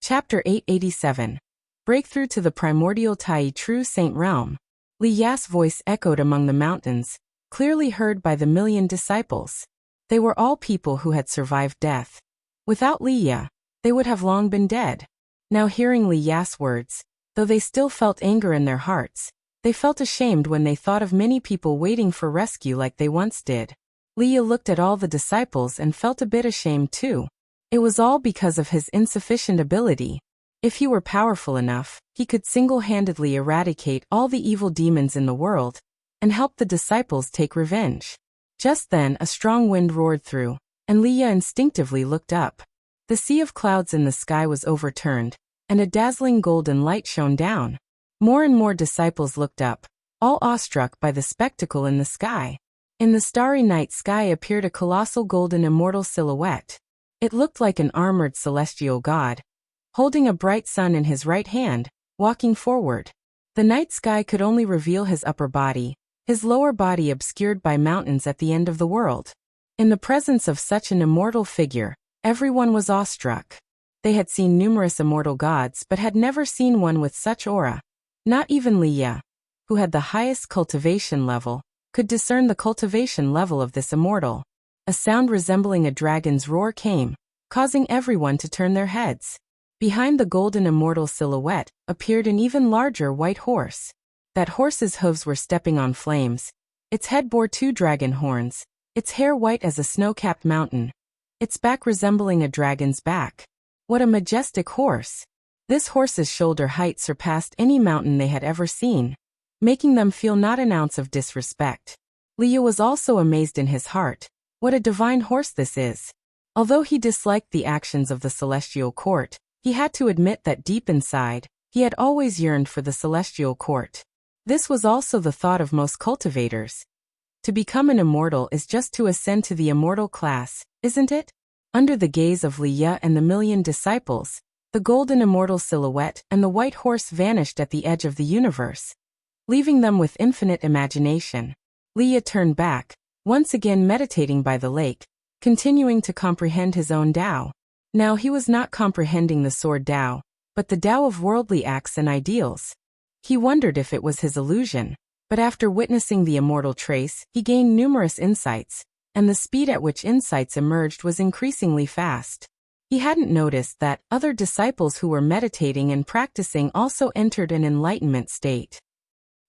A: Chapter 887. Breakthrough to the Primordial Tai True Saint Realm. Li Ye's voice echoed among the mountains, clearly heard by the million disciples. They were all people who had survived death. Without Li Ye, they would have long been dead. Now hearing Li Ye's words, though they still felt anger in their hearts, they felt ashamed when they thought of many people waiting for rescue like they once did. Li Ye looked at all the disciples and felt a bit ashamed too. It was all because of his insufficient ability. If he were powerful enough, he could single-handedly eradicate all the evil demons in the world and help the disciples take revenge. Just then a strong wind roared through, and Leah instinctively looked up. The sea of clouds in the sky was overturned, and a dazzling golden light shone down. More and more disciples looked up, all awestruck by the spectacle in the sky. In the starry night sky appeared a colossal golden immortal silhouette. It looked like an armored celestial god, holding a bright sun in his right hand, walking forward. The night sky could only reveal his upper body, his lower body obscured by mountains at the end of the world. In the presence of such an immortal figure, everyone was awestruck. They had seen numerous immortal gods but had never seen one with such aura. Not even Leah, who had the highest cultivation level, could discern the cultivation level of this immortal. A sound resembling a dragon's roar came, causing everyone to turn their heads. Behind the golden immortal silhouette appeared an even larger white horse. That horse's hooves were stepping on flames. Its head bore 2 dragon horns, its hair white as a snow-capped mountain, its back resembling a dragon's back. What a majestic horse! This horse's shoulder height surpassed any mountain they had ever seen, making them feel not an ounce of disrespect. Leah was also amazed in his heart. What a divine horse this is! Although he disliked the actions of the celestial court, he had to admit that deep inside, he had always yearned for the celestial court. This was also the thought of most cultivators. To become an immortal is just to ascend to the immortal class, isn't it? Under the gaze of Leah and the million disciples, the golden immortal silhouette and the white horse vanished at the edge of the universe, leaving them with infinite imagination. Leah turned back, once again meditating by the lake, continuing to comprehend his own Tao. Now he was not comprehending the sword Tao, but the Tao of worldly acts and ideals. He wondered if it was his illusion, but after witnessing the immortal trace, he gained numerous insights, and the speed at which insights emerged was increasingly fast. He hadn't noticed that other disciples who were meditating and practicing also entered an enlightenment state.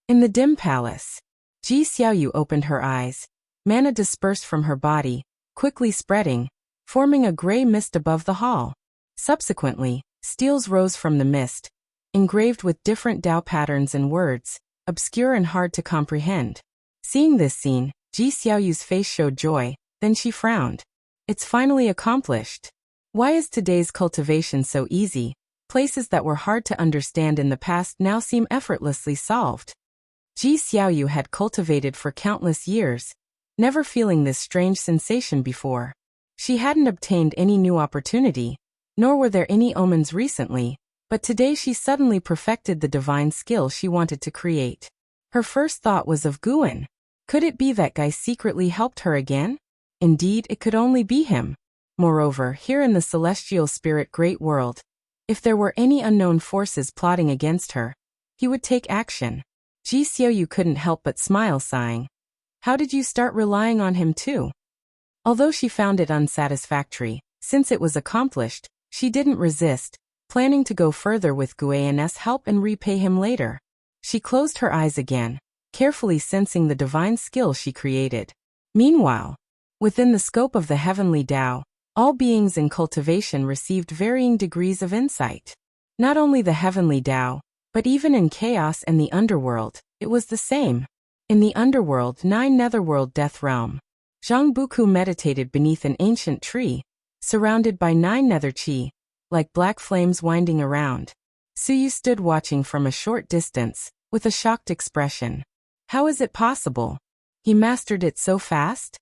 A: In the dim palace, Ji Xiaoyu opened her eyes. Mana dispersed from her body, quickly spreading, forming a gray mist above the hall. Subsequently, steels rose from the mist, engraved with different Tao patterns and words, obscure and hard to comprehend. Seeing this scene, Ji Xiaoyu's face showed joy, then she frowned. It's finally accomplished. Why is today's cultivation so easy? Places that were hard to understand in the past now seem effortlessly solved. Ji Xiaoyu had cultivated for countless years, never feeling this strange sensation before. She hadn't obtained any new opportunity, nor were there any omens recently, but today she suddenly perfected the divine skill she wanted to create. Her first thought was of Guan. Could it be that guy secretly helped her again? Indeed, it could only be him. Moreover, here in the celestial spirit great world, if there were any unknown forces plotting against her, he would take action. Ji Xiaoyu couldn't help but smile, sighing. How did you start relying on him too? Although she found it unsatisfactory, since it was accomplished, she didn't resist, planning to go further with Guan's help and repay him later. She closed her eyes again, carefully sensing the divine skill she created. Meanwhile, within the scope of the heavenly Tao, all beings in cultivation received varying degrees of insight. Not only the heavenly Tao, but even in chaos and the underworld, it was the same. In the underworld, 9 netherworld death realm, Zhang Buku meditated beneath an ancient tree, surrounded by 9 nether chi, like black flames winding around. Suyu stood watching from a short distance, with a shocked expression. How is it possible? He mastered it so fast?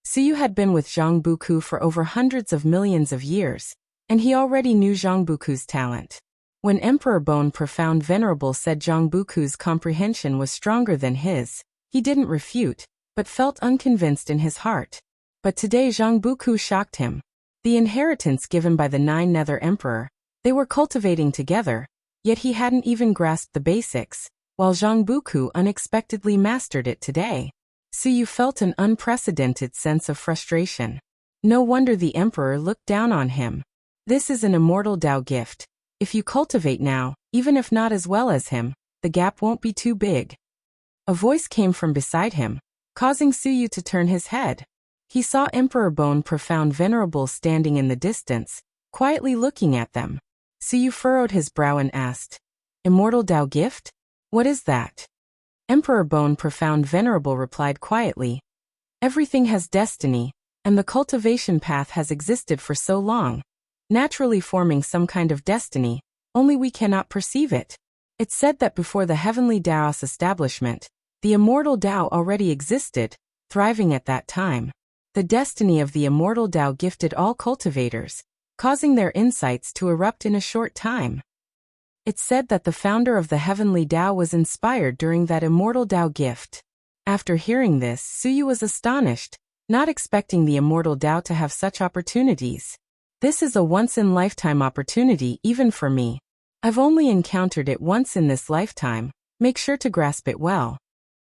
A: Suyu had been with Zhang Buku for over hundreds of millions of years, and he already knew Zhang Buku's talent. When Emperor Bone Profound Venerable said Zhang Buku's comprehension was stronger than his, he didn't refute, but felt unconvinced in his heart. But today Zhang Buku shocked him. The inheritance given by the 9 Nether Emperor, they were cultivating together, yet he hadn't even grasped the basics, while Zhang Buku unexpectedly mastered it today. Suyu felt an unprecedented sense of frustration. No wonder the Emperor looked down on him. This is an immortal Tao gift. If you cultivate now, even if not as well as him, the gap won't be too big. A voice came from beside him, causing Suyu to turn his head. He saw Emperor Bone Profound Venerable standing in the distance, quietly looking at them. Suyu furrowed his brow and asked, Immortal Tao gift? What is that? Emperor Bone Profound Venerable replied quietly, Everything has destiny, and the cultivation path has existed for so long, naturally forming some kind of destiny, only we cannot perceive it. It's said that before the heavenly Tao's establishment, the immortal Tao already existed, thriving at that time. The destiny of the immortal Tao gifted all cultivators, causing their insights to erupt in a short time. It's said that the founder of the heavenly Tao was inspired during that immortal Tao gift. After hearing this, Suyu was astonished, not expecting the immortal Tao to have such opportunities. This is a once-in-lifetime opportunity even for me. I've only encountered it once in this lifetime, make sure to grasp it well.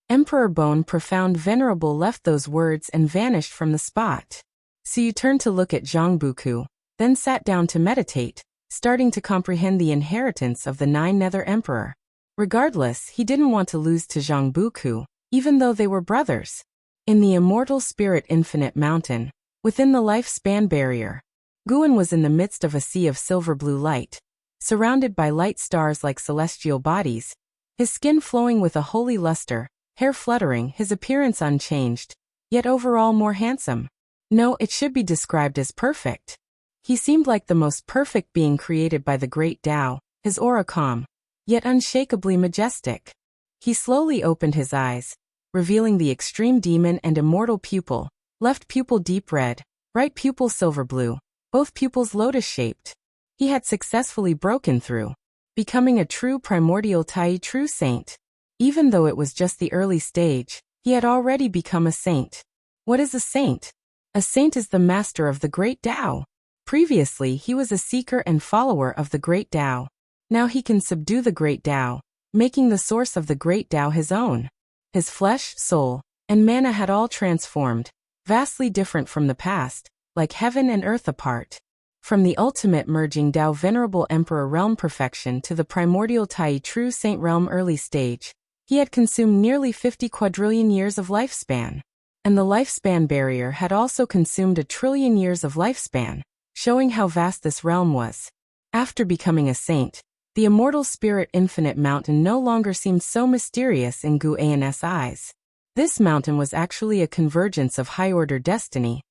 A: Emperor Bone Profound Venerable left those words and vanished from the spot. Suyu turned to look at Zhang Buku, then sat down to meditate, starting to comprehend the inheritance of the 9 Nether Emperor. Regardless, he didn't want to lose to Zhang Buku, even though they were brothers. In the immortal spirit infinite mountain, within the lifespan barrier, Guan was in the midst of a sea of silver-blue light, surrounded by light stars like celestial bodies, his skin flowing with a holy luster, hair fluttering, his appearance unchanged, yet overall more handsome. No, it should be described as perfect. He seemed like the most perfect being created by the great Tao, his aura calm, yet unshakably majestic. He slowly opened his eyes, revealing the extreme demon and immortal pupil, left pupil deep red, right pupil silver blue, both pupils lotus-shaped. He had successfully broken through, becoming a true primordial Tai true saint. Even though it was just the early stage, he had already become a saint. What is a saint? A saint is the master of the great Tao. Previously, he was a seeker and follower of the great Tao. Now he can subdue the great Tao, making the source of the great Tao his own. His flesh, soul, and mana had all transformed, vastly different from the past, like heaven and earth apart. From the ultimate merging Tao Venerable Emperor Realm Perfection to the primordial Tai True Saint Realm early stage, he had consumed nearly 50 quadrillion years of lifespan. And the lifespan barrier had also consumed 1 trillion years of lifespan, showing how vast this realm was. After becoming a saint, the immortal spirit infinite mountain no longer seemed so mysterious in Gu An's eyes. This mountain was actually a convergence of high-order destiny,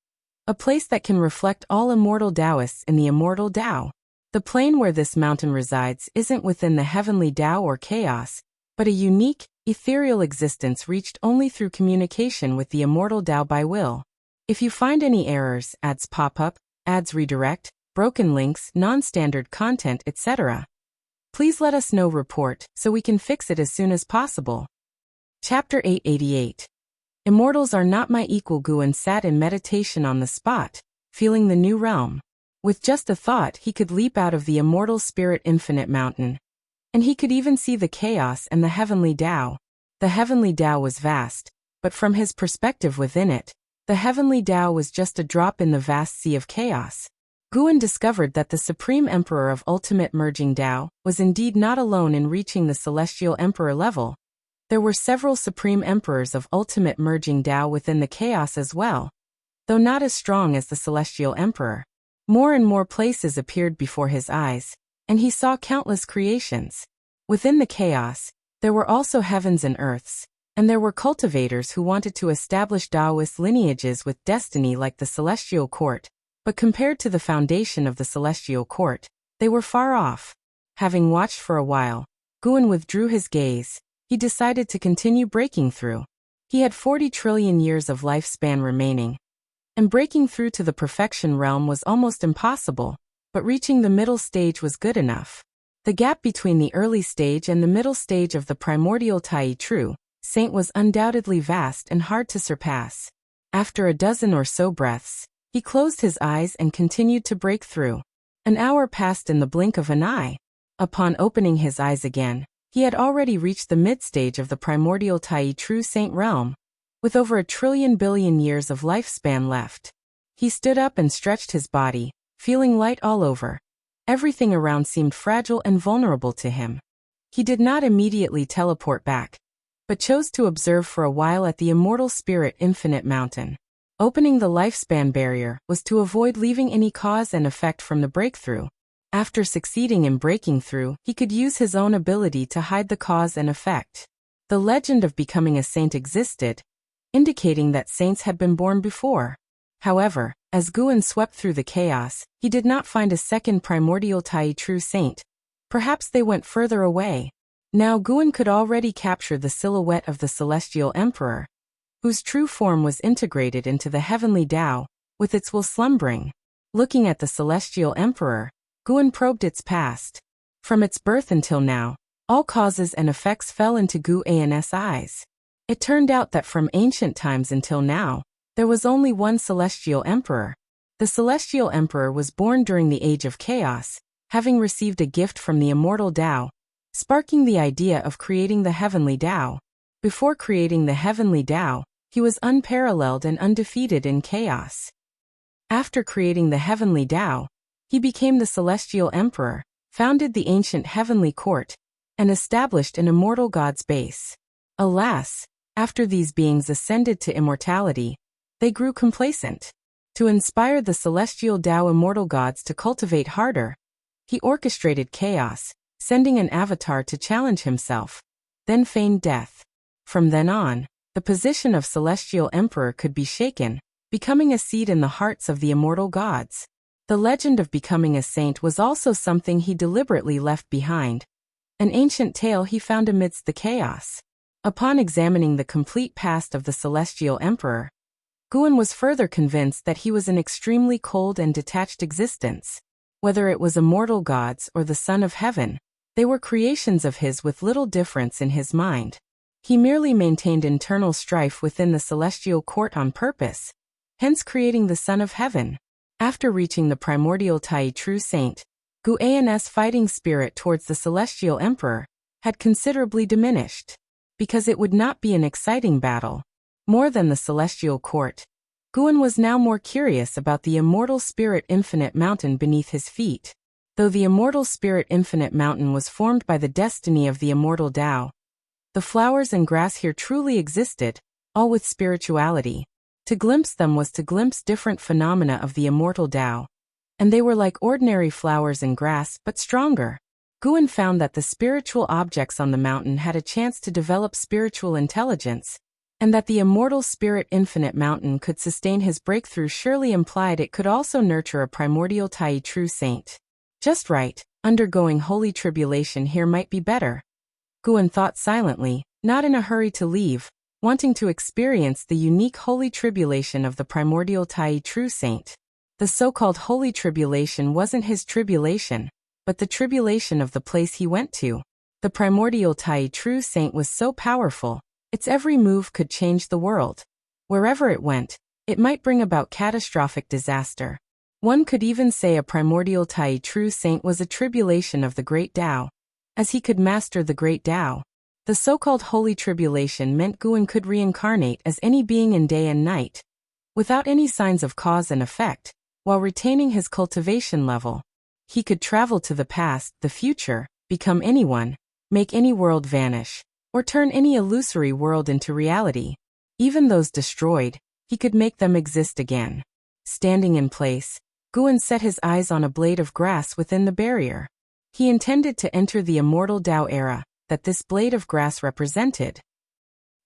A: a place that can reflect all immortal Taoists in the immortal Tao. The plane where this mountain resides isn't within the heavenly Tao or chaos, but a unique, ethereal existence reached only through communication with the immortal Tao by will. If you find any errors, ads pop up, ads redirect, broken links, non-standard content, etc., please let us know. Report so we can fix it as soon as possible. Chapter 888. Immortals are not my equal. Guan sat in meditation on the spot, feeling the new realm. With just a thought, he could leap out of the immortal spirit infinite mountain. And he could even see the chaos and the heavenly Tao. The heavenly Tao was vast, but from his perspective within it, the heavenly Tao was just a drop in the vast sea of chaos. Guan discovered that the Supreme Emperor of Ultimate Merging Tao was indeed not alone in reaching the Celestial Emperor level. There were several Supreme Emperors of Ultimate Merging Tao within the chaos as well, though not as strong as the Celestial Emperor. More and more places appeared before his eyes, and he saw countless creations. Within the chaos, there were also heavens and earths, and there were cultivators who wanted to establish Taoist lineages with destiny like the Celestial Court, but compared to the foundation of the Celestial Court, they were far off. Having watched for a while, Guan withdrew his gaze. He decided to continue breaking through. He had 40 trillion years of lifespan remaining, and breaking through to the perfection realm was almost impossible, but reaching the middle stage was good enough. The gap between the early stage and the middle stage of the primordial Tai True Saint was undoubtedly vast and hard to surpass. After a dozen or so breaths, he closed his eyes and continued to break through. An hour passed in the blink of an eye. Upon opening his eyes again, he had already reached the mid-stage of the primordial Tai True Saint realm, with over 1 trillion billion years of lifespan left. He stood up and stretched his body, feeling light all over. Everything around seemed fragile and vulnerable to him. He did not immediately teleport back, but chose to observe for a while at the immortal spirit infinite mountain. Opening the lifespan barrier was to avoid leaving any cause and effect from the breakthrough. After succeeding in breaking through, he could use his own ability to hide the cause and effect. The legend of becoming a saint existed, indicating that saints had been born before. However, as Guan swept through the chaos, he did not find a second primordial Tai true saint. Perhaps they went further away. Now Guan could already capture the silhouette of the celestial emperor, whose true form was integrated into the heavenly Tao, with its will slumbering. Looking at the celestial emperor, Guan probed its past. From its birth until now, all causes and effects fell into Guan's eyes. It turned out that from ancient times until now, there was only one celestial emperor. The celestial emperor was born during the age of chaos, having received a gift from the immortal Tao, sparking the idea of creating the heavenly Tao. Before creating the heavenly Tao, he was unparalleled and undefeated in chaos. After creating the heavenly Tao, he became the celestial emperor, founded the ancient heavenly court, and established an immortal god's base. Alas, after these beings ascended to immortality, they grew complacent. To inspire the celestial Tao immortal gods to cultivate harder, he orchestrated chaos, sending an avatar to challenge himself, then feigned death. From then on, the position of celestial emperor could be shaken, becoming a seed in the hearts of the immortal gods. The legend of becoming a saint was also something he deliberately left behind, an ancient tale he found amidst the chaos. Upon examining the complete past of the celestial emperor, Guan was further convinced that he was an extremely cold and detached existence. Whether it was immortal gods or the Son of Heaven, they were creations of his with little difference in his mind. He merely maintained internal strife within the celestial court on purpose, hence creating the Son of Heaven. After reaching the primordial Tai true saint, Guan's fighting spirit towards the celestial emperor had considerably diminished, because it would not be an exciting battle. More than the celestial court, Guan was now more curious about the immortal spirit infinite mountain beneath his feet. Though the immortal spirit infinite mountain was formed by the destiny of the immortal Tao, the flowers and grass here truly existed, all with spirituality. To glimpse them was to glimpse different phenomena of the immortal Tao, and they were like ordinary flowers and grass, but stronger. Guan found that the spiritual objects on the mountain had a chance to develop spiritual intelligence, and that the immortal spirit infinite mountain could sustain his breakthrough surely implied it could also nurture a primordial Tai true saint. Just right, undergoing holy tribulation here might be better. Guan thought silently, not in a hurry to leave, wanting to experience the unique holy tribulation of the primordial Tai true saint. The so-called holy tribulation wasn't his tribulation, but the tribulation of the place he went to. The primordial Tai true saint was so powerful, its every move could change the world. Wherever it went, it might bring about catastrophic disaster. One could even say a primordial Tai true saint was a tribulation of the great Tao, as he could master the great Tao. The so-called holy tribulation meant Guan could reincarnate as any being in day and night, without any signs of cause and effect, while retaining his cultivation level. He could travel to the past, the future, become anyone, make any world vanish, or turn any illusory world into reality. Even those destroyed, he could make them exist again. Standing in place, Guan set his eyes on a blade of grass within the barrier. He intended to enter the immortal Tao era that this blade of grass represented.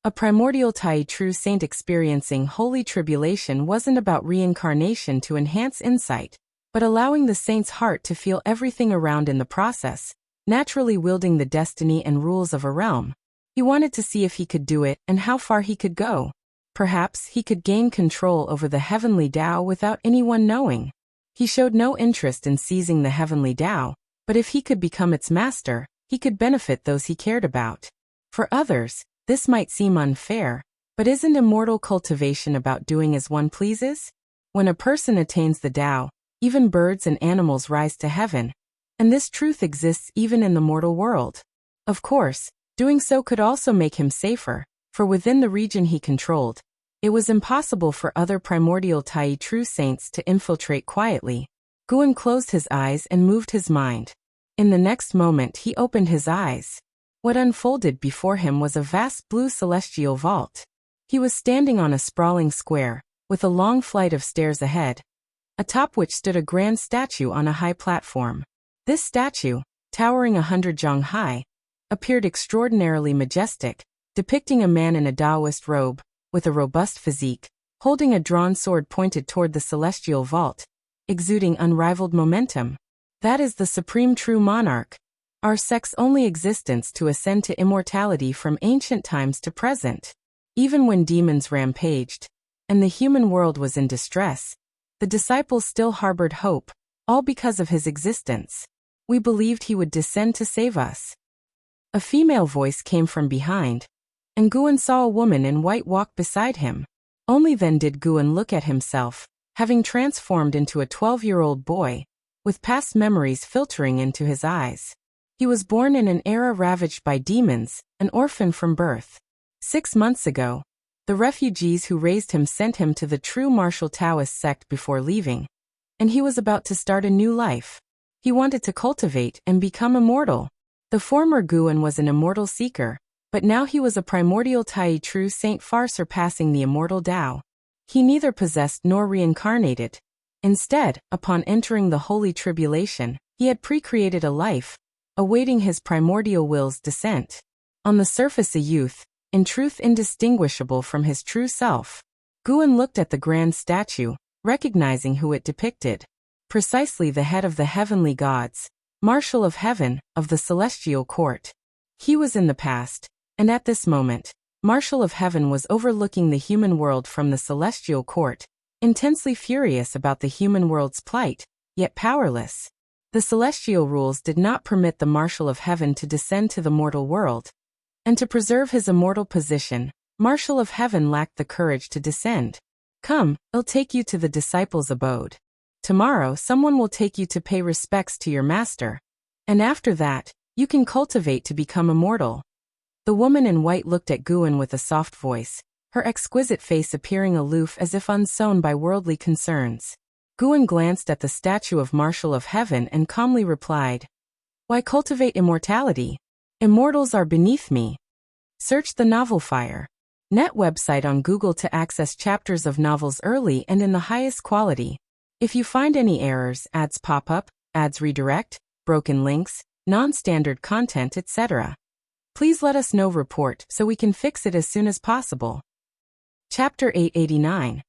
A: A primordial Tai true saint experiencing holy tribulation wasn't about reincarnation to enhance insight, but allowing the saint's heart to feel everything around in the process, naturally wielding the destiny and rules of a realm. He wanted to see if he could do it and how far he could go. Perhaps he could gain control over the heavenly Tao without anyone knowing. He showed no interest in seizing the heavenly Tao, but if he could become its master, he could benefit those he cared about. For others, this might seem unfair, but isn't immortal cultivation about doing as one pleases? When a person attains the Tao, even birds and animals rise to heaven, and this truth exists even in the mortal world. Of course, doing so could also make him safer, for within the region he controlled, it was impossible for other primordial Tai true saints to infiltrate quietly. Guan closed his eyes and moved his mind. In the next moment he opened his eyes. What unfolded before him was a vast blue celestial vault. He was standing on a sprawling square, with a long flight of stairs ahead, atop which stood a grand statue on a high platform. This statue, towering 100 jong high, appeared extraordinarily majestic, depicting a man in a Taoist robe, with a robust physique, holding a drawn sword pointed toward the celestial vault, exuding unrivaled momentum. That is the supreme true monarch, our sect's only existence to ascend to immortality from ancient times to present. Even when demons rampaged, and the human world was in distress, the disciples still harbored hope, all because of his existence. We believed he would descend to save us. A female voice came from behind, and Guan saw a woman in white walk beside him. Only then did Guan look at himself, having transformed into a 12-year-old boy, with past memories filtering into his eyes. He was born in an era ravaged by demons, an orphan from birth. 6 months ago, the refugees who raised him sent him to the true martial Taoist sect before leaving, and he was about to start a new life. He wanted to cultivate and become immortal. The former Guan was an immortal seeker, but now he was a primordial Tai true saint far surpassing the immortal Tao. He neither possessed nor reincarnated. Instead, upon entering the holy tribulation, he had pre-created a life, awaiting his primordial will's descent. On the surface a youth, in truth indistinguishable from his true self. Guan looked at the grand statue, recognizing who it depicted. Precisely the head of the heavenly gods, Marshal of Heaven, of the celestial court. He was in the past, and at this moment, Marshal of Heaven was overlooking the human world from the celestial court, intensely furious about the human world's plight, yet powerless. The celestial rules did not permit the Marshal of Heaven to descend to the mortal world, and to preserve his immortal position, Marshal of Heaven lacked the courage to descend. Come, I'll take you to the disciples' abode. Tomorrow someone will take you to pay respects to your master, and after that, you can cultivate to become immortal. The woman in white looked at Guan with a soft voice, her exquisite face appearing aloof as if unsown by worldly concerns. Guan glanced at the statue of Marshal of Heaven and calmly replied, "Why cultivate immortality? Immortals are beneath me." Search the novel Fire. Net website on Google to access chapters of novels early and in the highest quality. If you find any errors, ads pop up, ads redirect, broken links, non-standard content, etc., please let us know. Report so we can fix it as soon as possible. Chapter 889.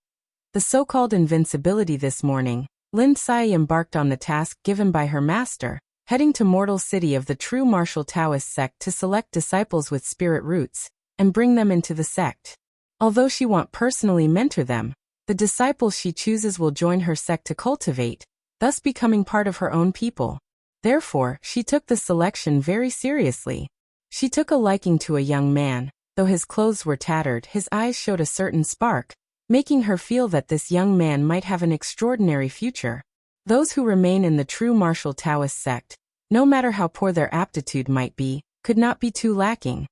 A: The so-called invincibility. This morning, Lin Sai embarked on the task given by her master, heading to mortal city of the true martial Taoist sect to select disciples with spirit roots, and bring them into the sect. Although she won't personally mentor them, the disciples she chooses will join her sect to cultivate, thus becoming part of her own people. Therefore, she took the selection very seriously. She took a liking to a young man. Though his clothes were tattered, his eyes showed a certain spark, making her feel that this young man might have an extraordinary future. Those who remain in the true martial Taoist sect, no matter how poor their aptitude might be, could not be too lacking.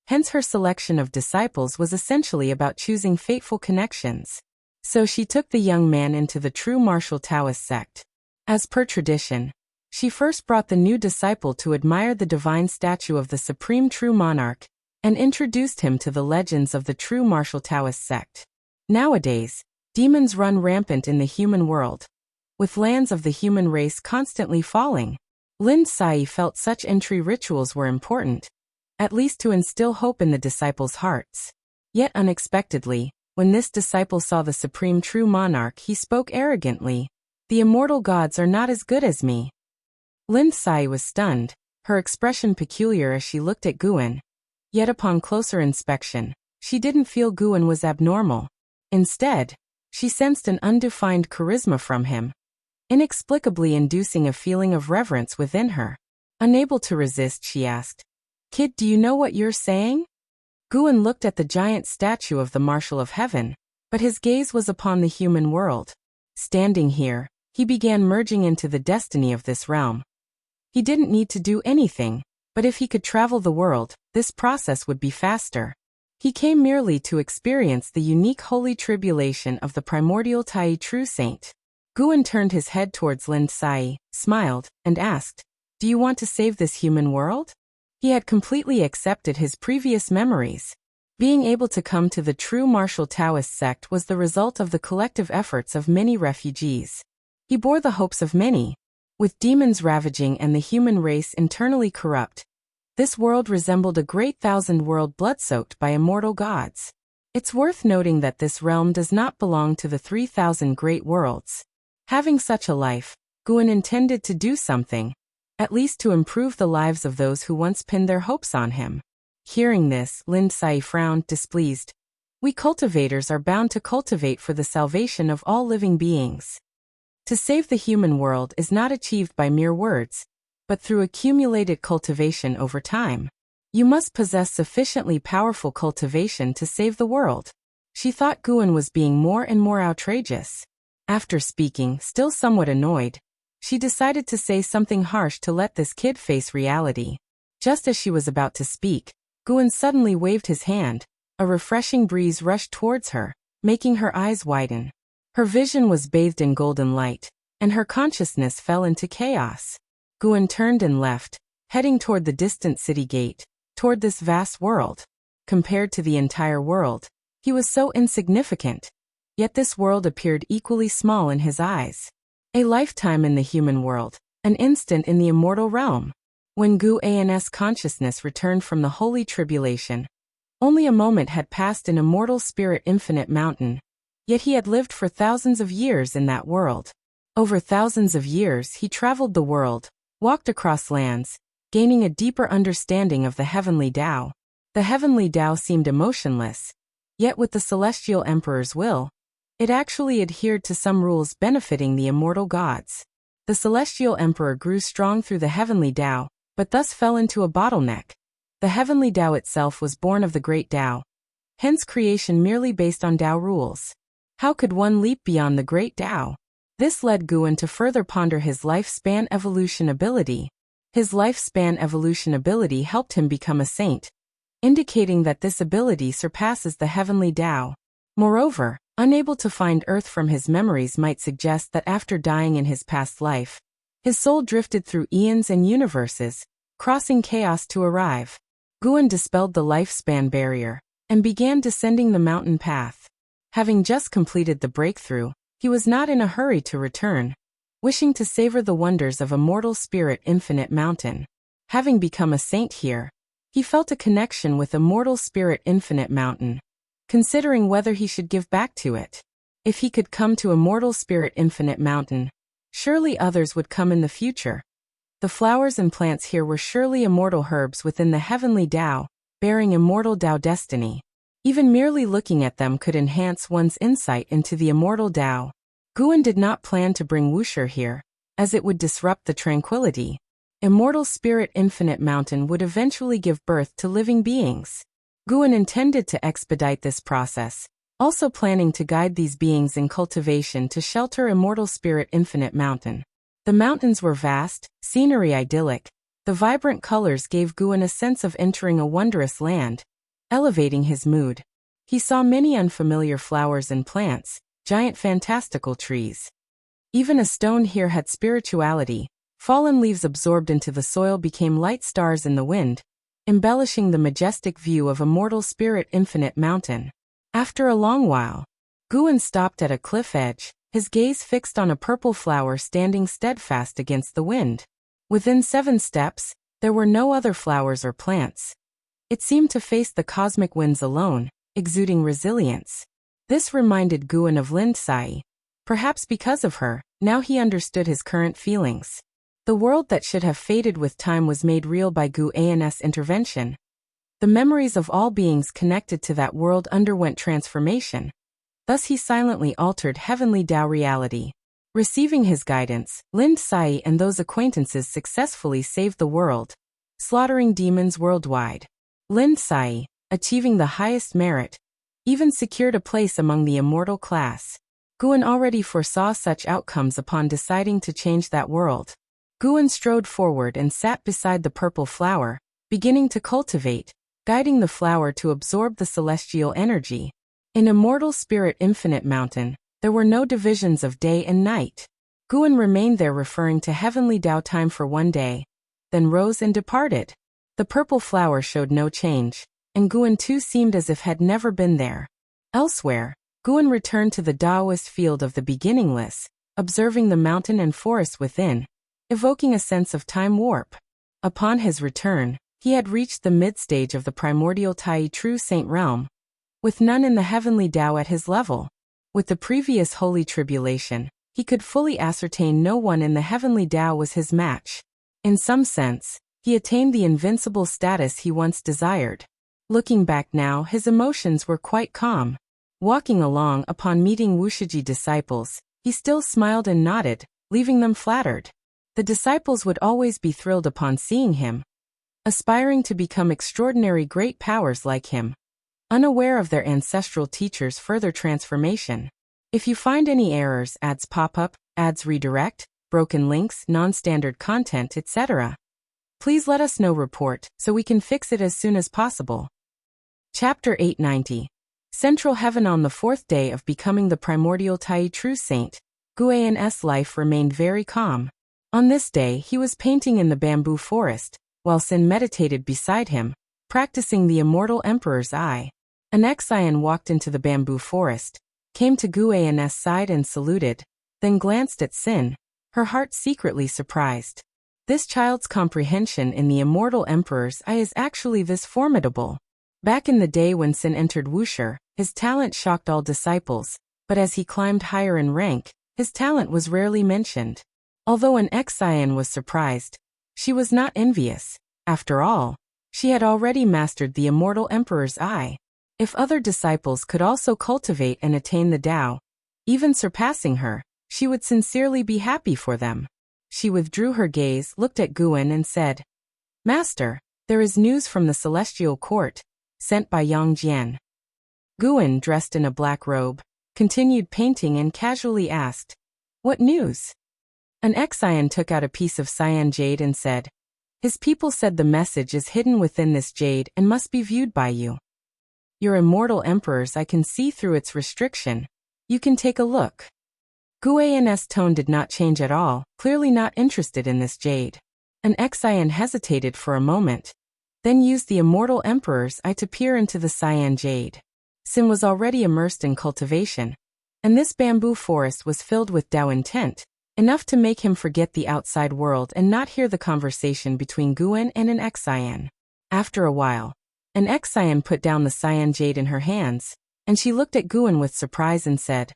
A: Hence her selection of disciples was essentially about choosing fateful connections. So she took the young man into the true martial Taoist sect. As per tradition, she first brought the new disciple to admire the divine statue of the supreme true monarch, and introduced him to the legends of the true martial Taoist sect. Nowadays, demons run rampant in the human world, with lands of the human race constantly falling. Lin Sai felt such entry rituals were important, at least to instill hope in the disciples' hearts. Yet unexpectedly, when this disciple saw the supreme true monarch, he spoke arrogantly, "The immortal gods are not as good as me." Lin Sai was stunned, her expression peculiar as she looked at Guan. Yet upon closer inspection, she didn't feel Guan was abnormal. Instead, she sensed an undefined charisma from him, inexplicably inducing a feeling of reverence within her. Unable to resist, she asked, "Kid, do you know what you're saying?" Guan looked at the giant statue of the Marshal of Heaven, but his gaze was upon the human world. Standing here, he began merging into the destiny of this realm. He didn't need to do anything, but if he could travel the world, this process would be faster. He came merely to experience the unique holy tribulation of the primordial Tai true saint. Guan turned his head towards Lin Sai, smiled, and asked, "Do you want to save this human world?" He had completely accepted his previous memories. Being able to come to the true martial Taoist sect was the result of the collective efforts of many refugees. He bore the hopes of many, With demons ravaging and the human race internally corrupt, this world resembled a great thousand-world blood-soaked by immortal gods. It's worth noting that this realm does not belong to the 3,000 great worlds. Having such a life, Guan intended to do something, at least to improve the lives of those who once pinned their hopes on him. Hearing this, Lin Sai frowned, displeased. We cultivators are bound to cultivate for the salvation of all living beings. To save the human world is not achieved by mere words, but through accumulated cultivation over time. You must possess sufficiently powerful cultivation to save the world. She thought Guan was being more and more outrageous. After speaking, still somewhat annoyed, she decided to say something harsh to let this kid face reality. Just as she was about to speak, Guan suddenly waved his hand. A refreshing breeze rushed towards her, making her eyes widen. Her vision was bathed in golden light, and her consciousness fell into chaos. Guan turned and left, heading toward the distant city gate, toward this vast world. Compared to the entire world, he was so insignificant. Yet this world appeared equally small in his eyes. A lifetime in the human world, an instant in the immortal realm. When Guan's consciousness returned from the holy tribulation, only a moment had passed in immortal spirit infinite mountain, yet he had lived for thousands of years in that world. Over thousands of years he traveled the world, walked across lands, gaining a deeper understanding of the heavenly Tao. The heavenly Tao seemed emotionless, yet with the celestial emperor's will, it actually adhered to some rules benefiting the immortal gods. The celestial emperor grew strong through the heavenly Tao, but thus fell into a bottleneck. The heavenly Tao itself was born of the great Tao, hence creation merely based on Tao rules. How could one leap beyond the great Tao? This led Guan to further ponder his lifespan evolution ability. His lifespan evolution ability helped him become a saint, indicating that this ability surpasses the heavenly Tao. Moreover, unable to find Earth from his memories might suggest that after dying in his past life, his soul drifted through eons and universes, crossing chaos to arrive. Guan dispelled the lifespan barrier and began descending the mountain path. Having just completed the breakthrough, he was not in a hurry to return, wishing to savor the wonders of immortal spirit infinite mountain. Having become a saint here, he felt a connection with immortal spirit infinite mountain, considering whether he should give back to it. If he could come to immortal spirit infinite mountain, surely others would come in the future. The flowers and plants here were surely immortal herbs within the heavenly Tao, bearing immortal Tao destiny. Even merely looking at them could enhance one's insight into the immortal Tao. Guan did not plan to bring Wuxia here, as it would disrupt the tranquility. Immortal Spirit Infinite Mountain would eventually give birth to living beings. Guan intended to expedite this process, also planning to guide these beings in cultivation to shelter Immortal Spirit Infinite Mountain. The mountains were vast, scenery idyllic. The vibrant colors gave Guan a sense of entering a wondrous land, elevating his mood. He saw many unfamiliar flowers and plants, giant fantastical trees. Even a stone here had spirituality. Fallen leaves absorbed into the soil became light stars in the wind, embellishing the majestic view of Immortal Spirit Infinite Mountain. After a long while, Guan stopped at a cliff edge, his gaze fixed on a purple flower standing steadfast against the wind. Within 7 steps, there were no other flowers or plants. It seemed to face the cosmic winds alone, exuding resilience. This reminded Guan of Lin Sai. Perhaps because of her, now he understood his current feelings. The world that should have faded with time was made real by Guan's intervention. The memories of all beings connected to that world underwent transformation. Thus he silently altered heavenly Tao reality. Receiving his guidance, Lin Sai and those acquaintances successfully saved the world, slaughtering demons worldwide. Lin Sai, achieving the highest merit, even secured a place among the immortal class. Guan already foresaw such outcomes upon deciding to change that world. Guan strode forward and sat beside the purple flower, beginning to cultivate, guiding the flower to absorb the celestial energy. In Immortal Spirit Infinite Mountain, there were no divisions of day and night. Guan remained there referring to heavenly Tao time for one day, then rose and departed. The purple flower showed no change, and Guan too seemed as if had never been there. Elsewhere, Guan returned to the Taoist field of the beginningless, observing the mountain and forest within. evoking a sense of time warp. Upon his return, he had reached the mid-stage of the primordial Tai True Saint realm, with none in the heavenly Tao at his level. With the previous holy tribulation, he could fully ascertain no one in the heavenly Tao was his match. In some sense, he attained the invincible status he once desired. Looking back now, his emotions were quite calm. Walking along upon meeting Wushiji disciples, he still smiled and nodded, leaving them flattered. The disciples would always be thrilled upon seeing him, aspiring to become extraordinary great powers like him, unaware of their ancestral teacher's further transformation. If you find any errors, ads pop up, ads redirect, broken links, non-standard content, etc., please let us know. Report so we can fix it as soon as possible. Chapter 890. Central Heaven. On the fourth day of becoming the primordial Tai True Saint, Guan's life remained very calm. On this day he was painting in the bamboo forest, while Sin meditated beside him, practicing the immortal Emperor's Eye. An Exian walked into the bamboo forest, came to Guan's side and saluted, then glanced at Sin, her heart secretly surprised. This child's comprehension in the immortal Emperor's Eye is actually this formidable. Back in the day when Sin entered Wuxia, his talent shocked all disciples, but as he climbed higher in rank, his talent was rarely mentioned. Although an Exian was surprised, she was not envious. After all, she had already mastered the immortal Emperor's Eye. If other disciples could also cultivate and attain the Tao, even surpassing her, she would sincerely be happy for them. She withdrew her gaze, looked at Guan and said, "Master, there is news from the celestial court, sent by Yang Jian." Guan, dressed in a black robe, continued painting and casually asked, "What news?" An Exian took out a piece of cyan jade and said, "His people said the message is hidden within this jade and must be viewed by you. Your immortal Emperor's I can see through its restriction. You can take a look." Guan's tone did not change at all, clearly not interested in this jade. An Exian hesitated for a moment, then used the immortal Emperor's Eye to peer into the cyan jade. Sin was already immersed in cultivation, and this bamboo forest was filled with Tao intent, enough to make him forget the outside world and not hear the conversation between Guan and an Exian. After a while, an Exian put down the cyan jade in her hands, and she looked at Guan with surprise and said,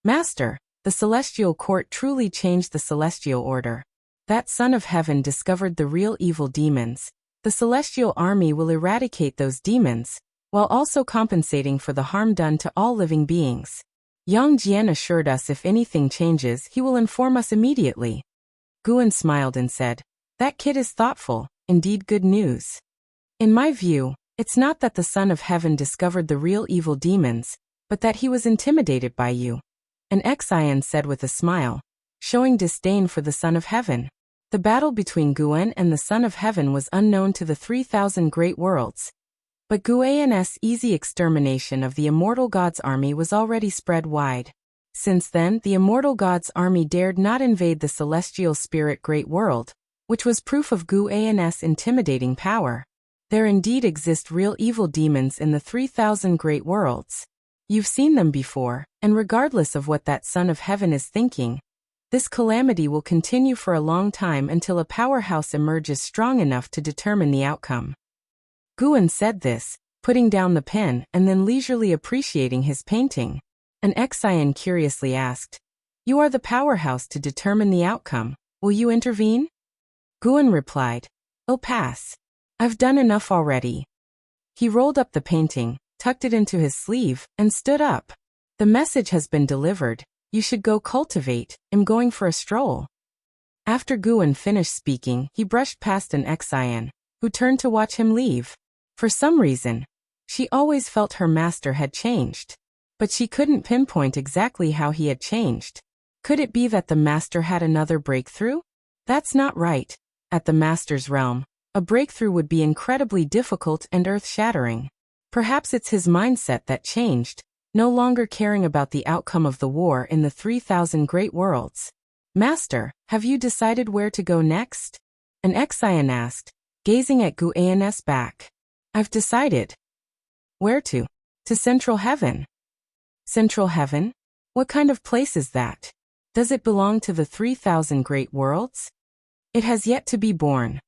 A: "Master, the celestial court truly changed the celestial order. That Son of Heaven discovered the real evil demons. The celestial army will eradicate those demons, while also compensating for the harm done to all living beings. Yang Jian assured us if anything changes he will inform us immediately." Guan smiled and said, "That kid is thoughtful, indeed good news. In my view, it's not that the Son of Heaven discovered the real evil demons, but that he was intimidated by you," an Exian said with a smile, showing disdain for the Son of Heaven. The battle between Guan and the Son of Heaven was unknown to the 3,000 great worlds, but Guan's easy extermination of the immortal God's army was already spread wide. Since then, the immortal God's army dared not invade the celestial spirit great world, which was proof of Guan's intimidating power. There indeed exist real evil demons in the 3,000 great worlds. You've seen them before, and regardless of what that Son of Heaven is thinking, this calamity will continue for a long time until a powerhouse emerges strong enough to determine the outcome. Guan said this, putting down the pen and then leisurely appreciating his painting. An Exian curiously asked, "You are the powerhouse to determine the outcome. Will you intervene?" Guan replied, "I'll pass. I've done enough already." He rolled up the painting, tucked it into his sleeve, and stood up. "The message has been delivered. You should go cultivate. I'm going for a stroll." After Guan finished speaking, he brushed past an Exian, who turned to watch him leave. For some reason, she always felt her master had changed, but she couldn't pinpoint exactly how he had changed. Could it be that the master had another breakthrough? That's not right. At the master's realm, a breakthrough would be incredibly difficult and earth-shattering. Perhaps it's his mindset that changed, no longer caring about the outcome of the war in the 3,000 great worlds. "Master, have you decided where to go next?" an Exian asked, gazing at Guan's back. "I've decided." "Where to?" "To Central Heaven." "Central Heaven? What kind of place is that? Does it belong to the 3,000 great worlds?" It has yet to be born.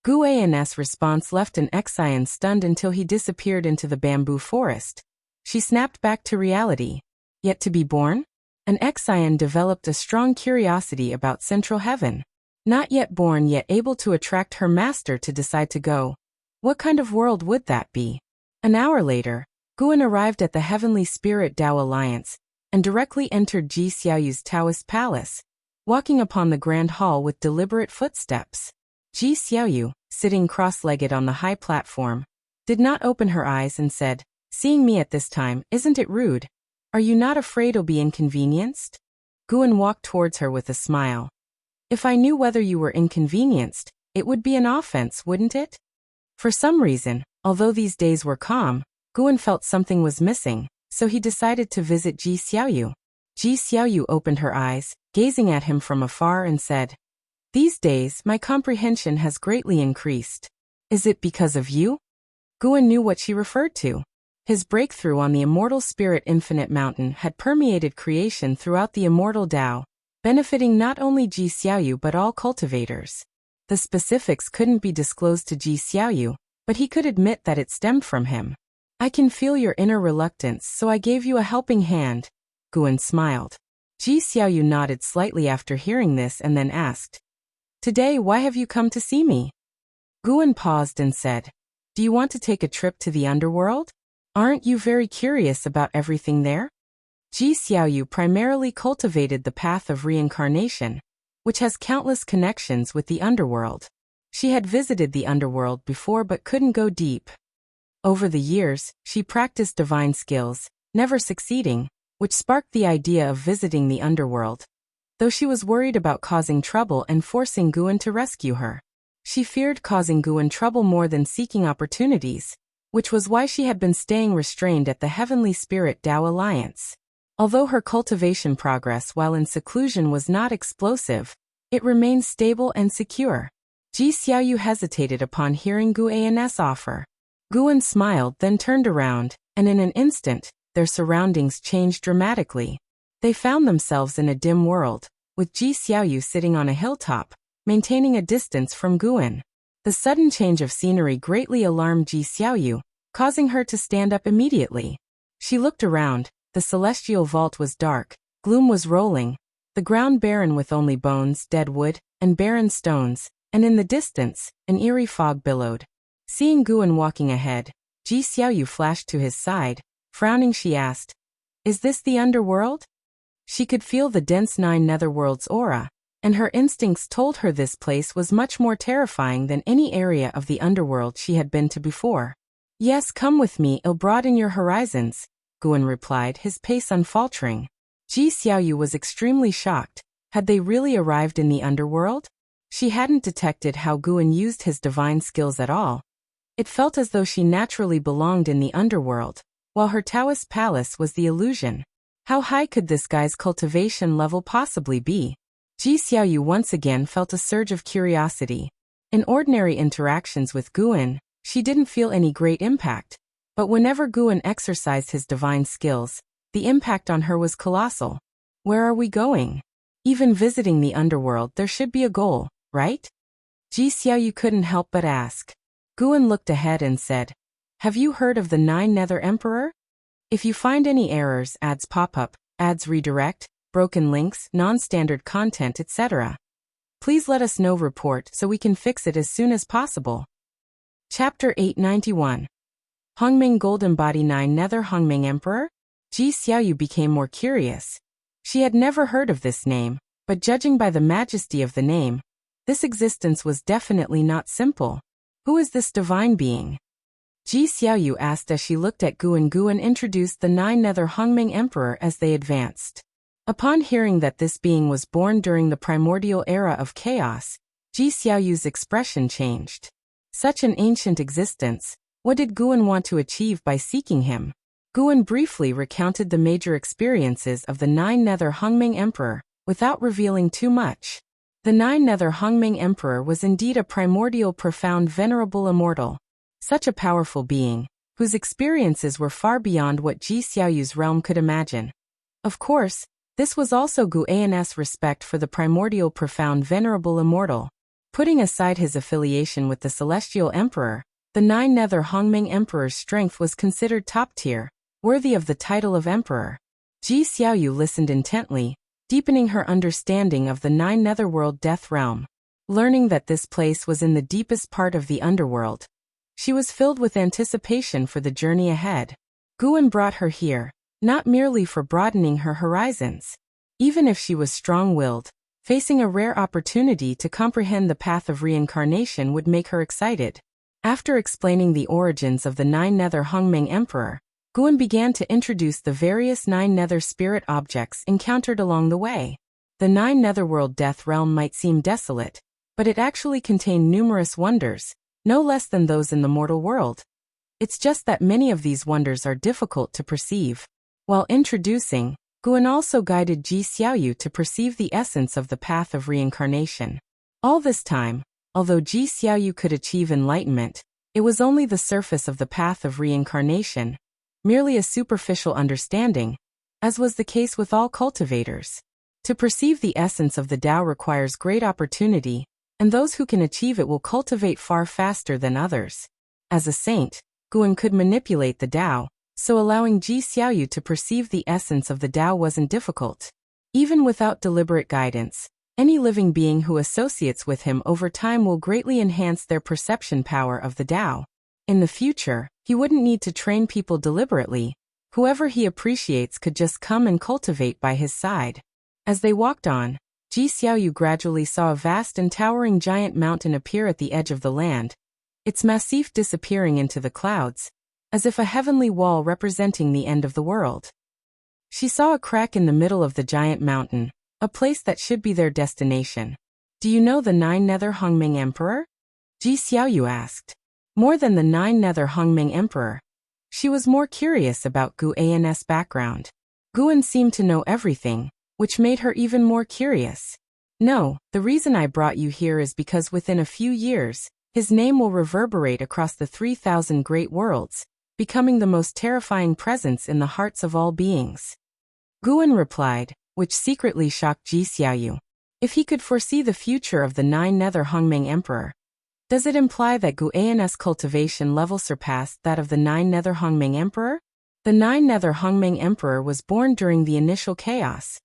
A: Gu An's response left an Xian stunned until he disappeared into the bamboo forest. She snapped back to reality. Yet to be born? An Xian developed a strong curiosity about Central Heaven. Not yet born, yet able to attract her master to decide to go. What kind of world would that be? An hour later, Guan arrived at the Heavenly Spirit Tao Alliance and directly entered Ji Xiaoyu's Taoist palace, walking upon the grand hall with deliberate footsteps. Ji Xiaoyu, sitting cross-legged on the high platform, did not open her eyes and said, "Seeing me at this time, isn't it rude? Are you not afraid I'll be inconvenienced?" Guan walked towards her with a smile. "If I knew whether you were inconvenienced, it would be an offense, wouldn't it?" For some reason, although these days were calm, Guan felt something was missing, so he decided to visit Ji Xiaoyu. Ji Xiaoyu opened her eyes, gazing at him from afar and said, "These days, my comprehension has greatly increased. Is it because of you?" Guan knew what she referred to. His breakthrough on the immortal spirit infinite mountain had permeated creation throughout the immortal Tao, benefiting not only Ji Xiaoyu but all cultivators. The specifics couldn't be disclosed to Ji Xiaoyu, but he could admit that it stemmed from him. "I can feel your inner reluctance, so I gave you a helping hand," Guan smiled. Ji Xiaoyu nodded slightly after hearing this and then asked, "Today, why have you come to see me?" Guan paused and said, "Do you want to take a trip to the underworld? Aren't you very curious about everything there?" Ji Xiaoyu primarily cultivated the path of reincarnation, which has countless connections with the underworld. She had visited the underworld before but couldn't go deep. Over the years, she practiced divine skills, never succeeding, which sparked the idea of visiting the underworld. Though she was worried about causing trouble and forcing Guan to rescue her. She feared causing Guan trouble more than seeking opportunities, which was why she had been staying restrained at the Heavenly Spirit Tao Alliance. Although her cultivation progress while in seclusion was not explosive, it remained stable and secure. Ji Xiaoyu hesitated upon hearing Gu An's offer. Guan smiled, then turned around, and in an instant, their surroundings changed dramatically. They found themselves in a dim world, with Ji Xiaoyu sitting on a hilltop, maintaining a distance from Guan. The sudden change of scenery greatly alarmed Ji Xiaoyu, causing her to stand up immediately. She looked around. The celestial vault was dark, gloom was rolling, the ground barren with only bones, dead wood, and barren stones, and in the distance, an eerie fog billowed. Seeing Guan walking ahead, Ji Xiaoyu flashed to his side. Frowning, she asked, "Is this the underworld?" She could feel the dense nine netherworld's aura, and her instincts told her this place was much more terrifying than any area of the underworld she had been to before. "Yes, come with me, it'll broaden your horizons," Guan replied, his pace unfaltering. Ji Xiaoyu was extremely shocked. Had they really arrived in the underworld? She hadn't detected how Guan used his divine skills at all. It felt as though she naturally belonged in the underworld, while her Taoist palace was the illusion. How high could this guy's cultivation level possibly be? Ji Xiaoyu once again felt a surge of curiosity. In ordinary interactions with Guan, she didn't feel any great impact. But whenever Guan exercised his divine skills, the impact on her was colossal. Where are we going? Even visiting the underworld, there should be a goal, right? Ji Xiaoyu couldn't help but ask. Guan looked ahead and said, "Have you heard of the Nine Nether Emperor? If you find any errors, ads pop up, ads redirect, broken links, non-standard content, etc. Please let us know, report so we can fix it as soon as possible." Chapter 891. Hongming Golden Body 9 Nether Hongming Emperor? Ji Xiaoyu became more curious. She had never heard of this name, but judging by the majesty of the name, this existence was definitely not simple. Who is this divine being? Ji Xiaoyu asked as she looked at Guan. Guan introduced the 9 Nether Hongming Emperor as they advanced. Upon hearing that this being was born during the primordial era of chaos, Ji Xiaoyu's expression changed. Such an ancient existence, what did Guan want to achieve by seeking him? Guan briefly recounted the major experiences of the 9 Nether Hongming Emperor, without revealing too much. The 9 Nether Hongming Emperor was indeed a primordial, profound, venerable immortal. Such a powerful being, whose experiences were far beyond what Ji Xiaoyu's realm could imagine. Of course, this was also Gu An's respect for the primordial, profound, venerable immortal. Putting aside his affiliation with the Celestial Emperor, the Nine Nether Hongming Emperor's strength was considered top-tier, worthy of the title of Emperor. Ji Xiaoyu listened intently, deepening her understanding of the Nine Netherworld Death Realm. Learning that this place was in the deepest part of the underworld, she was filled with anticipation for the journey ahead. Guan brought her here, not merely for broadening her horizons. Even if she was strong-willed, facing a rare opportunity to comprehend the path of reincarnation would make her excited. After explaining the origins of the Nine Nether Hongming Emperor, Guan began to introduce the various Nine Nether spirit objects encountered along the way. The Nine Netherworld Death Realm might seem desolate, but it actually contained numerous wonders, no less than those in the mortal world. It's just that many of these wonders are difficult to perceive. While introducing, Guan also guided Ji Xiaoyu to perceive the essence of the path of reincarnation. All this time, although Ji Xiaoyu could achieve enlightenment, it was only the surface of the path of reincarnation, merely a superficial understanding, as was the case with all cultivators. To perceive the essence of the Tao requires great opportunity, and those who can achieve it will cultivate far faster than others. As a saint, Guan could manipulate the Tao, so allowing Ji Xiaoyu to perceive the essence of the Tao wasn't difficult. Even without deliberate guidance, any living being who associates with him over time will greatly enhance their perception power of the Tao. In the future, he wouldn't need to train people deliberately. Whoever he appreciates could just come and cultivate by his side. As they walked on, Ji Xiaoyu gradually saw a vast and towering giant mountain appear at the edge of the land, its massif disappearing into the clouds, as if a heavenly wall representing the end of the world. She saw a crack in the middle of the giant mountain, a place that should be their destination. Do you know the Nine Nether Hongming Emperor? Ji Xiaoyu asked. More than the Nine Nether Hongming Emperor. She was more curious about Gu An's background. Guan seemed to know everything, which made her even more curious. No, the reason I brought you here is because within a few years, his name will reverberate across the 3,000 great worlds, becoming the most terrifying presence in the hearts of all beings. Guan replied, which secretly shocked Ji Xiaoyu. If he could foresee the future of the Nine Nether Hongming Emperor, does it imply that Gu An's cultivation level surpassed that of the Nine Nether Hongming Emperor? The Nine Nether Hongming Emperor was born during the initial chaos.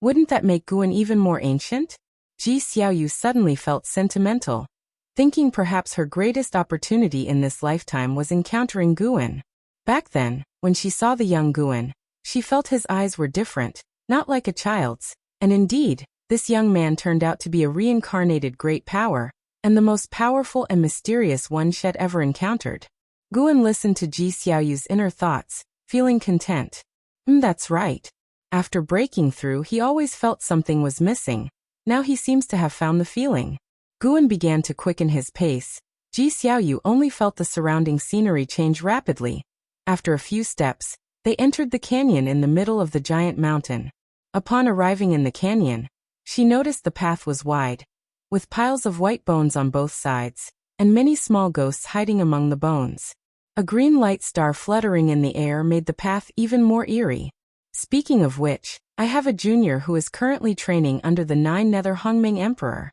A: Wouldn't that make Guan even more ancient? Ji Xiaoyu suddenly felt sentimental, thinking perhaps her greatest opportunity in this lifetime was encountering Guan. Back then, when she saw the young Guan, she felt his eyes were different, not like a child's, and indeed, this young man turned out to be a reincarnated great power, and the most powerful and mysterious one she had ever encountered. Guan listened to Ji Xiaoyu's inner thoughts, feeling content. That's right. After breaking through, he always felt something was missing. Now he seems to have found the feeling. Guan began to quicken his pace. Ji Xiaoyu only felt the surrounding scenery change rapidly. After a few steps, they entered the canyon in the middle of the giant mountain. Upon arriving in the canyon, she noticed the path was wide, with piles of white bones on both sides, and many small ghosts hiding among the bones. A green light star fluttering in the air made the path even more eerie. Speaking of which, I have a junior who is currently training under the Nine Nether Hongming Emperor.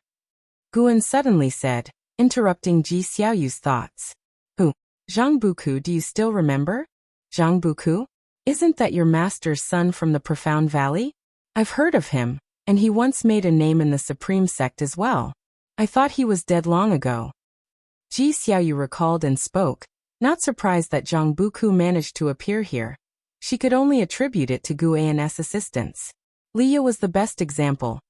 A: Guan suddenly said, interrupting Ji Xiaoyu's thoughts. Who? Zhang Buku, do you still remember? Zhang Buku? Isn't that your master's son from the Profound Valley? I've heard of him, and he once made a name in the Supreme Sect as well. I thought he was dead long ago. Ji Xiaoyu recalled and spoke, not surprised that Zhang Buku managed to appear here. She could only attribute it to Gu An's assistance. Liya was the best example.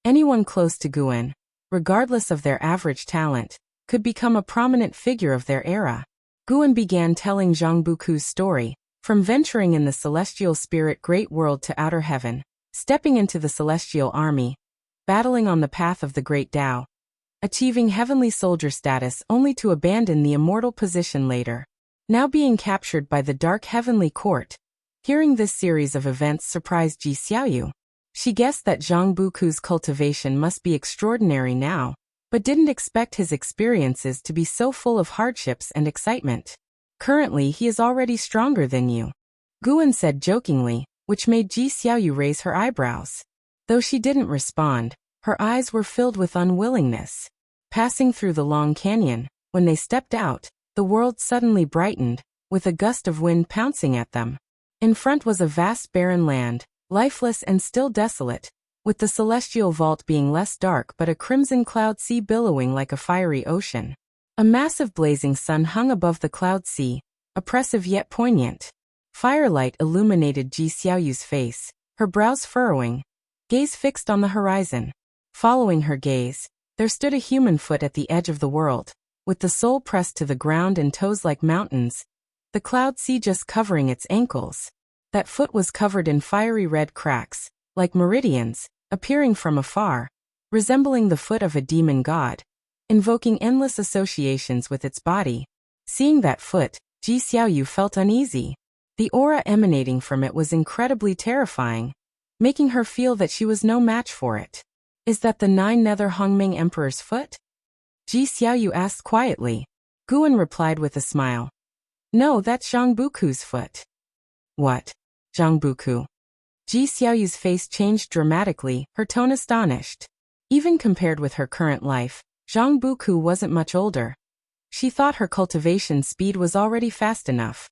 A: Anyone close to Guan, regardless of their average talent, could become a prominent figure of their era. Guan began telling Zhang Buku's story, from venturing in the celestial spirit great world to outer heaven, stepping into the celestial army, battling on the path of the great Tao, achieving heavenly soldier status only to abandon the immortal position later, now being captured by the dark heavenly court. Hearing this series of events surprised Ji Xiaoyu. She guessed that Zhang Buku's cultivation must be extraordinary now, but didn't expect his experiences to be so full of hardships and excitement. Currently he is already stronger than you, Guan said jokingly, which made Ji Xiaoyu raise her eyebrows. Though she didn't respond, her eyes were filled with unwillingness. Passing through the long canyon, when they stepped out, the world suddenly brightened, with a gust of wind pouncing at them. In front was a vast barren land, lifeless and still desolate, with the celestial vault being less dark but a crimson cloud sea billowing like a fiery ocean. A massive blazing sun hung above the cloud sea, oppressive yet poignant. Firelight illuminated Ji Xiaoyu's face, her brows furrowing, gaze fixed on the horizon. Following her gaze, there stood a human foot at the edge of the world, with the sole pressed to the ground and toes like mountains, the cloud sea just covering its ankles. That foot was covered in fiery red cracks, like meridians, appearing from afar, resembling the foot of a demon god, invoking endless associations with its body. Seeing that foot, Ji Xiaoyu felt uneasy. The aura emanating from it was incredibly terrifying, making her feel that she was no match for it. Is that the Nine-Nether Hongming Emperor's foot? Ji Xiaoyu asked quietly. Guan replied with a smile. No, that's Zhang Buku's foot. What? Zhang Buku? Ji Xiaoyu's face changed dramatically, her tone astonished. Even compared with her current life, Zhang Buku wasn't much older. She thought her cultivation speed was already fast enough.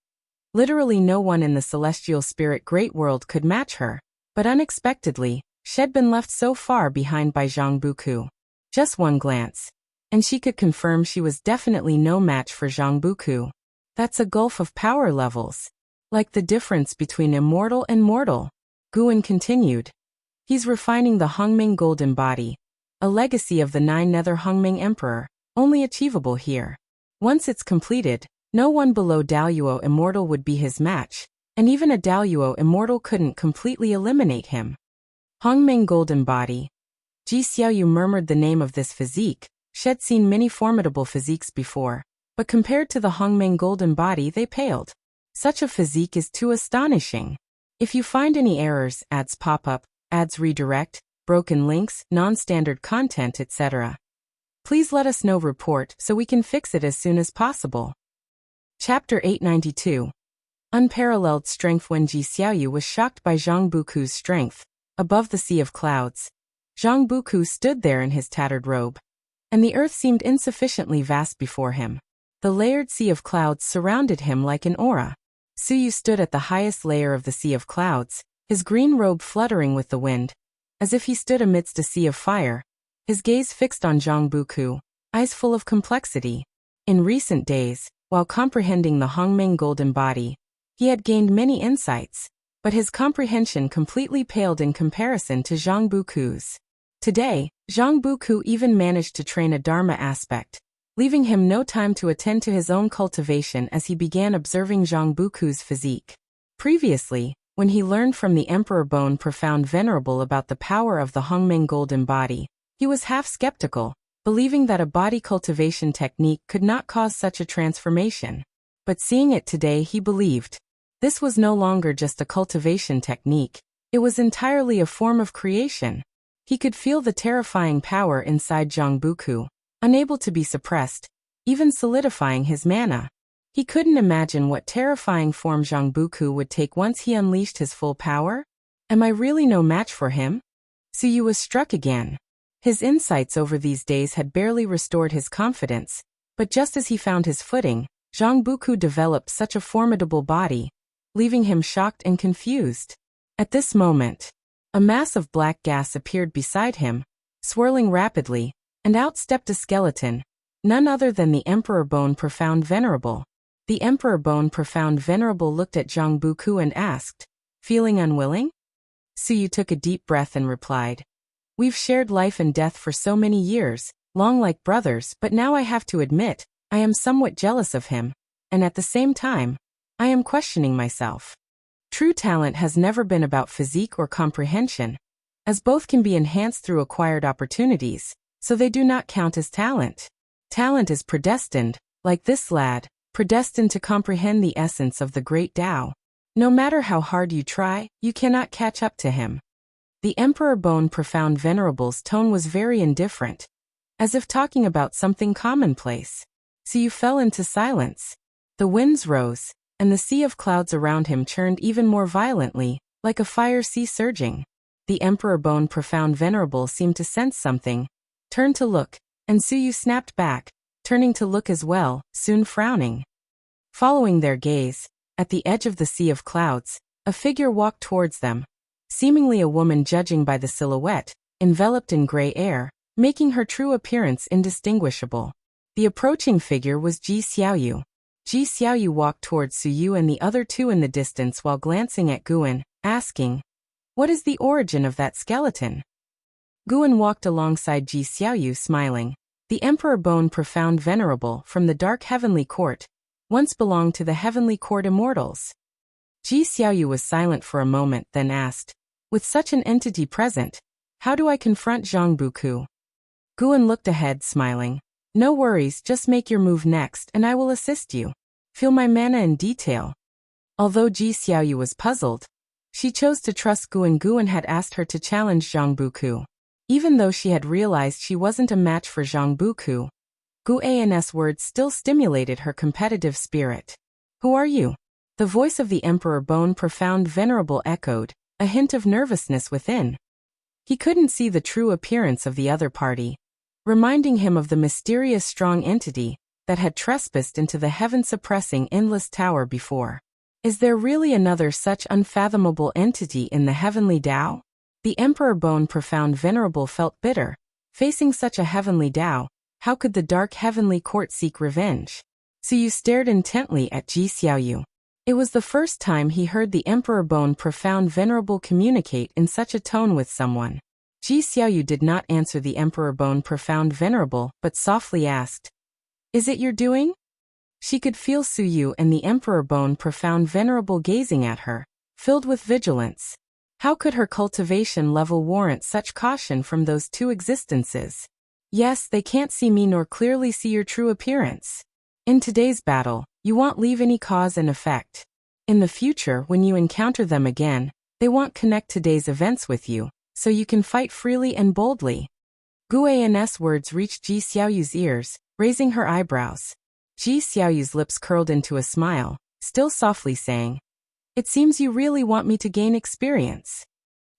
A: Literally no one in the celestial spirit great world could match her, but unexpectedly, she'd been left so far behind by Zhang Buku. Just one glance, and she could confirm she was definitely no match for Zhang Buku. That's a gulf of power levels. Like the difference between immortal and mortal. Guan continued. He's refining the Hongming Golden Body, a legacy of the Nine-Nether Hongming Emperor, only achievable here. Once it's completed, no one below Daluo Immortal would be his match, and even a Daluo Immortal couldn't completely eliminate him. Hongming Golden Body. Ji Xiaoyu murmured the name of this physique. She'd seen many formidable physiques before, but compared to the Hongming Golden Body they paled. Such a physique is too astonishing. If you find any errors, ads pop up, ads redirect, broken links, non-standard content, etc., please let us know. Report so we can fix it as soon as possible. Chapter 892. Unparalleled Strength. When Ji Xiaoyu was shocked by Zhang Buku's strength, above the sea of clouds, Zhang Buku stood there in his tattered robe, and the earth seemed insufficiently vast before him. The layered sea of clouds surrounded him like an aura. Suyu stood at the highest layer of the sea of clouds, his green robe fluttering with the wind, as if he stood amidst a sea of fire, his gaze fixed on Zhang Buku, eyes full of complexity. In recent days, while comprehending the Hongming Golden Body, he had gained many insights, but his comprehension completely paled in comparison to Zhang Buku's. Today, Zhang Buku even managed to train a Dharma aspect, leaving him no time to attend to his own cultivation as he began observing Zhang Buku's physique. Previously, when he learned from the Emperor Bone Profound Venerable about the power of the Hongming Golden Body, he was half skeptical, believing that a body cultivation technique could not cause such a transformation. But seeing it today, he believed. This was no longer just a cultivation technique, it was entirely a form of creation. He could feel the terrifying power inside Zhang Buku, unable to be suppressed, even solidifying his mana. He couldn't imagine what terrifying form Zhang Buku would take once he unleashed his full power. Am I really no match for him? Suyu was struck again. His insights over these days had barely restored his confidence, but just as he found his footing, Zhang Buku developed such a formidable body, leaving him shocked and confused. At this moment, a mass of black gas appeared beside him, swirling rapidly, and out stepped a skeleton, none other than the Emperor Bone Profound Venerable. The Emperor Bone Profound Venerable looked at Zhang Buku and asked, feeling unwilling? Suyu took a deep breath and replied, We've shared life and death for so many years, long like brothers, but now I have to admit, I am somewhat jealous of him, and at the same time, I am questioning myself. True talent has never been about physique or comprehension, as both can be enhanced through acquired opportunities, so they do not count as talent. Talent is predestined, like this lad, predestined to comprehend the essence of the great Tao. No matter how hard you try, you cannot catch up to him. The Emperor Bone Profound Venerable's tone was very indifferent, as if talking about something commonplace. So you fell into silence. The winds rose, and the sea of clouds around him churned even more violently, like a fire sea surging. The Emperor Bone Profound Venerable seemed to sense something, turned to look, and Suyu snapped back, turning to look as well, soon frowning. Following their gaze, at the edge of the sea of clouds, a figure walked towards them, seemingly a woman judging by the silhouette, enveloped in gray air, making her true appearance indistinguishable. The approaching figure was Ji Xiaoyu. Ji Xiaoyu walked towards Suyu and the other two in the distance while glancing at Guan, asking, "What is the origin of that skeleton?" Guan walked alongside Ji Xiaoyu smiling. The Emperor Bone Profound Venerable from the Dark Heavenly Court, once belonged to the Heavenly Court Immortals. Ji Xiaoyu was silent for a moment, then asked, "With such an entity present, how do I confront Zhang Buku?" Guan looked ahead, smiling. "No worries, just make your move next and I will assist you. Feel my mana in detail." Although Ji Xiaoyu was puzzled, she chose to trust Guan. Guan had asked her to challenge Zhang Buku. Even though she had realized she wasn't a match for Zhang Buku, Guan's words still stimulated her competitive spirit. "Who are you?" The voice of the Emperor Bone Profound Venerable echoed, a hint of nervousness within. He couldn't see the true appearance of the other party, reminding him of the mysterious strong entity that had trespassed into the heaven-suppressing endless tower before. Is there really another such unfathomable entity in the heavenly Tao? The Emperor Bone Profound Venerable felt bitter. Facing such a heavenly Tao, how could the Dark Heavenly Court seek revenge? Suyu stared intently at Ji Xiaoyu. It was the first time he heard the Emperor Bone Profound Venerable communicate in such a tone with someone. Ji Xiaoyu did not answer the Emperor Bone Profound Venerable, but softly asked, "Is it your doing?" She could feel Suyu and the Emperor Bone Profound Venerable gazing at her, filled with vigilance. How could her cultivation level warrant such caution from those two existences? "Yes, they can't see me nor clearly see your true appearance. In today's battle, you won't leave any cause and effect. In the future, when you encounter them again, they won't connect today's events with you, so you can fight freely and boldly." Guan's words reached Ji Xiaoyu's ears, raising her eyebrows. Ji Xiaoyu's lips curled into a smile, still softly saying, "It seems you really want me to gain experience."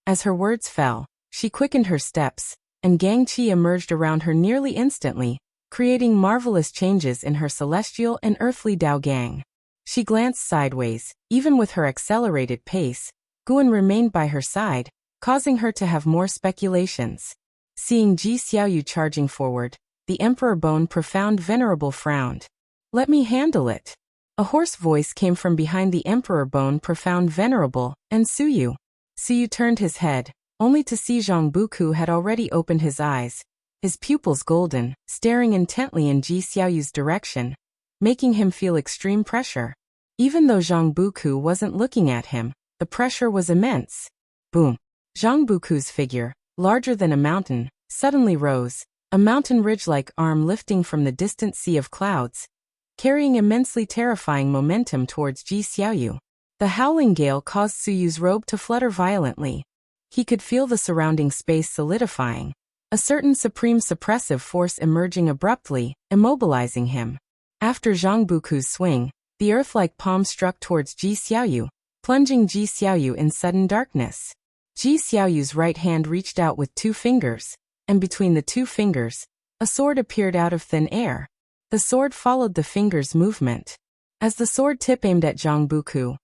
A: As her words fell, she quickened her steps, and Gang Qi emerged around her nearly instantly, creating marvelous changes in her celestial and earthly Dao Gang. She glanced sideways. Even with her accelerated pace, Guan remained by her side, causing her to have more speculations. Seeing Ji Xiaoyu charging forward, the Emperor Bone Profound Venerable frowned. "Let me handle it." A hoarse voice came from behind the Emperor Bone Profound Venerable, and Suyu. Suyu turned his head, only to see Zhang Buku had already opened his eyes, his pupils golden, staring intently in Ji Xiaoyu's direction, making him feel extreme pressure. Even though Zhang Buku wasn't looking at him, the pressure was immense. Boom! Zhang Buku's figure, larger than a mountain, suddenly rose, a mountain ridge-like arm lifting from the distant sea of clouds, carrying immensely terrifying momentum towards Ji Xiaoyu. The howling gale caused Suyu's robe to flutter violently. He could feel the surrounding space solidifying, a certain supreme suppressive force emerging abruptly, immobilizing him. After Zhang Buku's swing, the earth-like palm struck towards Ji Xiaoyu, plunging Ji Xiaoyu in sudden darkness. Ji Xiaoyu's right hand reached out with 2 fingers, and between the 2 fingers, a sword appeared out of thin air. The sword followed the finger's movement. As the sword tip aimed at Zhang Buku,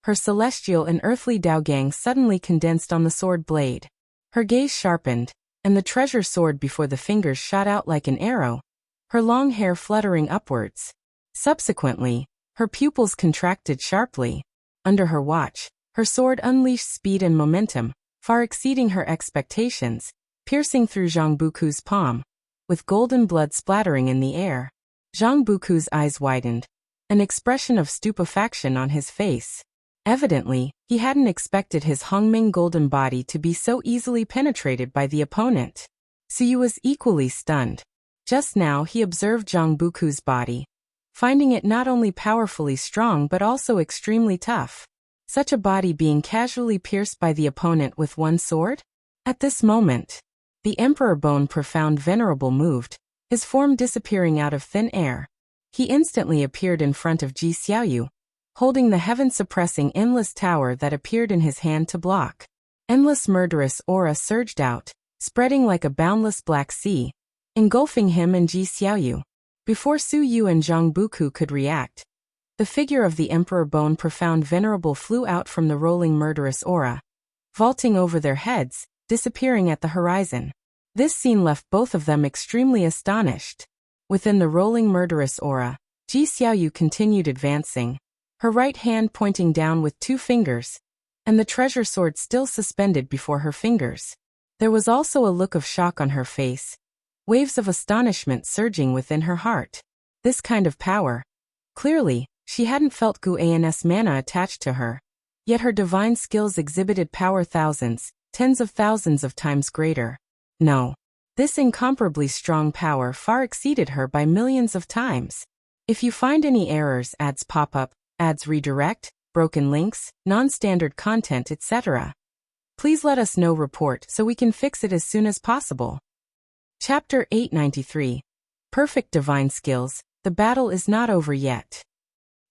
A: her celestial and earthly Dao Gang suddenly condensed on the sword blade. Her gaze sharpened, and the treasure sword before the fingers shot out like an arrow, her long hair fluttering upwards. Subsequently, her pupils contracted sharply. Under her watch, her sword unleashed speed and momentum, far exceeding her expectations, piercing through Zhang Buku's palm, with golden blood splattering in the air. Zhang Buku's eyes widened, an expression of stupefaction on his face. Evidently, he hadn't expected his Hongming golden body to be so easily penetrated by the opponent. Suyu was equally stunned. Just now he observed Zhang Buku's body, finding it not only powerfully strong but also extremely tough. Such a body being casually pierced by the opponent with one sword? At this moment, the Emperor Bone Profound Venerable moved, his form disappearing out of thin air. He instantly appeared in front of Ji Xiaoyu, holding the heaven-suppressing endless tower that appeared in his hand to block. Endless murderous aura surged out, spreading like a boundless black sea, engulfing him and Ji Xiaoyu. Before Su Yu and Zhang Buku could react, the figure of the Emperor Bone Profound Venerable flew out from the rolling murderous aura, vaulting over their heads, disappearing at the horizon. This scene left both of them extremely astonished. Within the rolling murderous aura, Ji Xiaoyu continued advancing, her right hand pointing down with 2 fingers, and the treasure sword still suspended before her fingers. There was also a look of shock on her face, waves of astonishment surging within her heart. This kind of power. Clearly, she hadn't felt Guan's mana attached to her, yet her divine skills exhibited power thousands, tens of thousands of times greater. No. This incomparably strong power far exceeded her by millions of times. If you find any errors, ads pop up, ads redirect, broken links, non-standard content, etc., please let us know report so we can fix it as soon as possible. Chapter 893. Perfect Divine Skills. The battle is not over yet.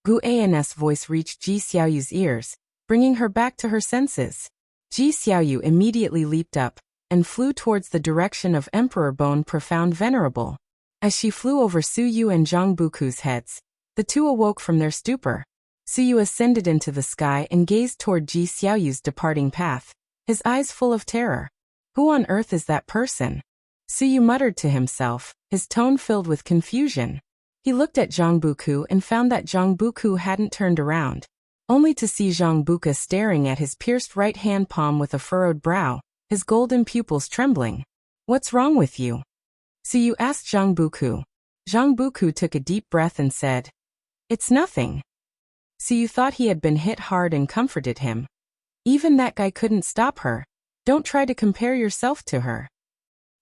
A: Guan's voice reached Ji Xiaoyu's ears, bringing her back to her senses. Ji Xiaoyu immediately leaped up and flew towards the direction of Emperor Bone Profound Venerable. As she flew over Su Yu and Zhang Buku's heads, the two awoke from their stupor. Su Yu ascended into the sky and gazed toward Ji Xiaoyu's departing path, his eyes full of terror. Who on earth is that person? Su Yu muttered to himself, his tone filled with confusion. He looked at Zhang Buku and found that Zhang Buku hadn't turned around, only to see Zhang Buku staring at his pierced right hand palm with a furrowed brow, his golden pupils trembling. What's wrong with you? Su Yu asked Zhang Buku. Zhang Buku took a deep breath and said, It's nothing. Su Yu thought he had been hit hard and comforted him. Even that guy couldn't stop her. Don't try to compare yourself to her.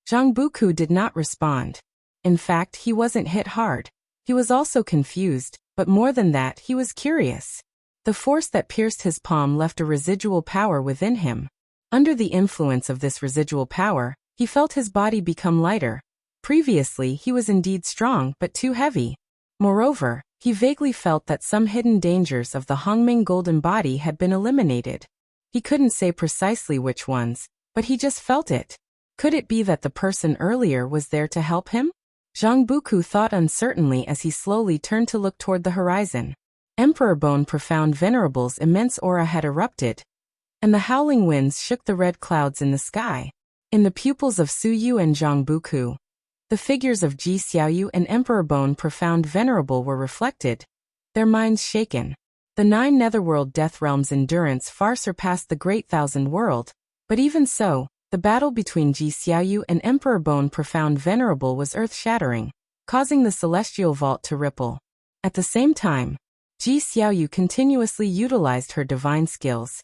A: Zhang Buku did not respond. In fact, he wasn't hit hard. He was also confused, but more than that, he was curious. The force that pierced his palm left a residual power within him. Under the influence of this residual power, he felt his body become lighter. Previously, he was indeed strong but too heavy. Moreover, he vaguely felt that some hidden dangers of the Hongming golden body had been eliminated. He couldn't say precisely which ones, but he just felt it. Could it be that the person earlier was there to help him? Zhang Buku thought uncertainly as he slowly turned to look toward the horizon. Emperor Bone Profound Venerable's immense aura had erupted, and the howling winds shook the red clouds in the sky. In the pupils of Su Yu and Zhang Buku, the figures of Ji Xiaoyu and Emperor Bone Profound Venerable were reflected, their minds shaken. The 9 netherworld death realms' endurance far surpassed the Great Thousand World, but even so, the battle between Ji Xiaoyu and Emperor Bone Profound Venerable was earth-shattering, causing the celestial vault to ripple. At the same time, Ji Xiaoyu continuously utilized her divine skills.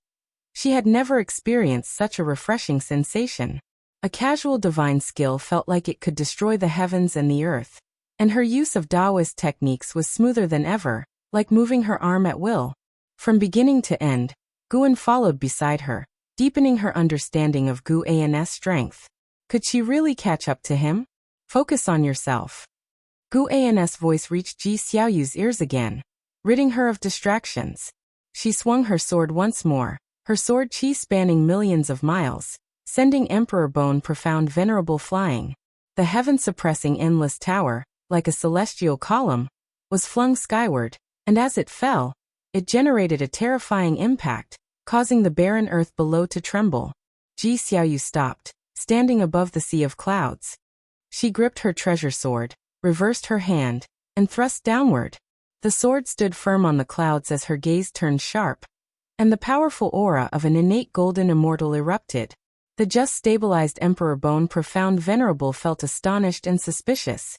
A: She had never experienced such a refreshing sensation. A casual divine skill felt like it could destroy the heavens and the earth, and her use of Taoist techniques was smoother than ever, like moving her arm at will. From beginning to end, Guan followed beside her, deepening her understanding of Guan's strength. Could she really catch up to him? Focus on yourself. Guan's voice reached Ji Xiaoyu's ears again, ridding her of distractions. She swung her sword once more, her sword chi spanning millions of miles, sending Emperor Bone Profound Venerable flying. The heaven-suppressing endless tower, like a celestial column, was flung skyward, and as it fell, it generated a terrifying impact, causing the barren earth below to tremble. Ji Xiaoyu stopped, standing above the sea of clouds. She gripped her treasure sword, reversed her hand, and thrust downward. The sword stood firm on the clouds as her gaze turned sharp, and the powerful aura of an innate golden immortal erupted. The just stabilized Emperor Bone Profound Venerable felt astonished and suspicious.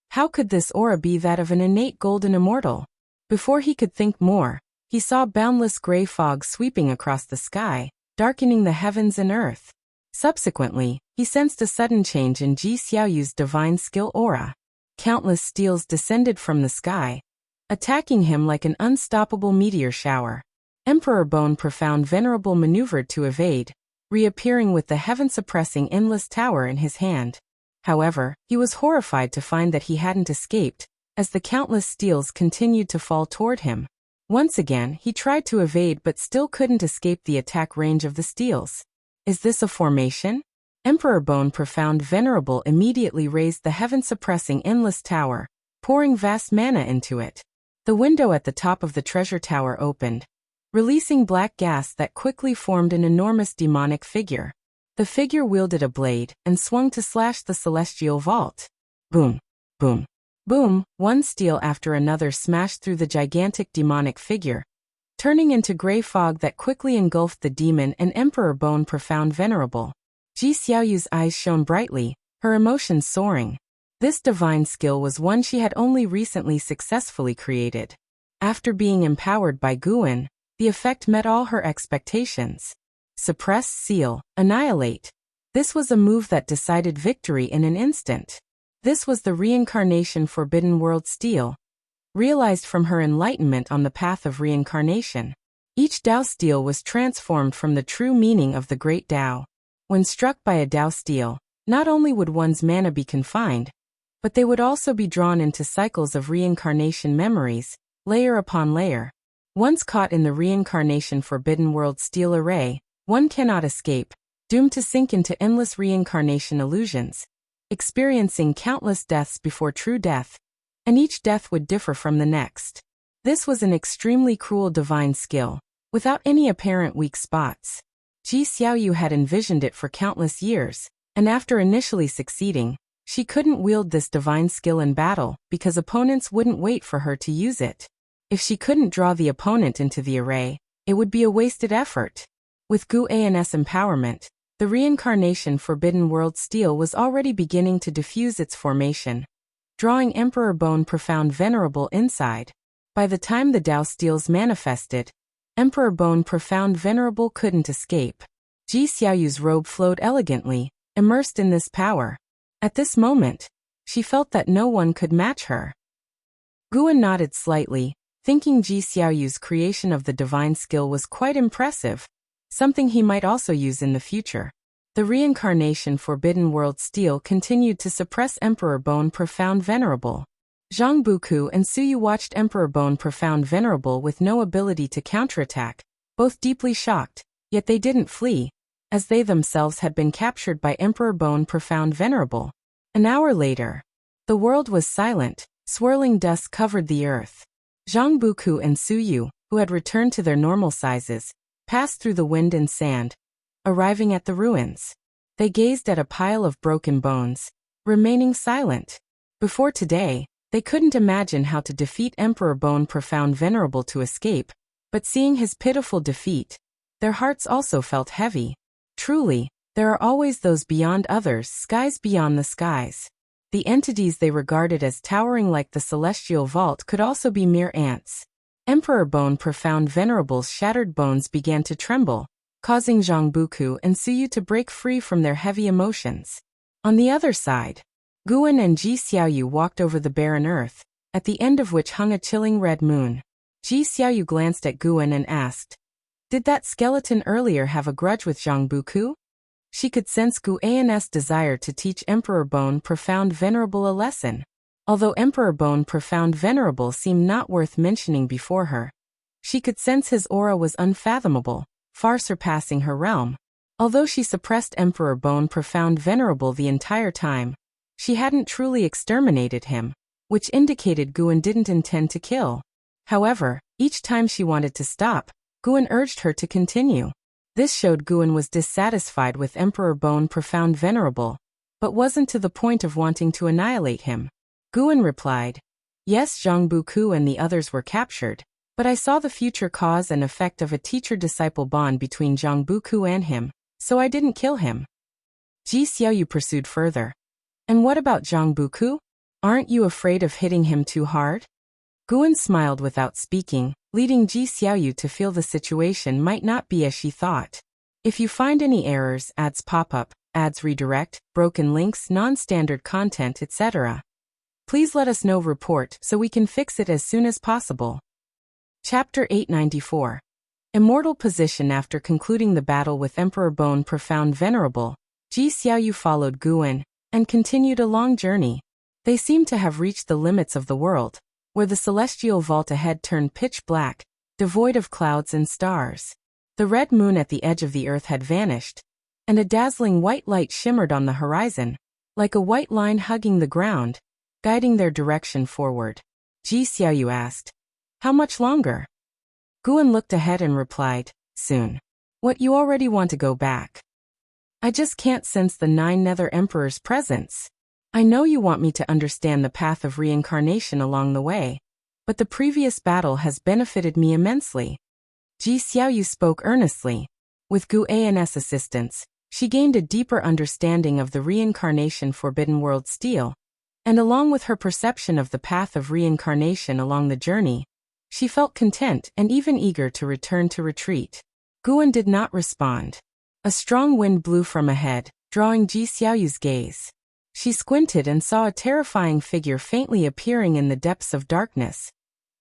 A: How could this aura be that of an innate golden immortal? Before he could think more, he saw boundless gray fog sweeping across the sky, darkening the heavens and earth. Subsequently, he sensed a sudden change in Ji Xiaoyu's divine skill aura. Countless steels descended from the sky, attacking him like an unstoppable meteor shower. Emperor Bone Profound Venerable maneuvered to evade, reappearing with the heaven-suppressing endless tower in his hand. However, he was horrified to find that he hadn't escaped, as the countless steels continued to fall toward him. Once again, he tried to evade but still couldn't escape the attack range of the steels. Is this a formation? Emperor Bone Profound Venerable immediately raised the heaven-suppressing endless tower, pouring vast mana into it. The window at the top of the treasure tower opened, releasing black gas that quickly formed an enormous demonic figure. The figure wielded a blade and swung to slash the celestial vault. Boom, boom, boom, one steel after another smashed through the gigantic demonic figure, turning into gray fog that quickly engulfed the demon and Emperor Bone Profound Venerable. Ji Xiaoyu's eyes shone brightly, her emotions soaring. This divine skill was one she had only recently successfully created. After being empowered by Guan, the effect met all her expectations. Suppress, seal, annihilate. This was a move that decided victory in an instant. This was the reincarnation Forbidden World Steel, realized from her enlightenment on the path of reincarnation. Each Dao steel was transformed from the true meaning of the great Dao. When struck by a Dao steel, not only would one's mana be confined, but they would also be drawn into cycles of reincarnation memories, layer upon layer. Once caught in the reincarnation Forbidden World Steel array, one cannot escape, doomed to sink into endless reincarnation illusions, experiencing countless deaths before true death, and each death would differ from the next. This was an extremely cruel divine skill, without any apparent weak spots. Ji Xiaoyu had envisioned it for countless years, and after initially succeeding, she couldn't wield this divine skill in battle because opponents wouldn't wait for her to use it. If she couldn't draw the opponent into the array, it would be a wasted effort. With Gu An's empowerment, the reincarnation Forbidden World Steel was already beginning to diffuse its formation, drawing Emperor Bone Profound Venerable inside. By the time the Dao Steels manifested, Emperor Bone Profound Venerable couldn't escape. Ji Xiaoyu's robe flowed elegantly, immersed in this power. At this moment, she felt that no one could match her. Guan nodded slightly, thinking Ji Xiaoyu's creation of the divine skill was quite impressive, something he might also use in the future. The reincarnation Forbidden World Steel continued to suppress Emperor Bone Profound Venerable. Zhang Buku and Suyu watched Emperor Bone Profound Venerable with no ability to counterattack, both deeply shocked, yet they didn't flee, as they themselves had been captured by Emperor Bone Profound Venerable. An hour later, the world was silent, swirling dust covered the earth. Zhang Buku and Suyu, who had returned to their normal sizes, passed through the wind and sand, arriving at the ruins. They gazed at a pile of broken bones, remaining silent. Before today, they couldn't imagine how to defeat Emperor Bone Profound Venerable to escape, but seeing his pitiful defeat, their hearts also felt heavy. Truly, there are always those beyond others, skies beyond the skies. The entities they regarded as towering like the celestial vault could also be mere ants. Emperor Bone Profound Venerable's shattered bones began to tremble, causing Zhang Buku and Suyu to break free from their heavy emotions. On the other side, Guan and Ji Xiaoyu walked over the barren earth, at the end of which hung a chilling red moon. Ji Xiaoyu glanced at Guan and asked, "Did that skeleton earlier have a grudge with Zhang Buku?" She could sense Gu An's desire to teach Emperor Bone Profound Venerable a lesson. Although Emperor Bone Profound Venerable seemed not worth mentioning before her, she could sense his aura was unfathomable, far surpassing her realm. Although she suppressed Emperor Bone Profound Venerable the entire time, she hadn't truly exterminated him, which indicated Guan didn't intend to kill. However, each time she wanted to stop, Guan urged her to continue. This showed Guan was dissatisfied with Emperor Bone Profound Venerable, but wasn't to the point of wanting to annihilate him. Guan replied, "Yes, Zhang Buku and the others were captured, but I saw the future cause and effect of a teacher-disciple bond between Zhang Buku and him, so I didn't kill him." Ji Xiaoyu pursued further. "And what about Zhang Buku? Aren't you afraid of hitting him too hard?" Guan smiled without speaking, leading Ji Xiaoyu to feel the situation might not be as she thought. If you find any errors, ads pop up, ads redirect, broken links, non-standard content, etc., please let us know. Report so we can fix it as soon as possible. Chapter 894. Immortal Position. After concluding the battle with Emperor Bone Profound Venerable, Ji Xiaoyu followed Guan and continued a long journey. They seemed to have reached the limits of the world, where the celestial vault ahead turned pitch black, devoid of clouds and stars. The red moon at the edge of the earth had vanished, and a dazzling white light shimmered on the horizon, like a white line hugging the ground, guiding their direction forward. Ji Xiaoyu asked, "How much longer?" Guan looked ahead and replied, "Soon." "What, you already want to go back?" "I just can't sense the 9 Nether Emperor's presence. I know you want me to understand the path of reincarnation along the way, but the previous battle has benefited me immensely." Ji Xiaoyu spoke earnestly. With Gu An's assistance, she gained a deeper understanding of the reincarnation Forbidden World steel, and along with her perception of the path of reincarnation along the journey, she felt content and even eager to return to retreat. Guan did not respond. A strong wind blew from ahead, drawing Ji Xiaoyu's gaze. She squinted and saw a terrifying figure faintly appearing in the depths of darkness,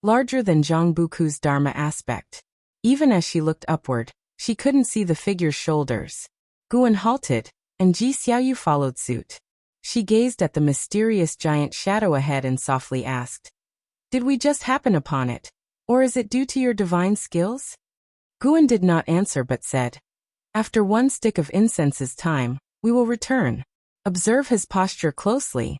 A: larger than Zhang Buku's Dharma aspect. Even as she looked upward, she couldn't see the figure's shoulders. Guan halted, and Ji Xiaoyu followed suit. She gazed at the mysterious giant shadow ahead and softly asked, "Did we just happen upon it, or is it due to your divine skills?" Guan did not answer but said, "After 1 stick of incense's time, we will return. Observe his posture closely."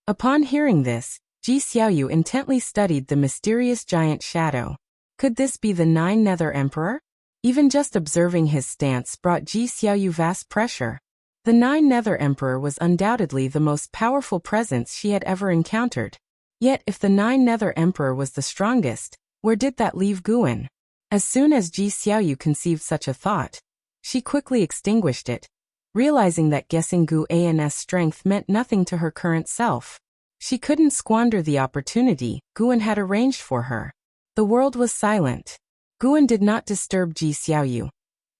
A: Upon hearing this, Ji Xiaoyu intently studied the mysterious giant shadow. Could this be the 9 Nether Emperor? Even just observing his stance brought Ji Xiaoyu vast pressure. The 9 Nether Emperor was undoubtedly the most powerful presence she had ever encountered. Yet if the 9 Nether Emperor was the strongest, where did that leave Guan? As soon as Ji Xiaoyu conceived such a thought, she quickly extinguished it, realizing that guessing Gu An's strength meant nothing to her current self. She couldn't squander the opportunity Guan had arranged for her. The world was silent. Guan did not disturb Ji Xiaoyu.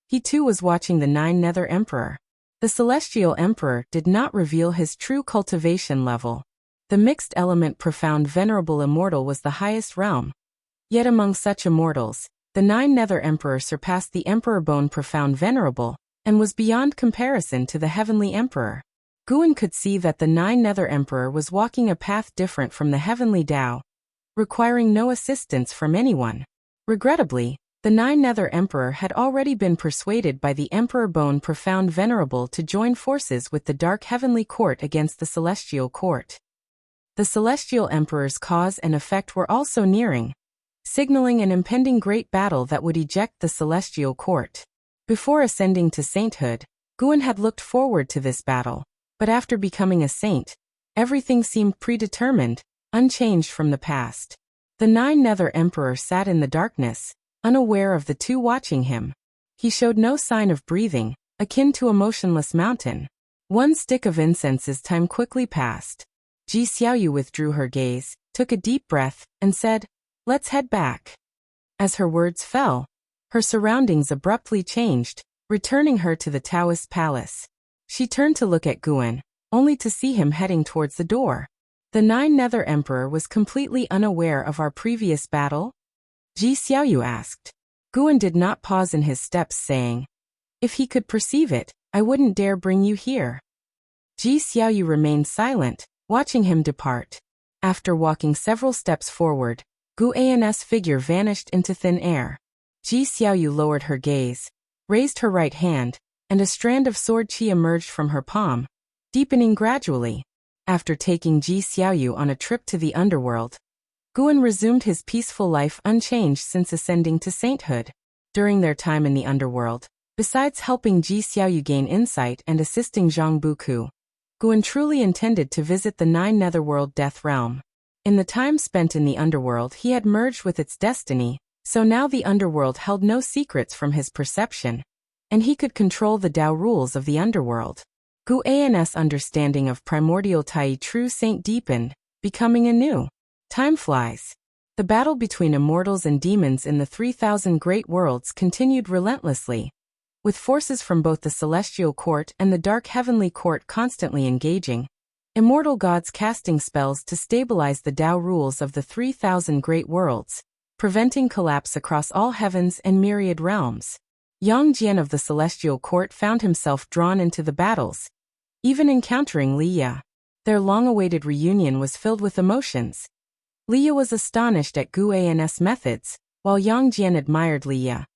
A: He too was watching the 9 Nether Emperor. The Celestial Emperor did not reveal his true cultivation level. The mixed element Profound Venerable Immortal was the highest realm. Yet among such immortals, the 9 Nether Emperor surpassed the Emperor Bone Profound Venerable, and was beyond comparison to the Heavenly Emperor. Guan could see that the 9 Nether Emperor was walking a path different from the Heavenly Tao, requiring no assistance from anyone. Regrettably, the 9 Nether Emperor had already been persuaded by the Emperor Bone Profound Venerable to join forces with the Dark Heavenly Court against the Celestial Court. The Celestial Emperor's cause and effect were also nearing, signaling an impending great battle that would eject the Celestial Court. Before ascending to sainthood, Guan had looked forward to this battle, but after becoming a saint, everything seemed predetermined, unchanged from the past. The 9 Nether Emperor sat in the darkness, unaware of the two watching him. He showed no sign of breathing, akin to a motionless mountain. 1 stick of incense's time quickly passed. Ji Xiaoyu withdrew her gaze, took a deep breath, and said, "Let's head back." As her words fell, her surroundings abruptly changed, returning her to the Taoist palace. She turned to look at Guan, only to see him heading towards the door. "The 9 Nether Emperor was completely unaware of our previous battle?" Ji Xiaoyu asked. Guan did not pause in his steps, saying, "If he could perceive it, I wouldn't dare bring you here." Ji Xiaoyu remained silent, watching him depart. After walking several steps forward, Gu An's figure vanished into thin air. Ji Xiaoyu lowered her gaze, raised her right hand, and a strand of sword qi emerged from her palm, deepening gradually. After taking Ji Xiaoyu on a trip to the underworld, Guan resumed his peaceful life unchanged since ascending to sainthood. During their time in the underworld, besides helping Ji Xiaoyu gain insight and assisting Zhang Buku, Guan truly intended to visit the 9 Netherworld Death Realm. In the time spent in the underworld, he had merged with its destiny, so now the underworld held no secrets from his perception, and he could control the Tao rules of the underworld. Gu An's understanding of primordial Tai true saint deepened, becoming anew. Time flies. The battle between immortals and demons in the 3,000 great worlds continued relentlessly, with forces from both the Celestial Court and the Dark Heavenly Court constantly engaging. Immortal gods casting spells to stabilize the Tao rules of the 3,000 great worlds, preventing collapse across all heavens and myriad realms. Yang Jian of the Celestial Court found himself drawn into the battles, even encountering Liya. Their long-awaited reunion was filled with emotions. Liya was astonished at Gu An's methods, while Yang Jian admired Liya.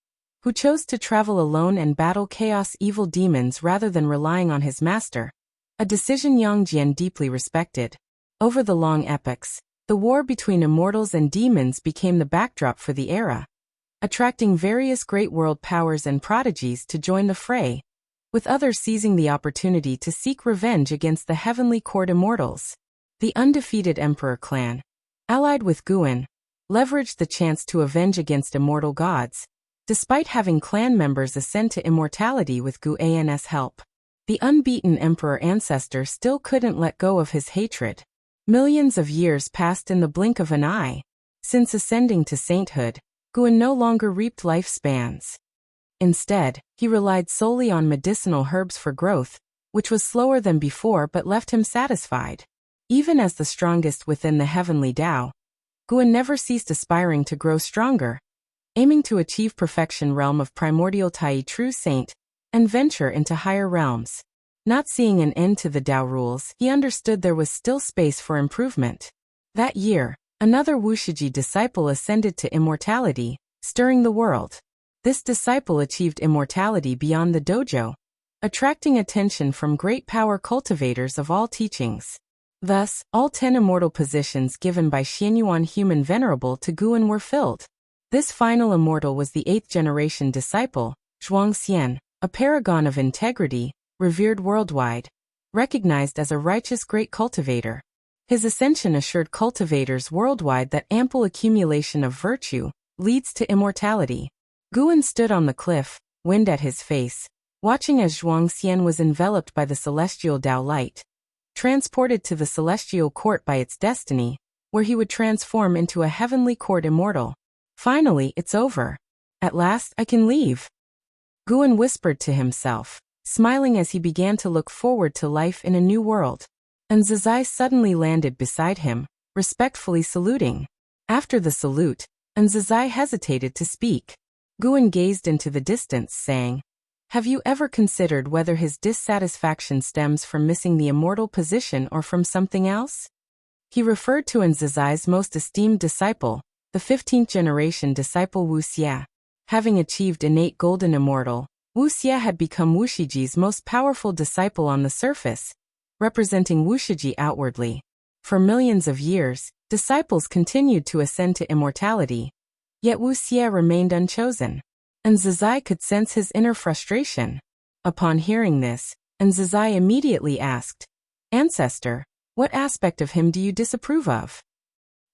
A: who chose to travel alone and battle chaos evil demons rather than relying on his master, a decision Yang Jian deeply respected. Over the long epochs, the war between immortals and demons became the backdrop for the era, attracting various great world powers and prodigies to join the fray, with others seizing the opportunity to seek revenge against the heavenly court immortals. The undefeated Emperor clan, allied with Guan, leveraged the chance to avenge against immortal gods, despite having clan members ascend to immortality with Guan's help. The unbeaten Emperor ancestor still couldn't let go of his hatred. Millions of years passed in the blink of an eye. Since ascending to sainthood, Guan no longer reaped lifespans. Instead, he relied solely on medicinal herbs for growth, which was slower than before but left him satisfied. Even as the strongest within the heavenly Tao, Guan never ceased aspiring to grow stronger, aiming to achieve perfection realm of primordial Tai true saint, and venture into higher realms. Not seeing an end to the Tao rules, he understood there was still space for improvement. That year, another Wushiji disciple ascended to immortality, stirring the world. This disciple achieved immortality beyond the dojo, attracting attention from great power cultivators of all teachings. Thus, all 10 immortal positions given by Xianyuan human venerable to Guan were filled. This final immortal was the 8th generation disciple, Zhuangxian, a paragon of integrity, revered worldwide, recognized as a righteous great cultivator. His ascension assured cultivators worldwide that ample accumulation of virtue leads to immortality. Guan stood on the cliff, wind at his face, watching as Zhuangxian was enveloped by the celestial Tao light, transported to the celestial court by its destiny, where he would transform into a heavenly court immortal. Finally, it's over. At last, I can leave. Guan whispered to himself, smiling as he began to look forward to life in a new world. And Zizai suddenly landed beside him, respectfully saluting. After the salute, Zizai hesitated to speak. Guan gazed into the distance, saying, "Have you ever considered whether his dissatisfaction stems from missing the immortal position or from something else?" He referred to Zizai's most esteemed disciple, the 15th generation disciple Wu Xie. Having achieved innate golden immortal, Wu Xie had become Wushiji's most powerful disciple on the surface, representing Wushiji outwardly. For millions of years, disciples continued to ascend to immortality, yet Wu Xie remained unchosen. Zizai could sense his inner frustration. Upon hearing this, Zizai immediately asked, "Ancestor, what aspect of him do you disapprove of?"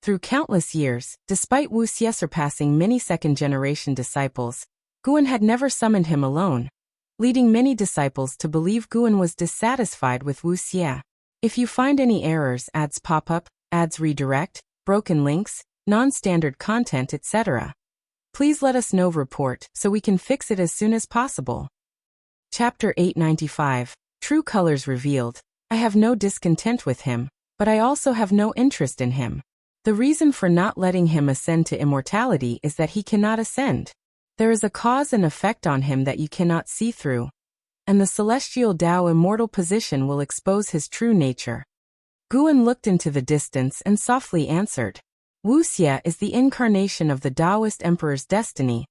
A: Through countless years, despite Wu Xie surpassing many second-generation disciples, Guan had never summoned him alone, leading many disciples to believe Guan was dissatisfied with Wu Xie. If you find any errors, ads pop up, ads redirect, broken links, non-standard content, etc., please let us know. Report so we can fix it as soon as possible. Chapter 895, True Colors Revealed. I have no discontent with him, but I also have no interest in him. The reason for not letting him ascend to immortality is that he cannot ascend. There is a cause and effect on him that you cannot see through, and the celestial Tao immortal position will expose his true nature. Guan looked into the distance and softly answered, "Wu Xie is the incarnation of the Taoist emperor's destiny,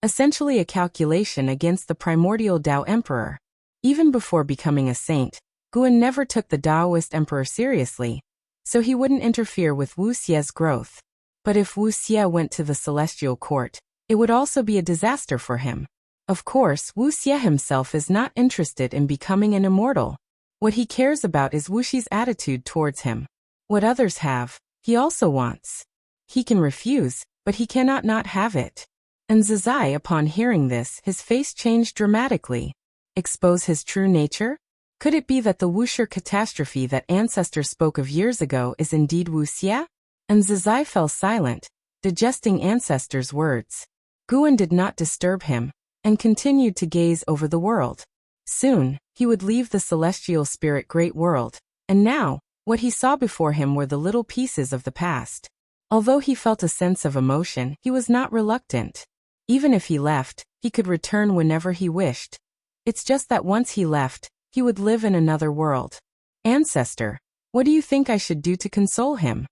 A: essentially a calculation against the primordial Tao emperor." Even before becoming a saint, Guan never took the Taoist emperor seriously, so he wouldn't interfere with Wu Xie's growth. But if Wu Xie went to the celestial court, it would also be a disaster for him. Of course, Wu Xie himself is not interested in becoming an immortal. What he cares about is Wuxi's attitude towards him. What others have, he also wants. He can refuse, but he cannot not have it. Zizai, upon hearing this, his face changed dramatically. Expose his true nature? Could it be that the Wuxia catastrophe that ancestors spoke of years ago is indeed Wu Xie? Zizai fell silent, digesting ancestors' words. Guan did not disturb him, and continued to gaze over the world. Soon, he would leave the celestial spirit great world, and now, what he saw before him were the little pieces of the past. Although he felt a sense of emotion, he was not reluctant. Even if he left, he could return whenever he wished. It's just that once he left, he would live in another world. "Ancestor, what do you think I should do to console him?"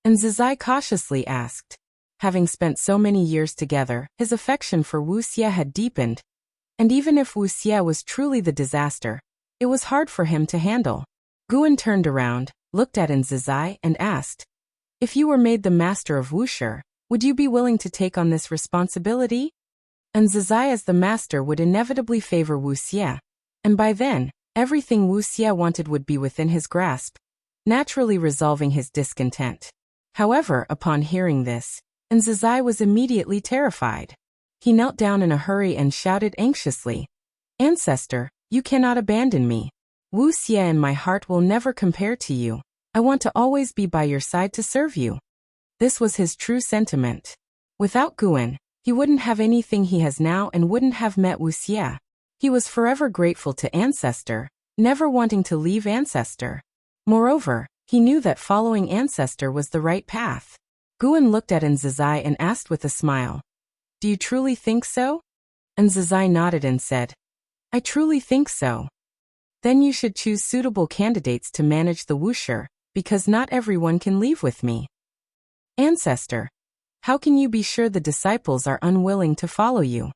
A: Zizai cautiously asked. Having spent so many years together, his affection for Wu Xie had deepened, and even if Wu Xie was truly the disaster, it was hard for him to handle. Guan turned around, looked at Zizai, and asked, "If you were made the master of Wuxia, would you be willing to take on this responsibility?" And Zizai as the master would inevitably favor Wu Xie, and by then, everything Wu Xie wanted would be within his grasp, naturally resolving his discontent. However, upon hearing this, Zizai was immediately terrified. He knelt down in a hurry and shouted anxiously, "Ancestor, you cannot abandon me. Wu Xie and my heart will never compare to you. I want to always be by your side to serve you." This was his true sentiment. Without Guan, he wouldn't have anything he has now and wouldn't have met Wu Xie. He was forever grateful to Ancestor, never wanting to leave Ancestor. Moreover, he knew that following Ancestor was the right path. Guan looked at Zizai and asked with a smile, "Do you truly think so?" And Zizai nodded and said, "I truly think so." "Then you should choose suitable candidates to manage the Wuxia, because not everyone can leave with me." "Ancestor, how can you be sure the disciples are unwilling to follow you?"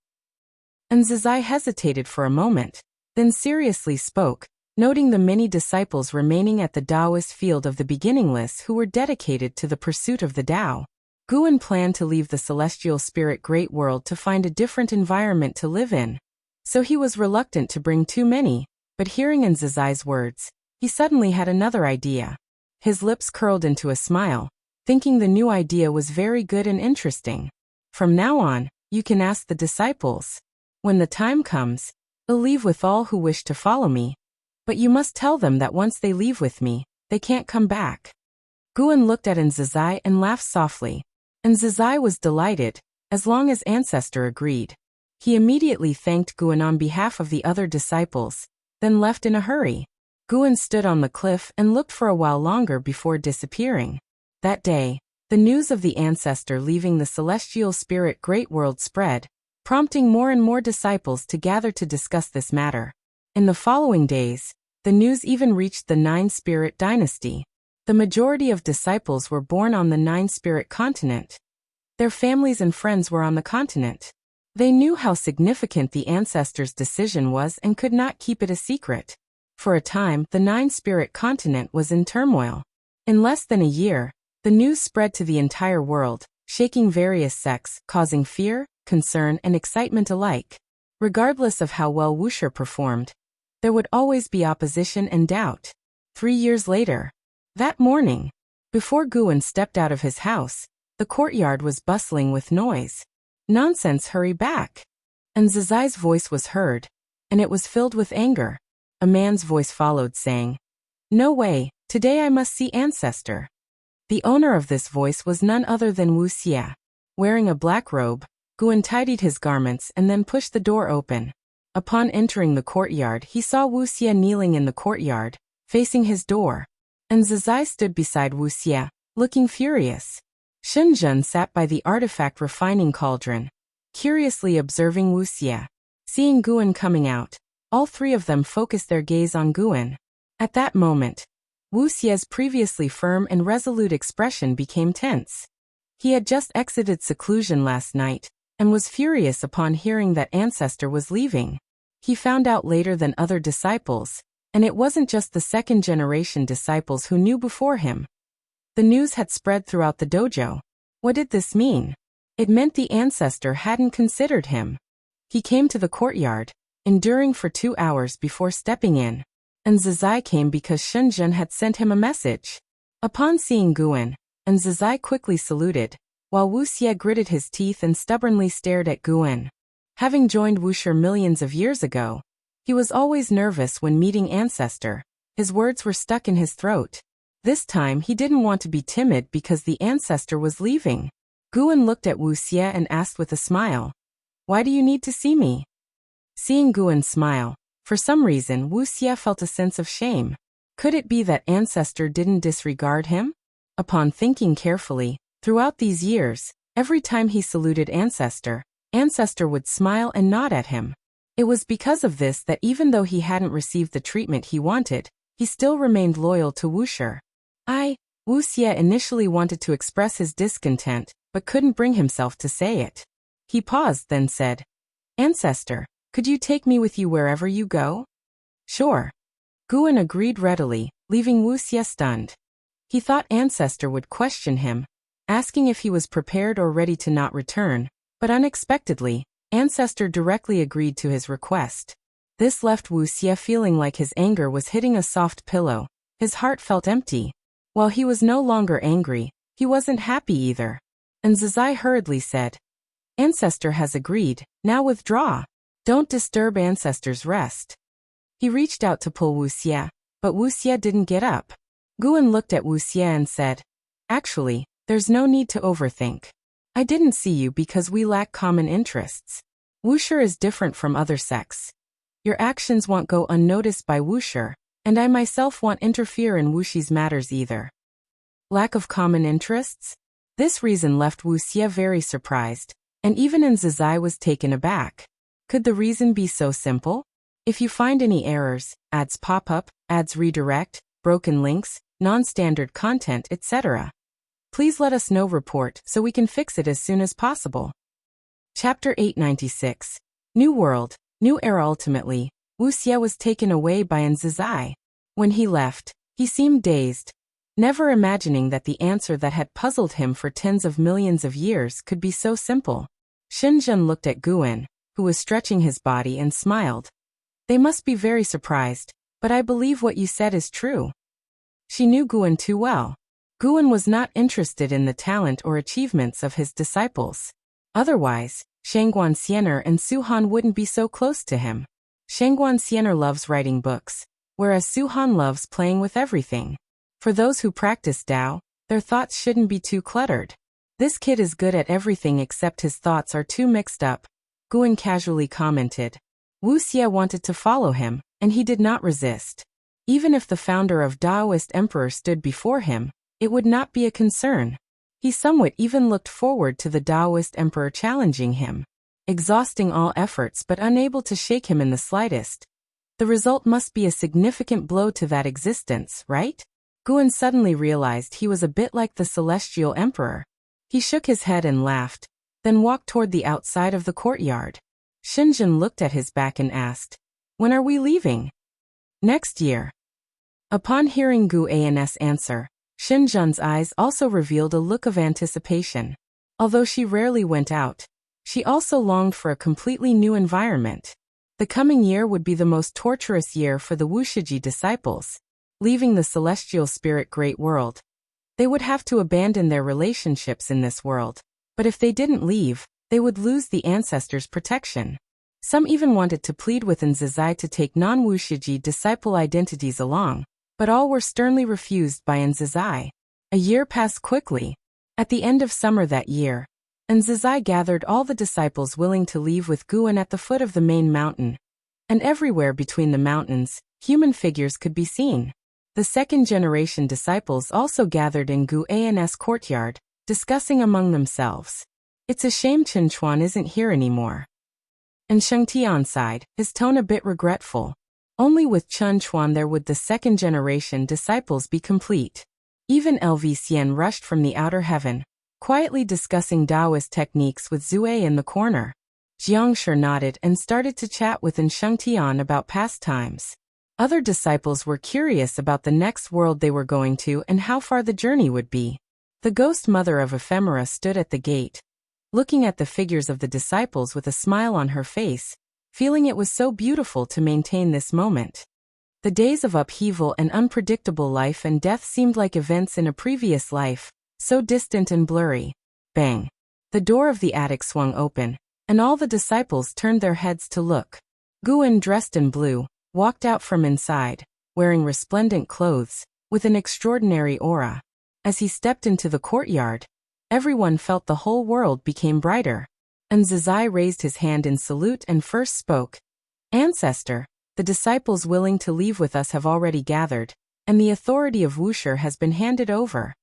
A: And Zizai hesitated for a moment, then seriously spoke, noting the many disciples remaining at the Taoist field of the beginningless who were dedicated to the pursuit of the Tao. Guan planned to leave the celestial spirit great world to find a different environment to live in, so he was reluctant to bring too many, but hearing Zizai's words, he suddenly had another idea. His lips curled into a smile, thinking the new idea was very good and interesting. "From now on, you can ask the disciples. When the time comes, I'll leave with all who wish to follow me. But you must tell them that once they leave with me, they can't come back." Guan looked at Zizai and laughed softly. Zizai was delighted, as long as Ancestor agreed. He immediately thanked Guan on behalf of the other disciples, then left in a hurry. Guan stood on the cliff and looked for a while longer before disappearing. That day, the news of the Ancestor leaving the celestial spirit great world spread, prompting more and more disciples to gather to discuss this matter. In the following days, the news even reached the Nine-Spirit dynasty. The majority of disciples were born on the Nine-Spirit continent. Their families and friends were on the continent. They knew how significant the Ancestor's decision was and could not keep it a secret. For a time, the Nine-Spirit continent was in turmoil. In less than a year, the news spread to the entire world, shaking various sects, causing fear, concern, and excitement alike. Regardless of how well Wuxia performed, there would always be opposition and doubt. 3 years later, that morning, before Guan stepped out of his house, the courtyard was bustling with noise. "Nonsense, hurry back!" And Zizai's voice was heard, and it was filled with anger. A man's voice followed saying, "No way, today I must see Ancestor." The owner of this voice was none other than Wu Xie. Wearing a black robe, Guan tidied his garments and then pushed the door open. Upon entering the courtyard, he saw Wu Xie kneeling in the courtyard, facing his door. And Zizai stood beside Wu Xie, looking furious. Shenzhen sat by the artifact refining cauldron, curiously observing Wu Xie. Seeing Guan coming out, all three of them focused their gaze on Guan. At that moment, Wu Xie's previously firm and resolute expression became tense. He had just exited seclusion last night, and was furious upon hearing that Ancestor was leaving. He found out later than other disciples, and it wasn't just the second-generation disciples who knew before him. The news had spread throughout the dojo. What did this mean? It meant the Ancestor hadn't considered him. He came to the courtyard, enduring for 2 hours before stepping in, and Zizai came because Shenzhen had sent him a message. Upon seeing Guan, and Zizai quickly saluted, while Wu Xie gritted his teeth and stubbornly stared at Guan. Having joined Wuxia millions of years ago, he was always nervous when meeting Ancestor. His words were stuck in his throat. This time he didn't want to be timid because the Ancestor was leaving. Guan looked at Wu Xie and asked with a smile, "Why do you need to see me?" Seeing Guan smile, for some reason Wu Xie felt a sense of shame. Could it be that Ancestor didn't disregard him? Upon thinking carefully, throughout these years, every time he saluted Ancestor, Ancestor would smile and nod at him. It was because of this that even though he hadn't received the treatment he wanted, he still remained loyal to Wuxia. Wu Xie initially wanted to express his discontent, but couldn't bring himself to say it. He paused, then said, "Ancestor, could you take me with you wherever you go?" "Sure." Guan agreed readily, leaving Wuxia stunned. He thought Ancestor would question him, asking if he was prepared or ready to not return, but unexpectedly, Ancestor directly agreed to his request. This left Wuxia feeling like his anger was hitting a soft pillow. His heart felt empty. While he was no longer angry, he wasn't happy either. And Zizai hurriedly said, "Ancestor has agreed, now withdraw. Don't disturb Ancestor's rest." He reached out to pull Wuxia, but Wuxia didn't get up. Guan looked at Wuxia and said, "Actually, there's no need to overthink. I didn't see you because we lack common interests. Wuxia is different from other sects. Your actions won't go unnoticed by Wuxia, and I myself won't interfere in Wuxi's matters either." Lack of common interests? This reason left Wuxia very surprised, and even Zizai was taken aback. Could the reason be so simple? If you find any errors, ads pop up, ads redirect, broken links, non-standard content, etc., please let us know. Report so we can fix it as soon as possible. Chapter 896. New World, New Era. Ultimately, Wuxia was taken away by Zizai. When he left, he seemed dazed, never imagining that the answer that had puzzled him for tens of millions of years could be so simple. Xinjun looked at Guan, who was stretching his body, and smiled. "They must be very surprised, but I believe what you said is true." She knew Guan too well. Guan was not interested in the talent or achievements of his disciples. Otherwise, Shangguan Xiener and Suhan wouldn't be so close to him. Shangguan Xiener loves writing books, whereas Suhan loves playing with everything. For those who practice Tao, their thoughts shouldn't be too cluttered. "This kid is good at everything except his thoughts are too mixed up," Guan casually commented. Wuxia wanted to follow him, and he did not resist. Even if the founder of Taoist Emperor stood before him, it would not be a concern. He somewhat even looked forward to the Taoist Emperor challenging him, exhausting all efforts but unable to shake him in the slightest. The result must be a significant blow to that existence, right? Guan suddenly realized he was a bit like the Celestial Emperor. He shook his head and laughed, then walked toward the outside of the courtyard. Xinjun looked at his back and asked, "When are we leaving?" "Next year." Upon hearing Guan's answer, Xinjun's eyes also revealed a look of anticipation. Although she rarely went out, she also longed for a completely new environment. The coming year would be the most torturous year for the Wushiji disciples. Leaving the celestial spirit great world, they would have to abandon their relationships in this world. But if they didn't leave, they would lose the ancestors' protection. Some even wanted to plead with Zizai to take non-Wushiji disciple identities along, but all were sternly refused by Zizai. A year passed quickly. At the end of summer that year, Zizai gathered all the disciples willing to leave with Guan at the foot of the main mountain. And everywhere between the mountains, human figures could be seen. The second-generation disciples also gathered in Guan's courtyard, discussing among themselves. "It's a shame Chen Chuan isn't here anymore." And Sheng Tian sighed, his tone a bit regretful. Only with Chen Chuan there would the second-generation disciples be complete. Even LV Xian rushed from the outer heaven, quietly discussing Taoist techniques with Zue in the corner. Jiang Shi nodded and started to chat with Sheng Tian about past times. Other disciples were curious about the next world they were going to and how far the journey would be. The ghost mother of ephemera stood at the gate, looking at the figures of the disciples with a smile on her face, feeling it was so beautiful to maintain this moment. The days of upheaval and unpredictable life and death seemed like events in a previous life, so distant and blurry. Bang! The door of the attic swung open, and all the disciples turned their heads to look. Guan, dressed in blue, walked out from inside, wearing resplendent clothes, with an extraordinary aura. As he stepped into the courtyard, everyone felt the whole world became brighter. And Zizai raised his hand in salute and first spoke. "Ancestor, the disciples willing to leave with us have already gathered, and the authority of Wuxia has been handed over."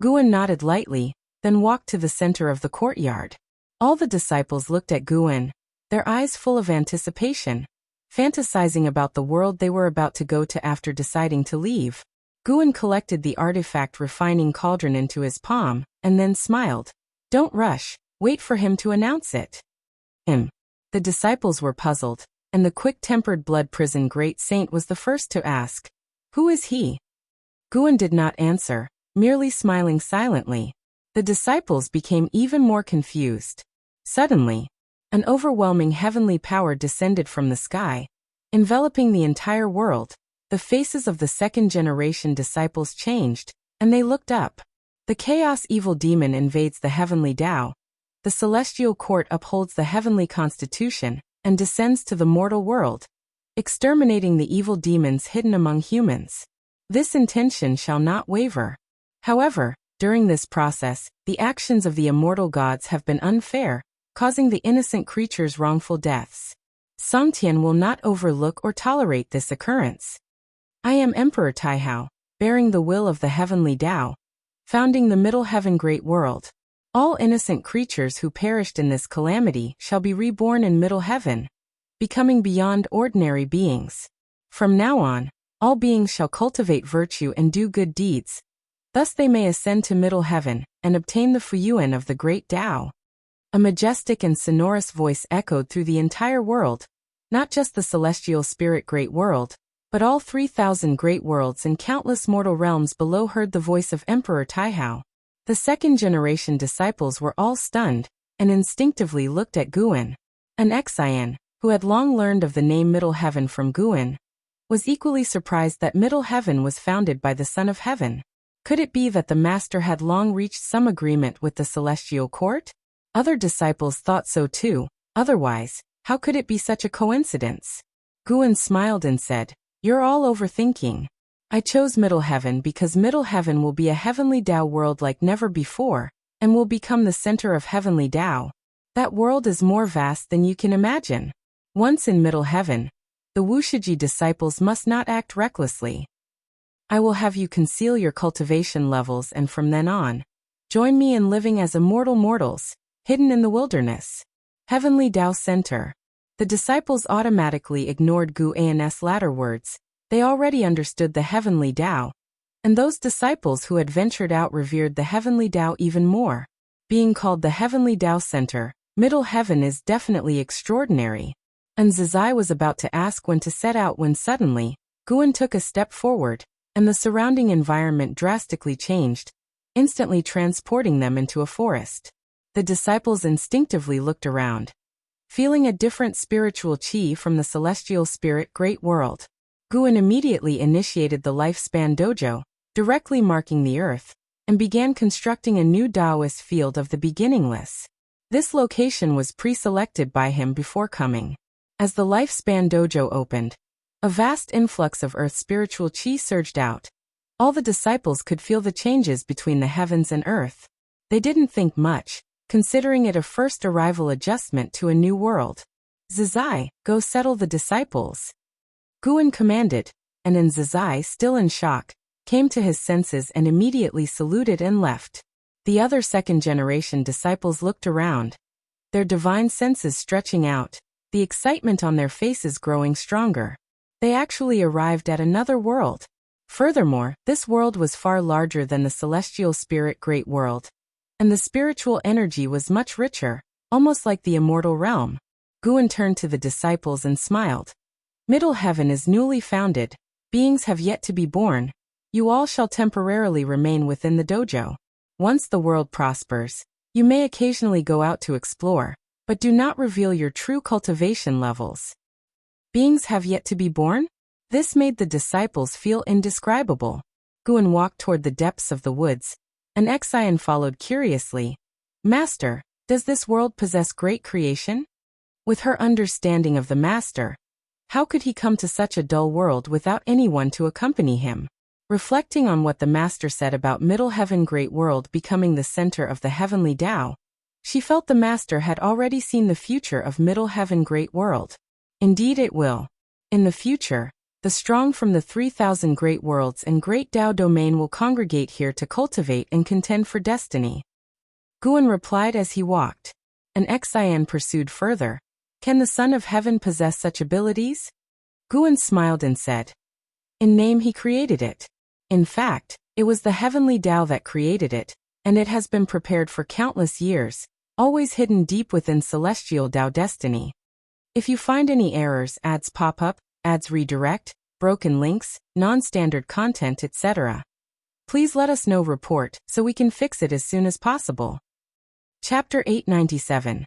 A: Guan nodded lightly, then walked to the center of the courtyard. All the disciples looked at Guan, their eyes full of anticipation, fantasizing about the world they were about to go to after deciding to leave. Guan collected the artifact refining cauldron into his palm, and then smiled. Don't rush, wait for him to announce it. The disciples were puzzled, and the quick-tempered blood prison great saint was the first to ask, "Who is he?" Guan did not answer, merely smiling silently. The disciples became even more confused. Suddenly, an overwhelming heavenly power descended from the sky, enveloping the entire world. The faces of the second-generation disciples changed, and they looked up. The chaos evil demon invades the heavenly Tao. The celestial court upholds the heavenly constitution and descends to the mortal world, exterminating the evil demons hidden among humans. This intention shall not waver. However, during this process, the actions of the immortal gods have been unfair, causing the innocent creatures wrongful deaths. Songtian will not overlook or tolerate this occurrence. I am Emperor Taihao, bearing the will of the heavenly Tao, founding the Middle Heaven Great World. All innocent creatures who perished in this calamity shall be reborn in Middle Heaven, becoming beyond ordinary beings. From now on, all beings shall cultivate virtue and do good deeds. Thus they may ascend to Middle Heaven and obtain the Fuyuan of the Great Tao. A majestic and sonorous voice echoed through the entire world, not just the celestial spirit Great World, but all 3,000 great worlds and countless mortal realms below heard the voice of Emperor Taihao. The second-generation disciples were all stunned, and instinctively looked at Guan. An Xian, who had long learned of the name Middle Heaven from Guan, was equally surprised that Middle Heaven was founded by the Son of Heaven. Could it be that the Master had long reached some agreement with the celestial court? Other disciples thought so too. Otherwise, how could it be such a coincidence? Guan smiled and said, "You're all overthinking. I chose Middle Heaven because Middle Heaven will be a heavenly Tao world like never before, and will become the center of heavenly Tao. That world is more vast than you can imagine. Once in Middle Heaven, the Wushiji disciples must not act recklessly. I will have you conceal your cultivation levels and from then on, join me in living as immortal mortals, hidden in the wilderness. Heavenly Tao Center." The disciples automatically ignored Gu An's latter words. They already understood the heavenly Tao, and those disciples who had ventured out revered the heavenly Tao even more. Being called the heavenly Tao Center, Middle Heaven is definitely extraordinary. And Zizai was about to ask when to set out when suddenly, Guan took a step forward, and the surrounding environment drastically changed, instantly transporting them into a forest. The disciples instinctively looked around, feeling a different spiritual chi from the celestial spirit Great World. Guan immediately initiated the Lifespan Dojo, directly marking the earth, and began constructing a new Taoist field of the beginningless. This location was pre-selected by him before coming. As the Lifespan Dojo opened, a vast influx of earth spiritual chi surged out. All the disciples could feel the changes between the heavens and earth. They didn't think much, considering it a first arrival adjustment to a new world. "Zizai, go settle the disciples," Guan commanded, and Zizai, still in shock, came to his senses and immediately saluted and left. The other second-generation disciples looked around, their divine senses stretching out, the excitement on their faces growing stronger. They actually arrived at another world. Furthermore, this world was far larger than the celestial spirit Great World, and the spiritual energy was much richer, almost like the immortal realm. Guan turned to the disciples and smiled. "Middle Heaven is newly founded, beings have yet to be born. You all shall temporarily remain within the dojo. Once the world prospers, you may occasionally go out to explore, but do not reveal your true cultivation levels." Beings have yet to be born? This made the disciples feel indescribable. Guan walked toward the depths of the woods, and Xian followed curiously. "Master, does this world possess great creation?" With her understanding of the Master, how could he come to such a dull world without anyone to accompany him? Reflecting on what the Master said about Middle Heaven Great World becoming the center of the heavenly Tao, she felt the Master had already seen the future of Middle Heaven Great World. Indeed it will. In the future, the strong from the 3,000 great worlds and great Tao domain will congregate here to cultivate and contend for destiny. Guan replied as he walked, and Xian pursued further. "Can the Son of Heaven possess such abilities?" Guan smiled and said, "In name he created it. In fact, it was the heavenly Tao that created it, and it has been prepared for countless years, always hidden deep within celestial Tao destiny. If you find any errors, ads pop up, ads redirect, broken links, non-standard content, etc., please let us know. Report so we can fix it as soon as possible. Chapter 897.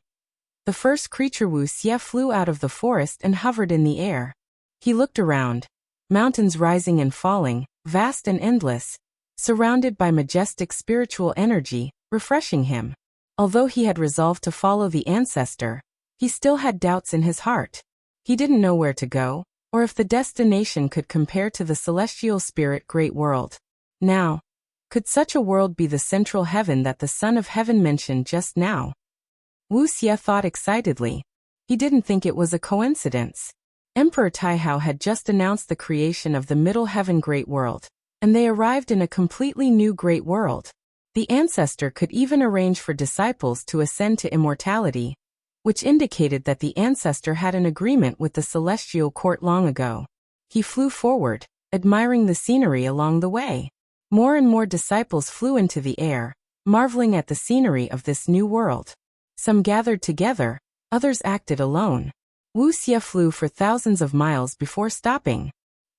A: The first creature Wu Xie flew out of the forest and hovered in the air. He looked around. Mountains rising and falling, vast and endless, surrounded by majestic spiritual energy, refreshing him. Although he had resolved to follow the ancestor, he still had doubts in his heart. He didn't know where to go, or if the destination could compare to the celestial spirit great world. Now, could such a world be the central heaven that the Son of Heaven mentioned just now? Wu Xie thought excitedly. He didn't think it was a coincidence. Emperor Taihao had just announced the creation of the Middle Heaven Great World, and they arrived in a completely new Great World. The ancestor could even arrange for disciples to ascend to immortality, which indicated that the ancestor had an agreement with the celestial court long ago. He flew forward, admiring the scenery along the way. More and more disciples flew into the air, marveling at the scenery of this new world. Some gathered together, others acted alone. Wu Xie flew for thousands of miles before stopping.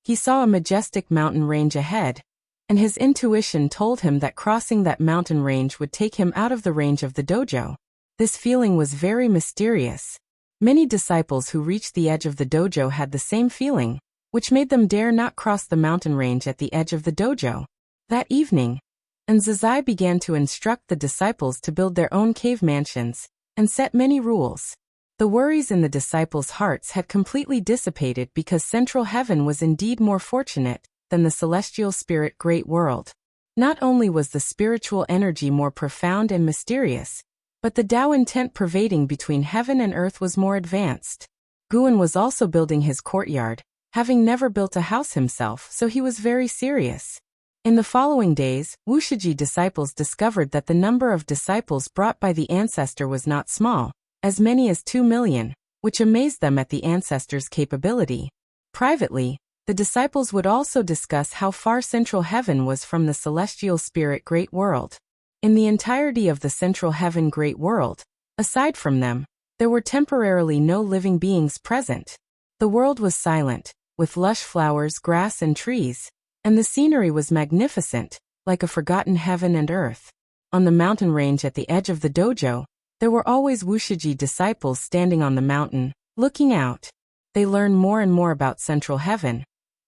A: He saw a majestic mountain range ahead, and his intuition told him that crossing that mountain range would take him out of the range of the dojo. This feeling was very mysterious. Many disciples who reached the edge of the dojo had the same feeling, which made them dare not cross the mountain range at the edge of the dojo. That evening, Nzazai began to instruct the disciples to build their own cave mansions, and set many rules. The worries in the disciples' hearts had completely dissipated because Central Heaven was indeed more fortunate than the celestial spirit great world. Not only was the spiritual energy more profound and mysterious, but the Tao intent pervading between heaven and earth was more advanced. Guan was also building his courtyard, having never built a house himself, so he was very serious. In the following days, Wu Shiji disciples discovered that the number of disciples brought by the ancestor was not small, as many as 2 million, which amazed them at the ancestor's capability. Privately, the disciples would also discuss how far Central Heaven was from the celestial spirit great world. In the entirety of the Central Heaven great world, aside from them, there were temporarily no living beings present. The world was silent, with lush flowers, grass and trees, and the scenery was magnificent, like a forgotten heaven and earth. On the mountain range at the edge of the dojo, there were always Wushiji disciples standing on the mountain, looking out. They learned more and more about Central Heaven.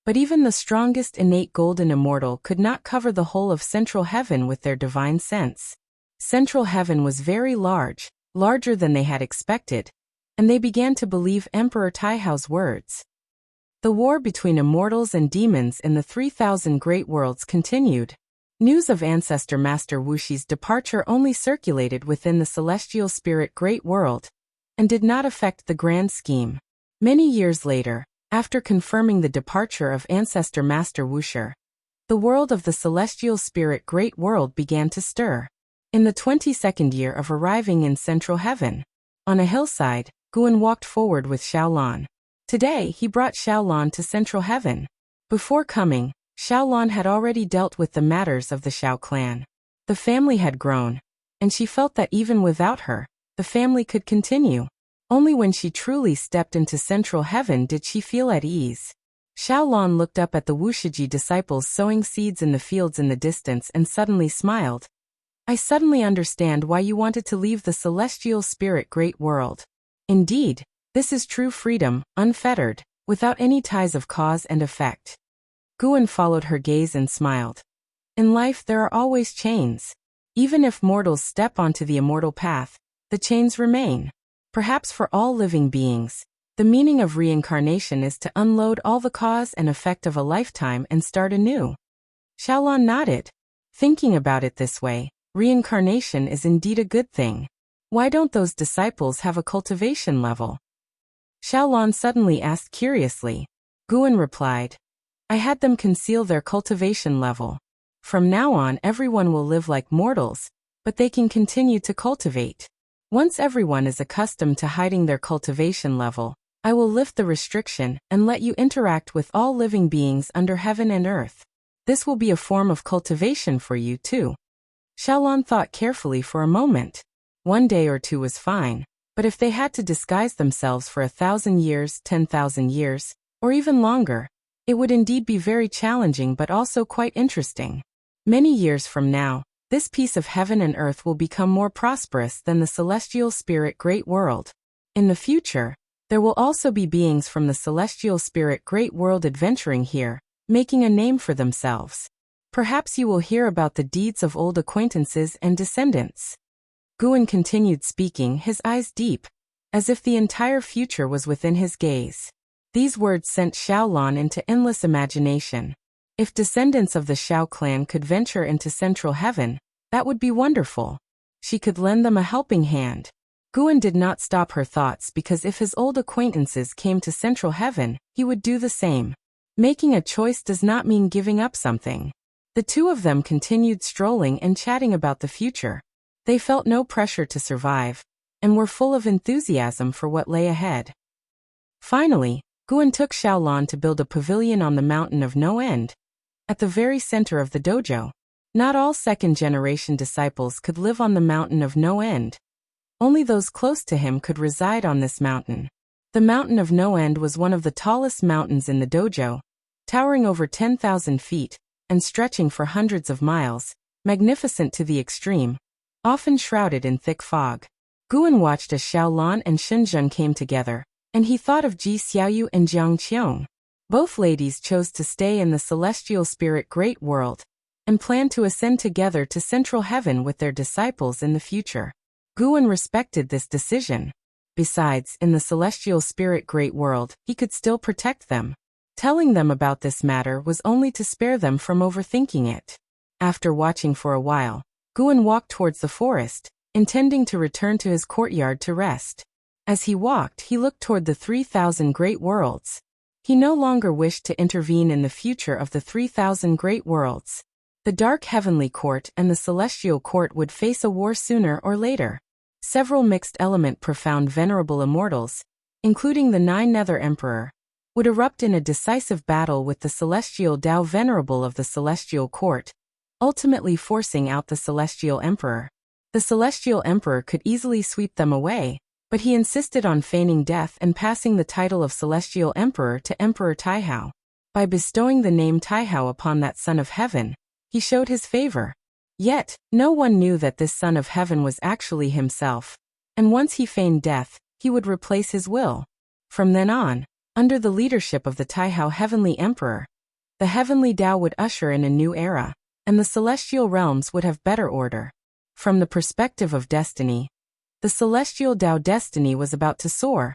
A: But even the strongest innate golden immortal could not cover the whole of Central Heaven with their divine sense. Central Heaven was very large, larger than they had expected, and they began to believe Emperor Taihao's words. The war between immortals and demons in the 3,000 great worlds continued. News of Ancestor Master Wushi's departure only circulated within the celestial spirit great world, and did not affect the grand scheme. Many years later, after confirming the departure of Ancestor Master Wusher, the world of the celestial spirit great world began to stir. In the 22nd year of arriving in Central Heaven, on a hillside, Guan walked forward with Xiaolan. Today he brought Xiaolan to Central Heaven. Before coming, Xiaolan had already dealt with the matters of the Xiao clan. The family had grown, and she felt that even without her, the family could continue. Only when she truly stepped into Central Heaven did she feel at ease. Xiaolan looked up at the Wushiji disciples sowing seeds in the fields in the distance and suddenly smiled. I suddenly understand why you wanted to leave the celestial spirit great world. Indeed, this is true freedom, unfettered, without any ties of cause and effect. Guan followed her gaze and smiled. In life there are always chains. Even if mortals step onto the immortal path, the chains remain. Perhaps for all living beings, the meaning of reincarnation is to unload all the cause and effect of a lifetime and start anew. Xiaolan nodded. Thinking about it this way, reincarnation is indeed a good thing. Why don't those disciples have a cultivation level? Xiaolan suddenly asked curiously. Guan replied, I had them conceal their cultivation level. From now on everyone will live like mortals, but they can continue to cultivate. Once everyone is accustomed to hiding their cultivation level, I will lift the restriction and let you interact with all living beings under heaven and earth. This will be a form of cultivation for you too. Xiaolon thought carefully for a moment. 1 day or 2 was fine, but if they had to disguise themselves for 1,000 years, 10,000 years, or even longer, it would indeed be very challenging but also quite interesting. Many years from now, this piece of heaven and earth will become more prosperous than the celestial spirit great world. In the future, there will also be beings from the celestial spirit great world adventuring here, making a name for themselves. Perhaps you will hear about the deeds of old acquaintances and descendants. Guan continued speaking, his eyes deep, as if the entire future was within his gaze. These words sent Xiaolon into endless imagination. If descendants of the Xiao clan could venture into Central Heaven, that would be wonderful. She could lend them a helping hand. Guan did not stop her thoughts because if his old acquaintances came to Central Heaven, he would do the same. Making a choice does not mean giving up something. The two of them continued strolling and chatting about the future. They felt no pressure to survive, and were full of enthusiasm for what lay ahead. Finally, Guan took Xiaolon to build a pavilion on the mountain of no end, at the very center of the dojo. Not all second-generation disciples could live on the mountain of no end. Only those close to him could reside on this mountain. The mountain of no end was one of the tallest mountains in the dojo, towering over 10,000 feet, and stretching for hundreds of miles, magnificent to the extreme, often shrouded in thick fog. Guan watched as Xiaolon and Shenzhen came together, and he thought of Ji Xiaoyu and Jiang Qiong. Both ladies chose to stay in the celestial spirit great world, and planned to ascend together to Central Heaven with their disciples in the future. Guan respected this decision. Besides, in the celestial spirit great world, he could still protect them. Telling them about this matter was only to spare them from overthinking it. After watching for a while, Guan walked towards the forest, intending to return to his courtyard to rest. As he walked, he looked toward the 3,000 great worlds. He no longer wished to intervene in the future of the 3,000 great worlds. The dark heavenly court and the celestial court would face a war sooner or later. Several mixed-element profound venerable immortals, including the 9 Nether Emperor, would erupt in a decisive battle with the celestial Tao venerable of the celestial court, ultimately forcing out the celestial emperor. The celestial emperor could easily sweep them away, but he insisted on feigning death and passing the title of celestial emperor to Emperor Taihao. By bestowing the name Taihao upon that son of heaven, he showed his favor. Yet, no one knew that this son of heaven was actually himself, and once he feigned death, he would replace his will. From then on, under the leadership of the Taihao heavenly emperor, the heavenly Tao would usher in a new era, and the celestial realms would have better order. From the perspective of destiny, the celestial Tao destiny was about to soar,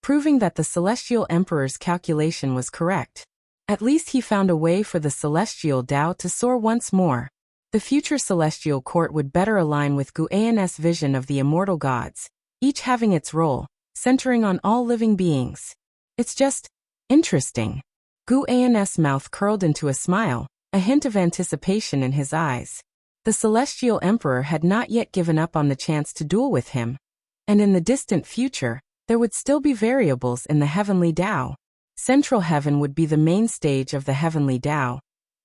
A: proving that the celestial emperor's calculation was correct. At least he found a way for the celestial Tao to soar once more. The future celestial court would better align with Guan's vision of the immortal gods, each having its role, centering on all living beings. It's just interesting. Guan's mouth curled into a smile, a hint of anticipation in his eyes. The celestial emperor had not yet given up on the chance to duel with him, and in the distant future, there would still be variables in the heavenly Tao. Central Heaven would be the main stage of the heavenly Tao,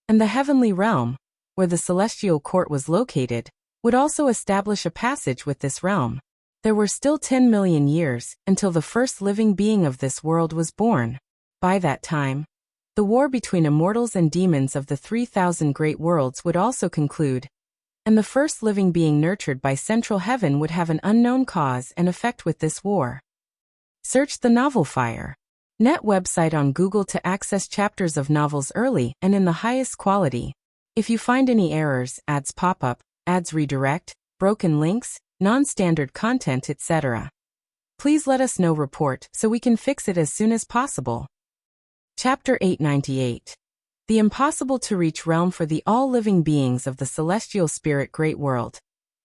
A: and the heavenly realm, where the celestial court was located, would also establish a passage with this realm. There were still 10 million years until the first living being of this world was born. By that time, the war between immortals and demons of the 3,000 great worlds would also conclude, and the first living being nurtured by Central Heaven would have an unknown cause and effect with this war. Search the novel Fire Net website on Google to access chapters of novels early and in the highest quality. If you find any errors, ads pop up, ads redirect, broken links, non-standard content, etc., please let us know report so we can fix it as soon as possible. Chapter 898. The impossible-to-reach realm for the all-living beings of the celestial spirit great world.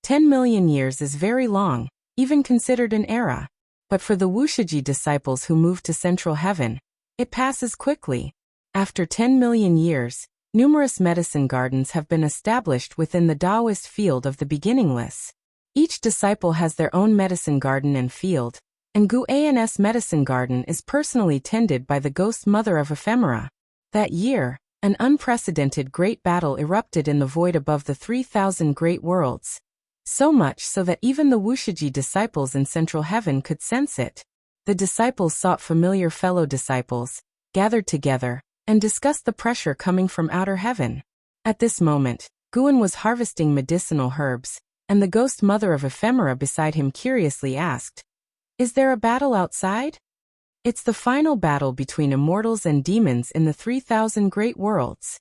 A: 10 million years is very long, even considered an era. But for the Wushiji disciples who moved to Central Heaven, it passes quickly. After 10 million years, numerous medicine gardens have been established within the Taoist field of the beginningless. Each disciple has their own medicine garden and field, and Guan's medicine garden is personally tended by the ghost mother of ephemera. That year, An unprecedented great battle erupted in the void above the 3,000 great worlds. So much so that even the Wushiji disciples in Central Heaven could sense it. The disciples sought familiar fellow disciples, gathered together, and discussed the pressure coming from outer heaven. At this moment, Guan was harvesting medicinal herbs, and the ghost mother of ephemera beside him curiously asked, "Is there a battle outside?" "It's the final battle between immortals and demons in the 3,000 great worlds."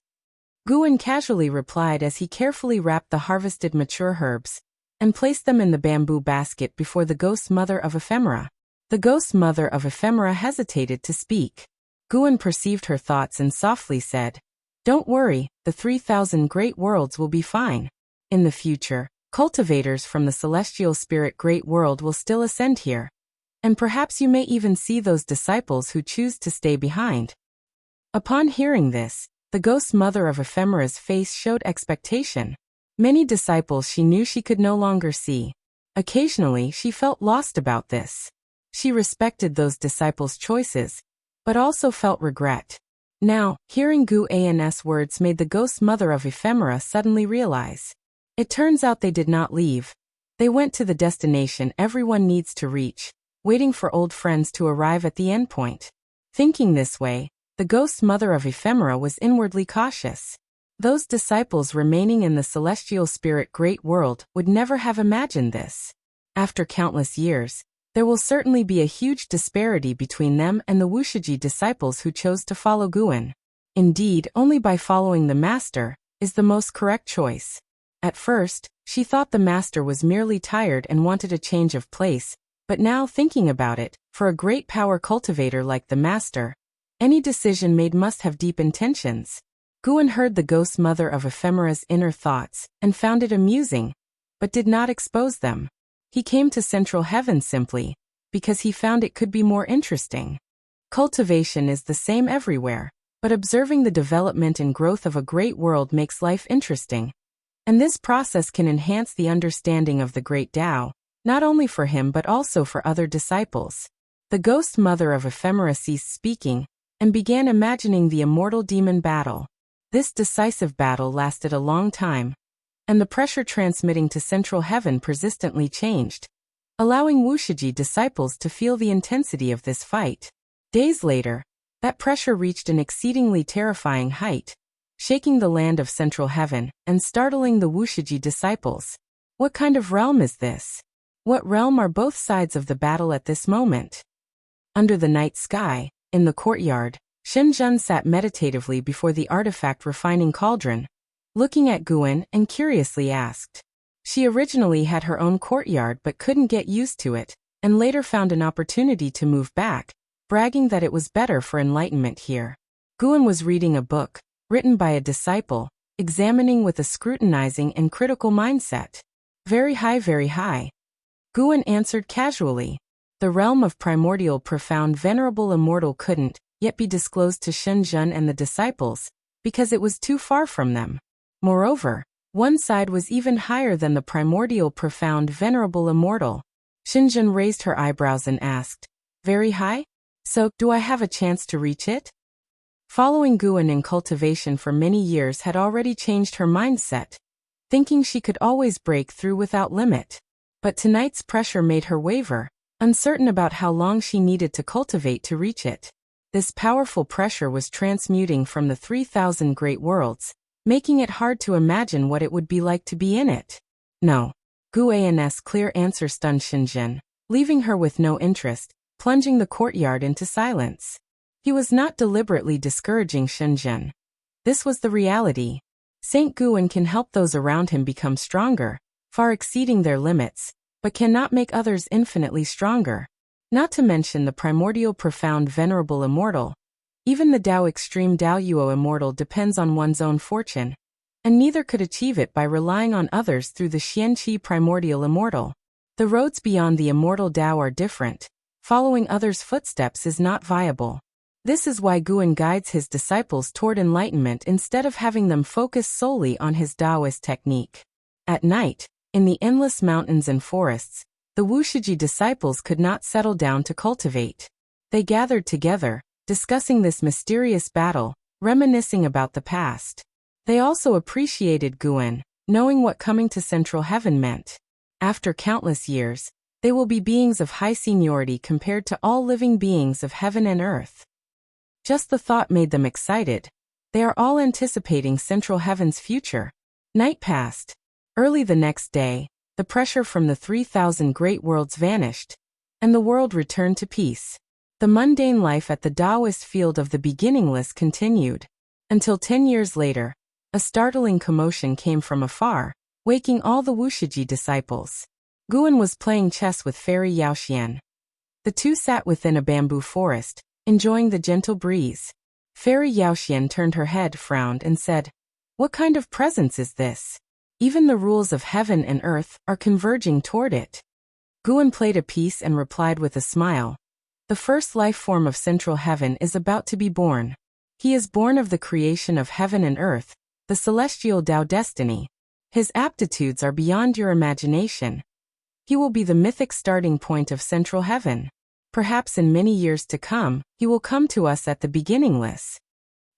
A: Guan casually replied as he carefully wrapped the harvested mature herbs and placed them in the bamboo basket before the ghost mother of ephemera. The ghost mother of ephemera hesitated to speak. Guan perceived her thoughts and softly said, "Don't worry, the 3,000 great worlds will be fine. In the future, cultivators from the celestial spirit great world will still ascend here. And perhaps you may even see those disciples who choose to stay behind." Upon hearing this, the ghost mother of ephemera's face showed expectation. Many disciples she knew she could no longer see. Occasionally she felt lost about this. She respected those disciples' choices, but also felt regret. Now, hearing Gu An's words made the ghost mother of ephemera suddenly realize. It turns out they did not leave. They went to the destination everyone needs to reach, waiting for old friends to arrive at the endpoint. Thinking this way, the ghost mother of ephemera was inwardly cautious. Those disciples remaining in the celestial spirit great world would never have imagined this. After countless years, there will certainly be a huge disparity between them and the Wushiji disciples who chose to follow Guan. Indeed, only by following the master is the most correct choice. At first, she thought the master was merely tired and wanted a change of place, but now thinking about it, for a great power cultivator like the master, any decision made must have deep intentions. Guan heard the ghost mother of ephemera's inner thoughts and found it amusing, but did not expose them. He came to Central Heaven simply because he found it could be more interesting. Cultivation is the same everywhere, but observing the development and growth of a great world makes life interesting. And this process can enhance the understanding of the great Tao, not only for him but also for other disciples. The ghost mother of ephemera ceased speaking and began imagining the immortal demon battle. This decisive battle lasted a long time, and the pressure transmitting to Central Heaven persistently changed, allowing Wushiji disciples to feel the intensity of this fight. Days later, that pressure reached an exceedingly terrifying height, shaking the land of Central Heaven and startling the Wushiji disciples. What kind of realm is this? What realm are both sides of the battle at this moment? Under the night sky, in the courtyard, Shenzhen sat meditatively before the artifact refining cauldron, looking at Guan and curiously asked. She originally had her own courtyard but couldn't get used to it, and later found an opportunity to move back, bragging that it was better for enlightenment here. Guan was reading a book, written by a disciple, examining with a scrutinizing and critical mindset. Very high, very high. Guan answered casually. The realm of primordial profound venerable immortal couldn't yet be disclosed to Shenzhen and the disciples, because it was too far from them. Moreover, one side was even higher than the primordial profound venerable immortal. Shenzhen raised her eyebrows and asked, "Very high? So, do I have a chance to reach it?" Following Guan in cultivation for many years had already changed her mindset, thinking she could always break through without limit. But tonight's pressure made her waver, uncertain about how long she needed to cultivate to reach it. This powerful pressure was transmuting from the 3,000 great worlds, making it hard to imagine what it would be like to be in it. No. Gu An's clear answer stunned Shenzhen, leaving her with no interest, plunging the courtyard into silence. He was not deliberately discouraging Shenzhen. This was the reality. Saint Guan can help those around him become stronger, far exceeding their limits, but cannot make others infinitely stronger. Not to mention the primordial profound venerable immortal. Even the Tao extreme Tao Yuo immortal depends on one's own fortune, and neither could achieve it by relying on others through the Xianqi primordial immortal. The roads beyond the immortal Tao are different. Following others' footsteps is not viable. This is why Guan guides his disciples toward enlightenment instead of having them focus solely on his Taoist technique. At night, in the endless mountains and forests, the Wushiji disciples could not settle down to cultivate. They gathered together, discussing this mysterious battle, reminiscing about the past. They also appreciated Guan, knowing what coming to Central Heaven meant. After countless years, they will be beings of high seniority compared to all living beings of heaven and earth. Just the thought made them excited. They are all anticipating Central Heaven's future. Night passed. Early the next day, the pressure from the 3,000 great worlds vanished, and the world returned to peace. The mundane life at the Taoist field of the beginningless continued. Until 10 years later, a startling commotion came from afar, waking all the Wushiji disciples. Guan was playing chess with Fairy Yaoxian. The two sat within a bamboo forest, enjoying the gentle breeze. Fairy Yaoxian turned her head, frowned, and said, "What kind of presence is this? Even the rules of heaven and earth are converging toward it." Guan played a piece and replied with a smile, "The first life form of Central Heaven is about to be born. He is born of the creation of heaven and earth, the celestial Tao destiny. His aptitudes are beyond your imagination. He will be the mythic starting point of Central Heaven. Perhaps in many years to come, he will come to us at the beginningless."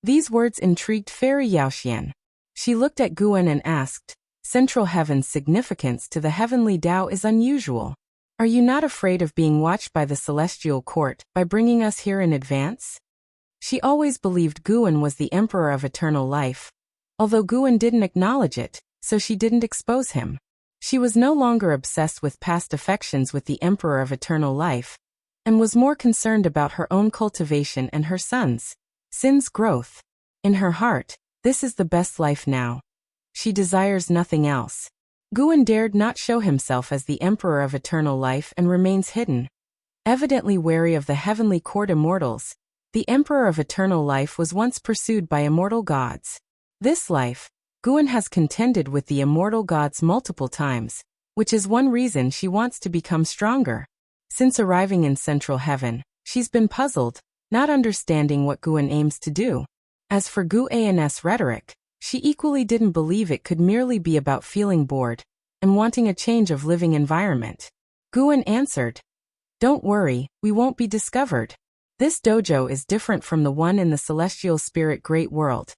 A: These words intrigued Fairy Yaoxian. She looked at Guan and asked, "Central Heaven's significance to the heavenly Tao is unusual. Are you not afraid of being watched by the celestial court by bringing us here in advance?" She always believed Guan was the Emperor of Eternal Life, although Guan didn't acknowledge it, so she didn't expose him. She was no longer obsessed with past affections with the Emperor of Eternal Life, and was more concerned about her own cultivation and her son's, Sin's growth. In her heart, this is the best life now. She desires nothing else. Guan dared not show himself as the Emperor of Eternal Life and remains hidden. Evidently wary of the heavenly court immortals, the Emperor of Eternal Life was once pursued by immortal gods. This life, Guan has contended with the immortal gods multiple times, which is one reason she wants to become stronger. Since arriving in Central Heaven, she's been puzzled, not understanding what Guan aims to do. As for Guan's rhetoric, she equally didn't believe it could merely be about feeling bored and wanting a change of living environment. Guan answered, "Don't worry, we won't be discovered. This dojo is different from the one in the celestial spirit great world.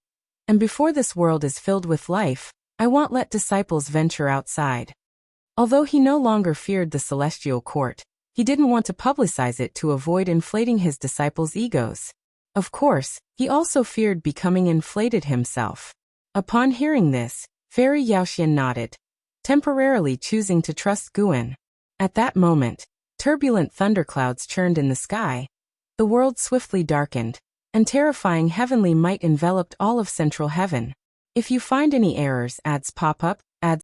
A: And before this world is filled with life, I won't let disciples venture outside." Although he no longer feared the celestial court, he didn't want to publicize it to avoid inflating his disciples' egos. Of course, he also feared becoming inflated himself. Upon hearing this, Fairy Yaoxian nodded, temporarily choosing to trust Guan. At that moment, turbulent thunderclouds churned in the sky. The world swiftly darkened, and terrifying heavenly might enveloped all of Central Heaven. If you find any errors, ads pop up,